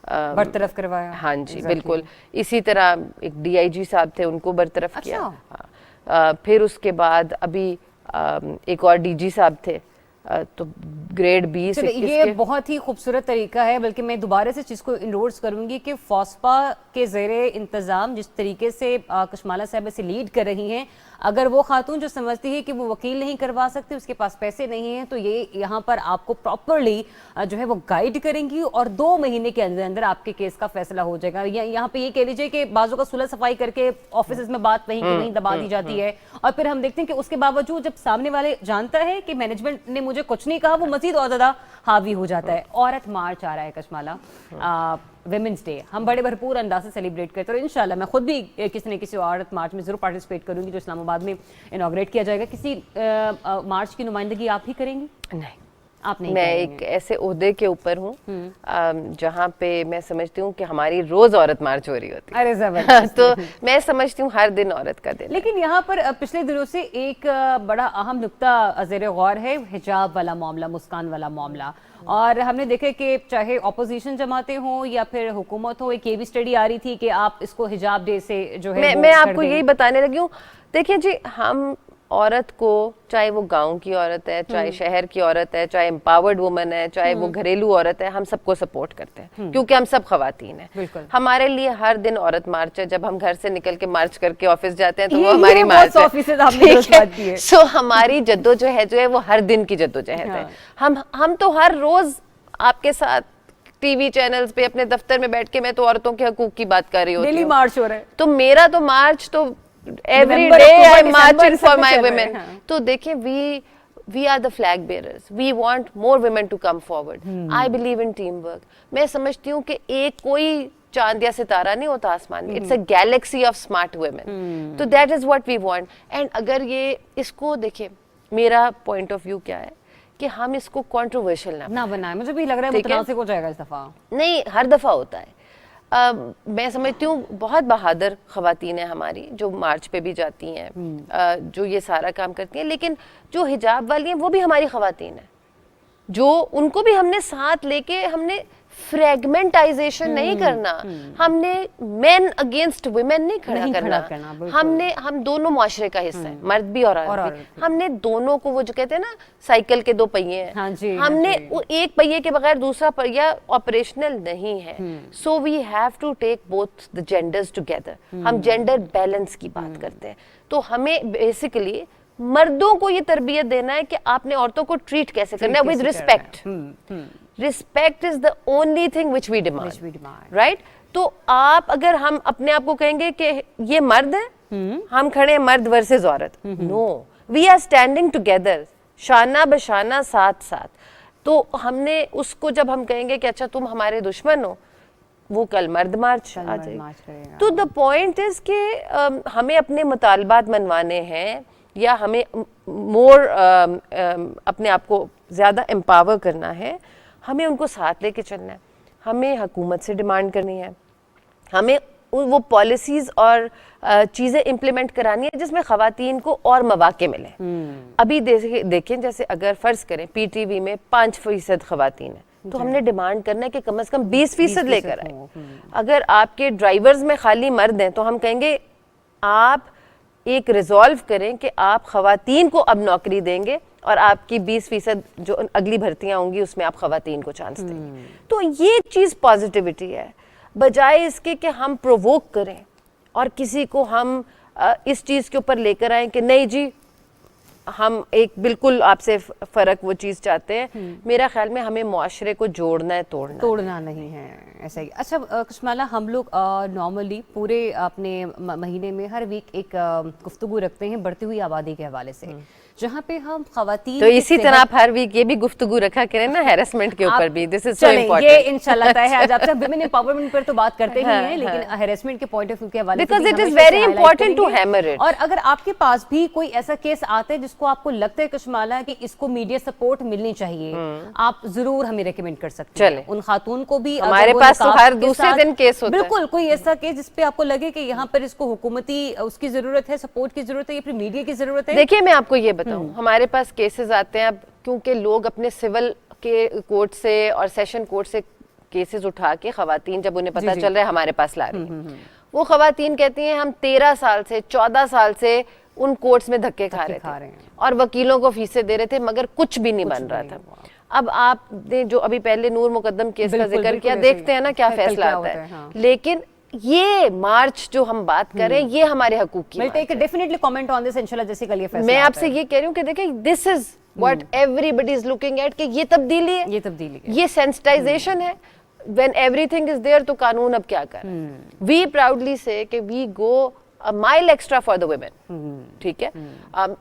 बरतरफ करवाया। हाँ जी बिल्कुल। इसी तरह एक डीआईजी साहब थे, उनको बरतरफ किया। फिर उसके बाद अभी एक और डीजी साहब थे, तो ग्रेड 20 ये बहुत ही खूबसूरत तरीका है। बल्कि मैं दोबारा से चीज़ को इंडोर्स करूंगी कि फौसपा के ज़ेरे इंतज़ाम जिस तरीके से कशमाला साहब इसे लीड कर रही हैं, अगर वो खातून जो समझती है कि वो वकील नहीं करवा सकती, उसके पास पैसे नहीं हैं, तो ये यहाँ पर आपको प्रॉपरली जो है वो गाइड करेंगी और 2 महीने के अंदर अंदर आपके केस का फैसला हो जाएगा। यहाँ पे ये कह लीजिए कि बाजू का सुलह सफाई करके ऑफिस में बात वहीं की वहीं दबा दी जाती है, और फिर हम देखते हैं कि उसके बावजूद जब सामने वाले जानता है कि मैनेजमेंट ने मुझे कुछ नहीं कहा, वो मजीद और ज्यादा हावी हो जाता है। औरत मार्च आ रहा है कशमाला, विमेंस डे हम बड़े भरपूर अंदाज से सेलिब्रेट करते हैं, और इंशाल्लाह मैं खुद भी किसी न किसी औरत मार्च में जरूर पार्टिसिपेट करूंगी जो इस्लामाबाद में इनॉग्रेट किया जाएगा। किसी मार्च की नुमाइंदगी आप ही करेंगी? नहीं, आप नहीं। मैं एक ऐसे ओहदे के ऊपर हूँ जहाँ पे मैं समझती हूँ कि हमारी रोज औरत मार्च हो रही होती है। अरे जबरदस्त। तो मैं समझती हूँ हर दिन औरत का दिन। लेकिन यहाँ पर पिछले दिनों से एक बड़ा अहम नुक्ता ज़ेरे गौर है, हिजाब वाला मामला, मुस्कान वाला मामला। और हमने देखा कि चाहे ऑपोजिशन जमाते हों या फिर हुकूमत हो, एक ये भी स्टडी आ रही थी कि आप इसको हिजाब डे से जो है मैं आपको यही बताने लगी हूँ। देखिए जी, हम औरत को, चाहे वो गांव की औरत है, चाहे शहर की औरत है, चाहे एम्पावर्ड वुमन है, चाहे वो घरेलू औरत है, हम सबको सपोर्ट करते हैं क्योंकि हम सब खवातीन हैं। हमारे लिए हर दिन औरत मार्च है। जब हम घर से निकल के मार्च करके ऑफिस जाते हैं तो वो हमारी मार्च है। सो हमारी जद्दोजहद जो है वो हर दिन की जद्दोजहद है। हम तो हर रोज आपके साथ टीवी चैनल्स पे अपने दफ्तर में बैठ के, मैं तो औरतों के हकूक की बात कर रही होती हूँ। डेली मार्च हो रहा है। तो मेरा तो मार्च तो every day I'm marching for my women. तो देखें, we are the flag bearers. We want more women to come forward. I believe in teamwork. मैं समझती हूँ कि एक कोई चांद या सितारा नहीं होता आसमान में. It's a galaxy of smart women. तो that is what we want. And अगर ये इसको देखें, मेरा point of view क्या है कि हम इसको controversial ना बनाएं। मुझे भी लग रहा है मुतनासिब हो जाएगा इस दफा। नहीं, हर दफा होता है। मैं समझती हूँ बहुत बहादुर ख़वातीन हैं हमारी जो मार्च पे भी जाती हैं, जो ये सारा काम करती हैं, लेकिन जो हिजाब वाली हैं वो भी हमारी ख़वातीन हैं, जो उनको भी हमने साथ लेके हमने फ्रेगमेंटाइजेशन नहीं करना, हमने मेन अगेंस्ट वुमेन नहीं खड़ा करना, हम दोनों मुआशरे का हिस्सा है, मर्द भी और औरत भी। हमने दोनों को, वो जो कहते हैं ना साइकिल के दो पहिए हैं, हमने एक पहिए के बगैर दूसरा पहिया ऑपरेशनल नहीं है। So we have to take both the genders together. हम जेंडर बैलेंस की बात करते हैं, तो हमें बेसिकली मर्दों को ये तरबियत देना है कि आपने औरतों को ट्रीट कैसे करना है with respect. Respect is the only thing which we demand, right? तो आप अगर हम अपने आप को कहेंगे कि ये मर्द है, हम खड़े हैं मर्द वर्सेस औरत, no, we are standing together, शाना बशाना साथ साथ। तो हमने उसको जब हम कहेंगे कि अच्छा तुम हमारे दुश्मन हो, वो कल मर्द मार्च आ जाएगी। तो द पॉइंट इज कि हमें अपने मुतालबात मनवाने हैं या हमें मोर अपने आप को ज़्यादा एम्पावर करना है, हमें उनको साथ लेके चलना है, हमें हुकूमत से डिमांड करनी है, हमें वो पॉलिसीज़ और चीज़ें इम्प्लीमेंट करानी है जिसमें ख़वातीन को और मौके मिले। अभी देखें जैसे अगर फ़र्ज़ करें PTV में 5% ख़वातीन है, तो हमने डिमांड करना है कि कम से कम 20% लेकर आए। अगर आपके ड्राइवर्स में खाली मर्द हैं तो हम कहेंगे आप एक रिजॉल्व करें कि आप ख़वातीन को अब नौकरी देंगे और आपकी 20% जो अगली भर्तियां होंगी उसमें आप ख़वातीन को चांस देंगे। तो ये चीज़ पॉजिटिविटी है, बजाय इसके कि हम प्रोवोक करें और किसी को हम इस चीज़ के ऊपर लेकर आए कि नहीं जी हम एक बिल्कुल आपसे फ़र्क वो चीज़ चाहते हैं। मेरा ख्याल में हमें मुआशरे को जोड़ना है, तोड़ना नहीं है, ऐसा ही। अच्छा कशमाला, हम लोग नॉर्मली पूरे अपने महीने में हर वीक एक गुफ्तगू रखते हैं बढ़ती हुई आबादी के हवाले से, जहाँ पे हम खवातीन, तो इसी तरह आप हर वीक ये भी गुफ्तगू रखा करें ना हैरेसमेंट के ऊपर भी। This is so important. ये इंशाल्लाह तय है। आज आप सब विमेन एम्पावरमेंट पर तो बात करते ही हैं, लेकिन हैरेसमेंट के पॉइंट ऑफ व्यू के हवाले से because it is very important to hammer it. और अगर आपके पास भी कोई ऐसा केस आता है जिसको आपको लगता है कशमाला कि इसको मीडिया सपोर्ट मिलनी चाहिए, आप जरूर हमें रेकमेंड कर सकते हैं। उन खातून को भी, हमारे पास तो हर दूसरे दिन केस होता है। बिल्कुल, कोई ऐसा केस जिसपे आपको लगे कि यहाँ पर इसको हुकूमती उसकी जरूरत है, सपोर्ट की जरूरत है, या फिर मीडिया की जरूरत है। देखिए मैं आपको ये बताऊं, हमारे पास केसेस आते हैं अब, क्योंकि लोग अपने सिविल के कोर्ट से और सेशन कोर्ट से केसेस उठा के खवातीन, जब उन्हें पता चल रहा है हमारे पास ला रही हैं, वो खवातीन कहती हैं हम 13 साल से 14 साल से उन कोर्ट्स में धक्के खा रहे थे और वकीलों को फीसें दे रहे थे, मगर कुछ भी नहीं बन रहा था। अब आपने जो अभी पहले नूर मुकद्दम केस का जिक्र किया, देखते हैं ना क्या फैसला आता है। लेकिन ये मार्च जो हम बात कर रहे हैं, ये हमारे हकूक की We'll take a definitely comment on this, इंशाल्लाह, जैसे कल ये फैसला मैं आपसे ये कह रही हूँ कि देखिए this is what everybody is looking at, कि ये तब्दीली है, ये सेंसिटाइजेशन है। व्हेन एवरीथिंग इज देयर, तो कानून अब क्या कर? वी प्राउडली से कि we go a mile extra for the women, ठीक है?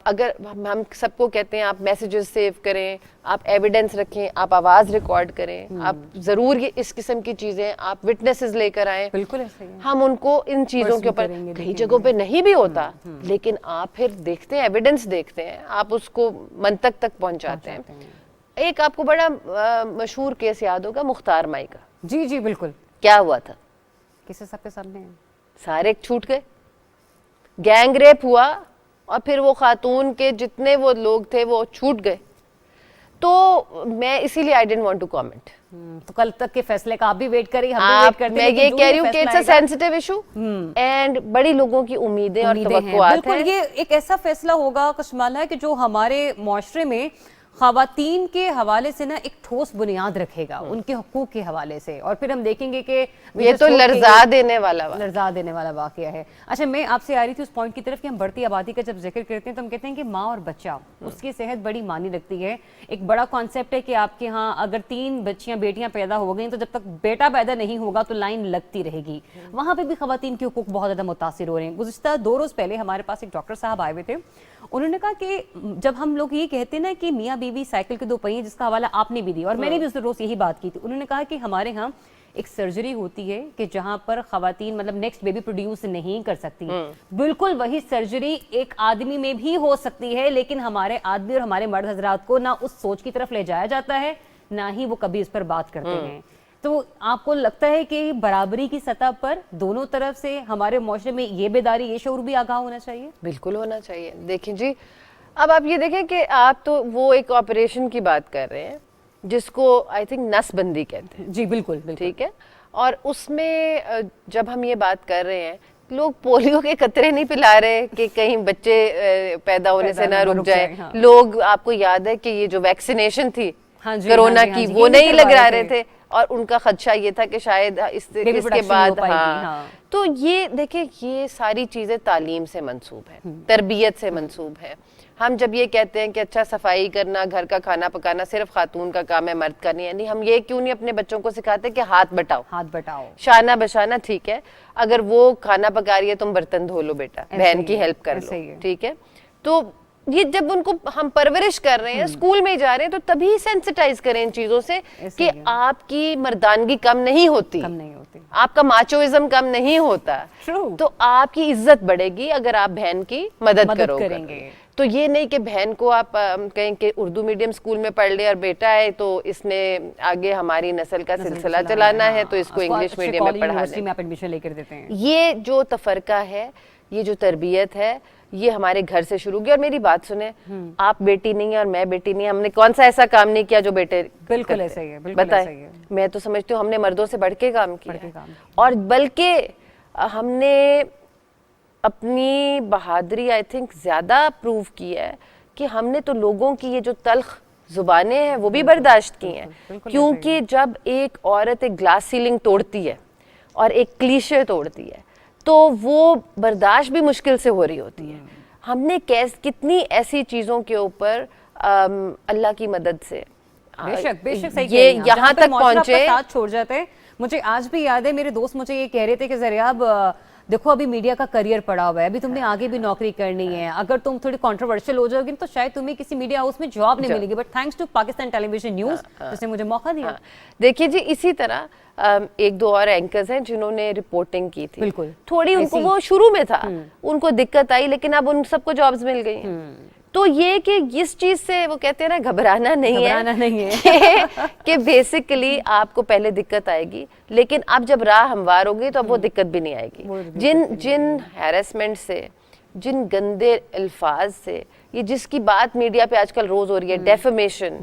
अगर हम सबको कहते हैं आप मैसेजेस सेव करें, आप एविडेंस रखें, आप आवाज़ रिकॉर्ड करें, आप ज़रूर ये इस किस्म की चीज़ें, आप विटनेसेस लेकर आएं। बिल्कुल ऐसे ही है। हम उनको इन चीज़ों के ऊपर, कई जगहों पे नहीं भी होता, लेकिन आप फिर देखते हैं, एविडेंस देखते हैं, आप उसको मंतक तक पहुँचाते हैं। एक आपको बड़ा मशहूर केस याद होगा, मुख्तार माई का। जी जी बिल्कुल। क्या हुआ था? किसे सबके सामने है, सारे छूट गए, गैंग रेप हुआ और फिर वो खातून के जितने वो लोग थे वो छूट गए। तो मैं इसीलिए I didn't want to comment. तो कल तक के फैसले का आप भी वेट करिए, हम भी वेट करते हैं। मैं ये कह रही हूँ कि it's a sensitive issue and बड़ी लोगों की उम्मीदें और तवक्कुआत हैं। बिल्कुल, ये एक ऐसा फैसला होगा कशमाला कि जो हमारे मुआशरे में ख़वातीन के हवाले से ना एक ठोस बुनियाद रखेगा, उनके हकूक के हवाले से। और फिर हम देखेंगे कि ये तो लर्जा देने वाला वाकया है। अच्छा, मैं आपसे आ रही थी उस पॉइंट की तरफ कि हम बढ़ती आबादी का जब जिक्र करते हैं तो हम कहते हैं कि माँ और बच्चा, उसकी सेहत बड़ी मानी लगती है। एक बड़ा कॉन्सेप्ट है कि आपके यहाँ अगर 3 बच्चियाँ बेटियाँ पैदा हो गई तो जब तक बेटा पैदा नहीं होगा तो लाइन लगती रहेगी। वहाँ पर भी ख़वातीन के हकूक बहुत ज़्यादा मुतासिर हो रहे हैं। गुज़िश्ता 2 रोज़ पहले हमारे पास एक डॉक्टर साहब आए हुए थे, उन्होंने कहा कि जब हम लोग ये कहते हैं ना कि मियाँ बीवी साइकिल के 2 पहिए, जिसका हवाला आपने भी दिया और मैंने भी उस रोज यही बात की थी, उन्होंने कहा कि हमारे यहाँ एक सर्जरी होती है कि जहाँ पर खवातीन मतलब नेक्स्ट बेबी प्रोड्यूस नहीं कर सकती। बिल्कुल वही सर्जरी एक आदमी में भी हो सकती है, लेकिन हमारे आदमी और हमारे मर्द हजरात को ना उस सोच की तरफ ले जाया जाता है, ना ही वो कभी इस पर बात करते हैं। तो आपको लगता है कि बराबरी की सतह पर दोनों तरफ से हमारे मुआशरे में ये बेदारी, ये शऊर भी आगाह होना चाहिए? बिल्कुल होना चाहिए। देखिए जी, अब आप ये देखें कि आप तो वो एक ऑपरेशन की बात कर रहे हैं, जिसको आई थिंक नसबंदी कहते हैं। जी बिल्कुल, ठीक है। और उसमें जब हम ये बात कर रहे हैं, लोग पोलियो के कतरे नहीं पिला रहे कि कहीं बच्चे पैदा होने से ना रुक जाए। हाँ। लोग, आपको याद है कि ये जो वैक्सीनेशन थी कोरोना की, हाँ जी, वो नहीं लगा रहे थे और उनका खदशा ये था कि शायद इसके बाद तो ये देखिए, ये सारी चीजें तालीम से मंसूब है, तरबियत से मंसूब है। हम जब ये कहते हैं कि अच्छा सफाई करना, घर का खाना पकाना सिर्फ खातून का काम है, मर्द का नहीं है, नहीं हम ये क्यों नहीं अपने बच्चों को सिखाते कि हाथ बटाओ, शाना बशाना ठीक है, अगर वो खाना पका रही है तुम बर्तन धो लो बेटा, बहन की हेल्प कर लो, ठीक है। तो ये जब उनको हम परवरिश कर रहे हैं, स्कूल में जा रहे हैं, तो तभी सेंसिटाइज करें इन चीजों से कि आपकी मर्दानगी कम नहीं होती, आपका माचोइज्म कम नहीं होता, तो आपकी इज्जत बढ़ेगी अगर आप बहन की मदद करोगे। तो ये नहीं कि बहन को आप कहें कि उर्दू मीडियम स्कूल में पढ़ ले और बेटा है तो इसने आगे हमारी नस्ल का सिलसिला चलाना है तो इसको इंग्लिश मीडियम में पढ़ा दें, आप एडमिशन लेकर देते हैं। ये जो तफरका है, ये जो तरबियत है, ये हमारे घर से शुरू की। और मेरी बात सुने, आप बेटी नहीं है और मैं बेटी नहीं है, हमने कौन सा ऐसा काम नहीं किया जो बेटे बिल्कुल ऐसा ही है, बिल्कुल ऐसा ही है। मैं तो समझती हूँ हमने मर्दों से बढ़ के काम किया और बल्कि हमने अपनी बहादुरी आई थिंक ज्यादा प्रूव की है कि हमने तो लोगों की ये जो तल्ख जुबानें हैं वो भी बर्दाश्त की हैं, क्योंकि जब एक औरत एक ग्लास सीलिंग तोड़ती है और एक क्लीशे तोड़ती है तो वो बर्दाश्त भी मुश्किल से हो रही होती है। हमने कितनी ऐसी चीजों के ऊपर अल्लाह की मदद से बेशक सही ये यहाँ तक पहुंचे, साथ छोड़ जाते हैं। मुझे आज भी याद है, मेरे दोस्त मुझे ये कह रहे थे कि ज़रियाब देखो अभी मीडिया का करियर पड़ा हुआ है, अभी तुमने आगे भी नौकरी करनी है, अगर तुम थोड़ी कंट्रोवर्शियल हो जाओगी तो शायद तुम्हें किसी मीडिया हाउस में जॉब नहीं मिलेगी, but thanks to Pakistan television news जिसने मुझे मौका दिया। देखिए जी, इसी तरह एक दो और एंकर्स हैं जिन्होंने रिपोर्टिंग की थी, बिल्कुल थोड़ी उनको वो शुरू में था, उनको दिक्कत आई, लेकिन अब उन सबको जॉब्स मिल गई हैं। तो ये कि इस चीज से वो कहते हैं ना घबराना नहीं है कि बेसिकली आपको पहले दिक्कत आएगी, लेकिन अब जब राह हमवार होगी तो अब वो दिक्कत भी नहीं आएगी। जिन हैरेसमेंट से, जिन गंदे अल्फाज से, ये जिसकी बात मीडिया पे आजकल रोज हो रही है, डेफेमेशन,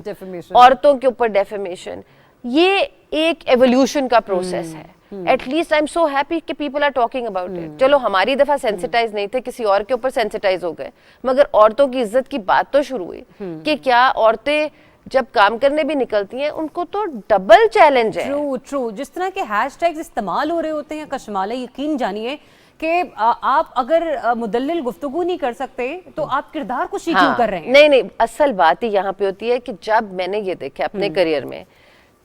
औरतों के ऊपर डेफेमेशन, ये एक एवोल्यूशन का प्रोसेस है। At least I am so happy कि people are talking about it. चलो हमारी दफा सेंसिटाइज नहीं थे, किसी और के ऊपर सेंसिटाइज हो गए, मगर औरतों की इज्जत की बात तो शुरू हुई कि क्या औरतें जब काम करने भी निकलती हैं उनको तो डबल चैलेंज है। ट्रू। जिस तरह के हैशटैग्स इस्तेमाल हो रहे होते हैं कशमाला, यकीन जानिए कि आप अगर मुदल्लिल गुफ्तगू नहीं कर सकते तो आप किरदार कुछ क्यों कर रहे हैं? नहीं, असल बात ही यहाँ पे होती है कि जब मैंने ये देखा अपने करियर में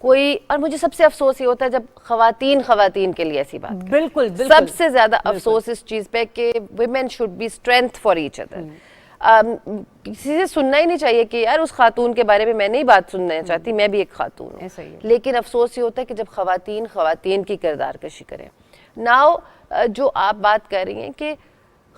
कोई, और मुझे सबसे अफसोस ये होता है जब खवातीन के लिए ऐसी बात, बिल्कुल सबसे ज्यादा अफसोस इस चीज पे कि women should be strength for each other. किसी से सुनना ही नहीं चाहिए कि यार उस खातून के बारे में मैं नहीं बात सुनना चाहती, मैं भी एक खातून हूँ, लेकिन अफसोस ये होता है कि जब खवातीन की किरदार कशी करें। नाउ जो आप बात कर रही हैं कि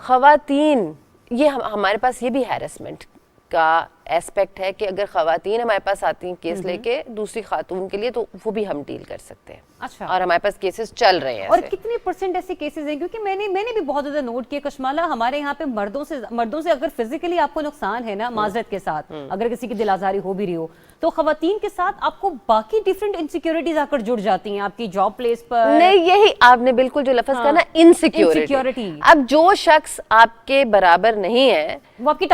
खवातीन, ये हमारे पास ये भी हैरेसमेंट का एस्पेक्ट है कि अगर खवातीन हमारे पास आती हैं केस लेके दूसरी खातून के लिए तो वो भी हम डील कर सकते हैं। अच्छा। और हमारे पास केसेस चल रहे हैं। और कितने परसेंट ऐसे केसेस हैं? क्योंकि मैंने भी बहुत ज्यादा नोट किया कशमाला, हमारे यहाँ पे मर्दों से अगर फिजिकली आपको नुकसान है ना, माजरत के साथ अगर किसी की दिल आजारी हो भी रही हो, तो खवातीन के साथ आपको बाकी डिफरेंट इनसिक्योरिटीज आकर जुड़ जाती हैं आपकी जॉब प्लेस पर। नहीं, यही आपने बिल्कुल जो लफ्ज कहा ना, इनसिक्योरिटी। अब जो शख्स आपके बराबर नहीं है वो आपकी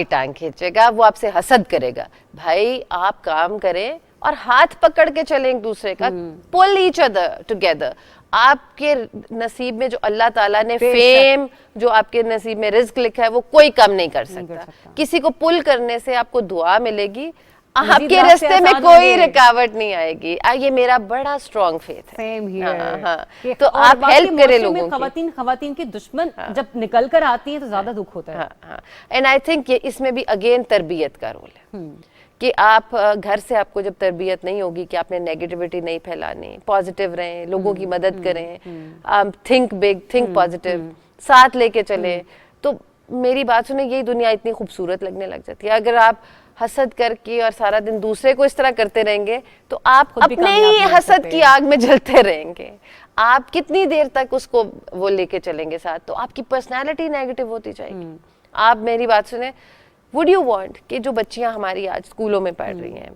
टांग खींचेगा, वो आपसे हसद करेगा। भाई आप काम करें और हाथ पकड़ के चलें एक दूसरे का, पुल ईच अदर टुगेदर। आपके नसीब में जो अल्लाह ताला ने फेम, जो आपके नसीब में रिज्क लिखा है, वो कोई कम नहीं कर सकता। किसी को पुल करने से आपको दुआ मिलेगी, आपके रास्ते में कोई रुकावट नहीं आएगी। ये मेरा बड़ा स्ट्रॉन्ग फेथ है। तो आप हेल्प करें लोगों की। खवातीन की दुश्मन जब निकल कर आती है तो ज्यादा दुख होता है। एंड आई थिंक ये इसमें भी अगेन तरबियत का रोल है कि आप घर से आपको जब तरबियत नहीं होगी कि आपने नेगेटिविटी नहीं फैलानी, पॉजिटिव रहें, लोगों की मदद करें, थिंक बिग, थिंक पॉजिटिव, साथ लेके चले, तो मेरी बात सुने, यही दुनिया इतनी खूबसूरत लगने लग जाती है। अगर आप हसद करके और सारा दिन दूसरे को इस तरह करते रहेंगे तो आप अपने ही हसद की आग में जलते रहेंगे। आप कितनी देर तक उसको वो लेके चलेंगे साथ, तो आपकी पर्सनैलिटी नेगेटिव होती जाएगी। आप मेरी बात सुने, वुड यू वांट कि जो बच्चियां हमारी आज स्कूलों में पढ़ रही हैं,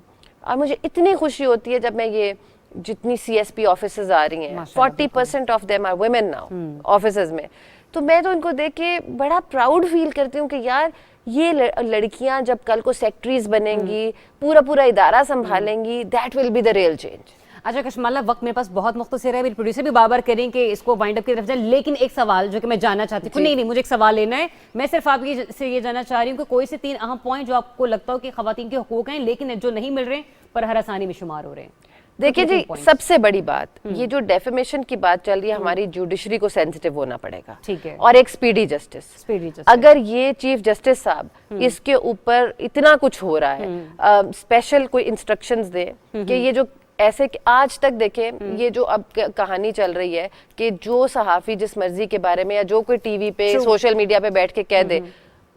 और मुझे इतनी खुशी होती है जब मैं ये जितनी CSP ऑफिसेज आ रही हैं, 40% of them are women now offices में, तो मैं तो इनको देख के बड़ा प्राउड फील करती हूँ कि यार ये लड़कियां जब कल को सेक्रेटरीज बनेंगी, पूरा इदारा संभालेंगी, that will be the real change. अच्छा कशमाला, वक्त मेरे पास बहुत मुख्तसर है, मेरे प्रोड्यूसर भी बार करें कि इसको वाइंड अप की तरफ जाए, लेकिन एक सवाल जो कि मैं जानना चाहती हूँ, नहीं मुझे एक सवाल लेना है, मैं सिर्फ आपकी से ये जानना चाह रही हूँ कि कोई से 3 अहम पॉइंट जो आपको लगता हो कि खवातीन के हुकूक हैं लेकिन जो नहीं मिल रहे पर हर आसानी में शुमार हो रहे हैं। देखिए जी, सबसे बड़ी बात ये जो डेफेमेशन की बात चल रही है, हमारी जुडिशरी को सेंसिटिव होना पड़ेगा, ठीक है, और एक स्पीडी जस्टिस। अगर ये चीफ जस्टिस साहब इसके ऊपर इतना कुछ हो रहा है, स्पेशल कोई इंस्ट्रक्शंस दे कि ये जो ऐसे आज तक देखें, ये जो अब कहानी चल रही है कि जो सहाफी जिस मर्जी के बारे में या जो कोई टीवी पे सोशल मीडिया पे बैठ के कह दे,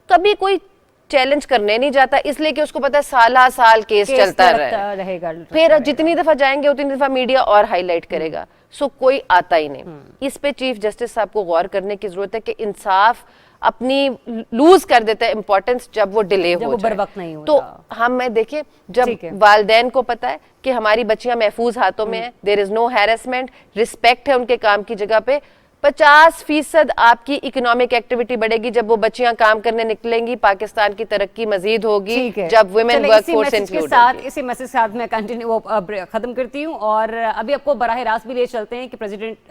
कभी कोई चैलेंज करने नहीं जाता, इसलिए कि उसको पता है साल केस चलता रहेगा, फिर जितनी दफा जाएंगे उतनी दफा मीडिया और हाईलाइट करेगा, सो कोई आता ही नहीं। इस पे चीफ जस्टिस साहब को गौर करने की जरूरत है कि इंसाफ अपनी लूज कर देता है इंपॉर्टेंस जब वो डिले हो जाए, नहीं होता। तो मैं देखिए जब वालदैन को पता है कि हमारी बच्चियां महफूज हाथों में है, there is no harassment, respect है उनके काम की जगह पे, 50% आपकी इकोनॉमिक एक्टिविटी बढ़ेगी जब वो बच्चियां काम करने निकलेंगी, पाकिस्तान की तरक्की मजीद होगी जब वुमेन वर्कफोर्स इंक्लूड होगी। इसी मैसेज के साथ मैं कंटिन्यू खत्म करती हूँ और अभी आपको बराह रास्त भी ले चलते हैं कि प्रेसिडेंट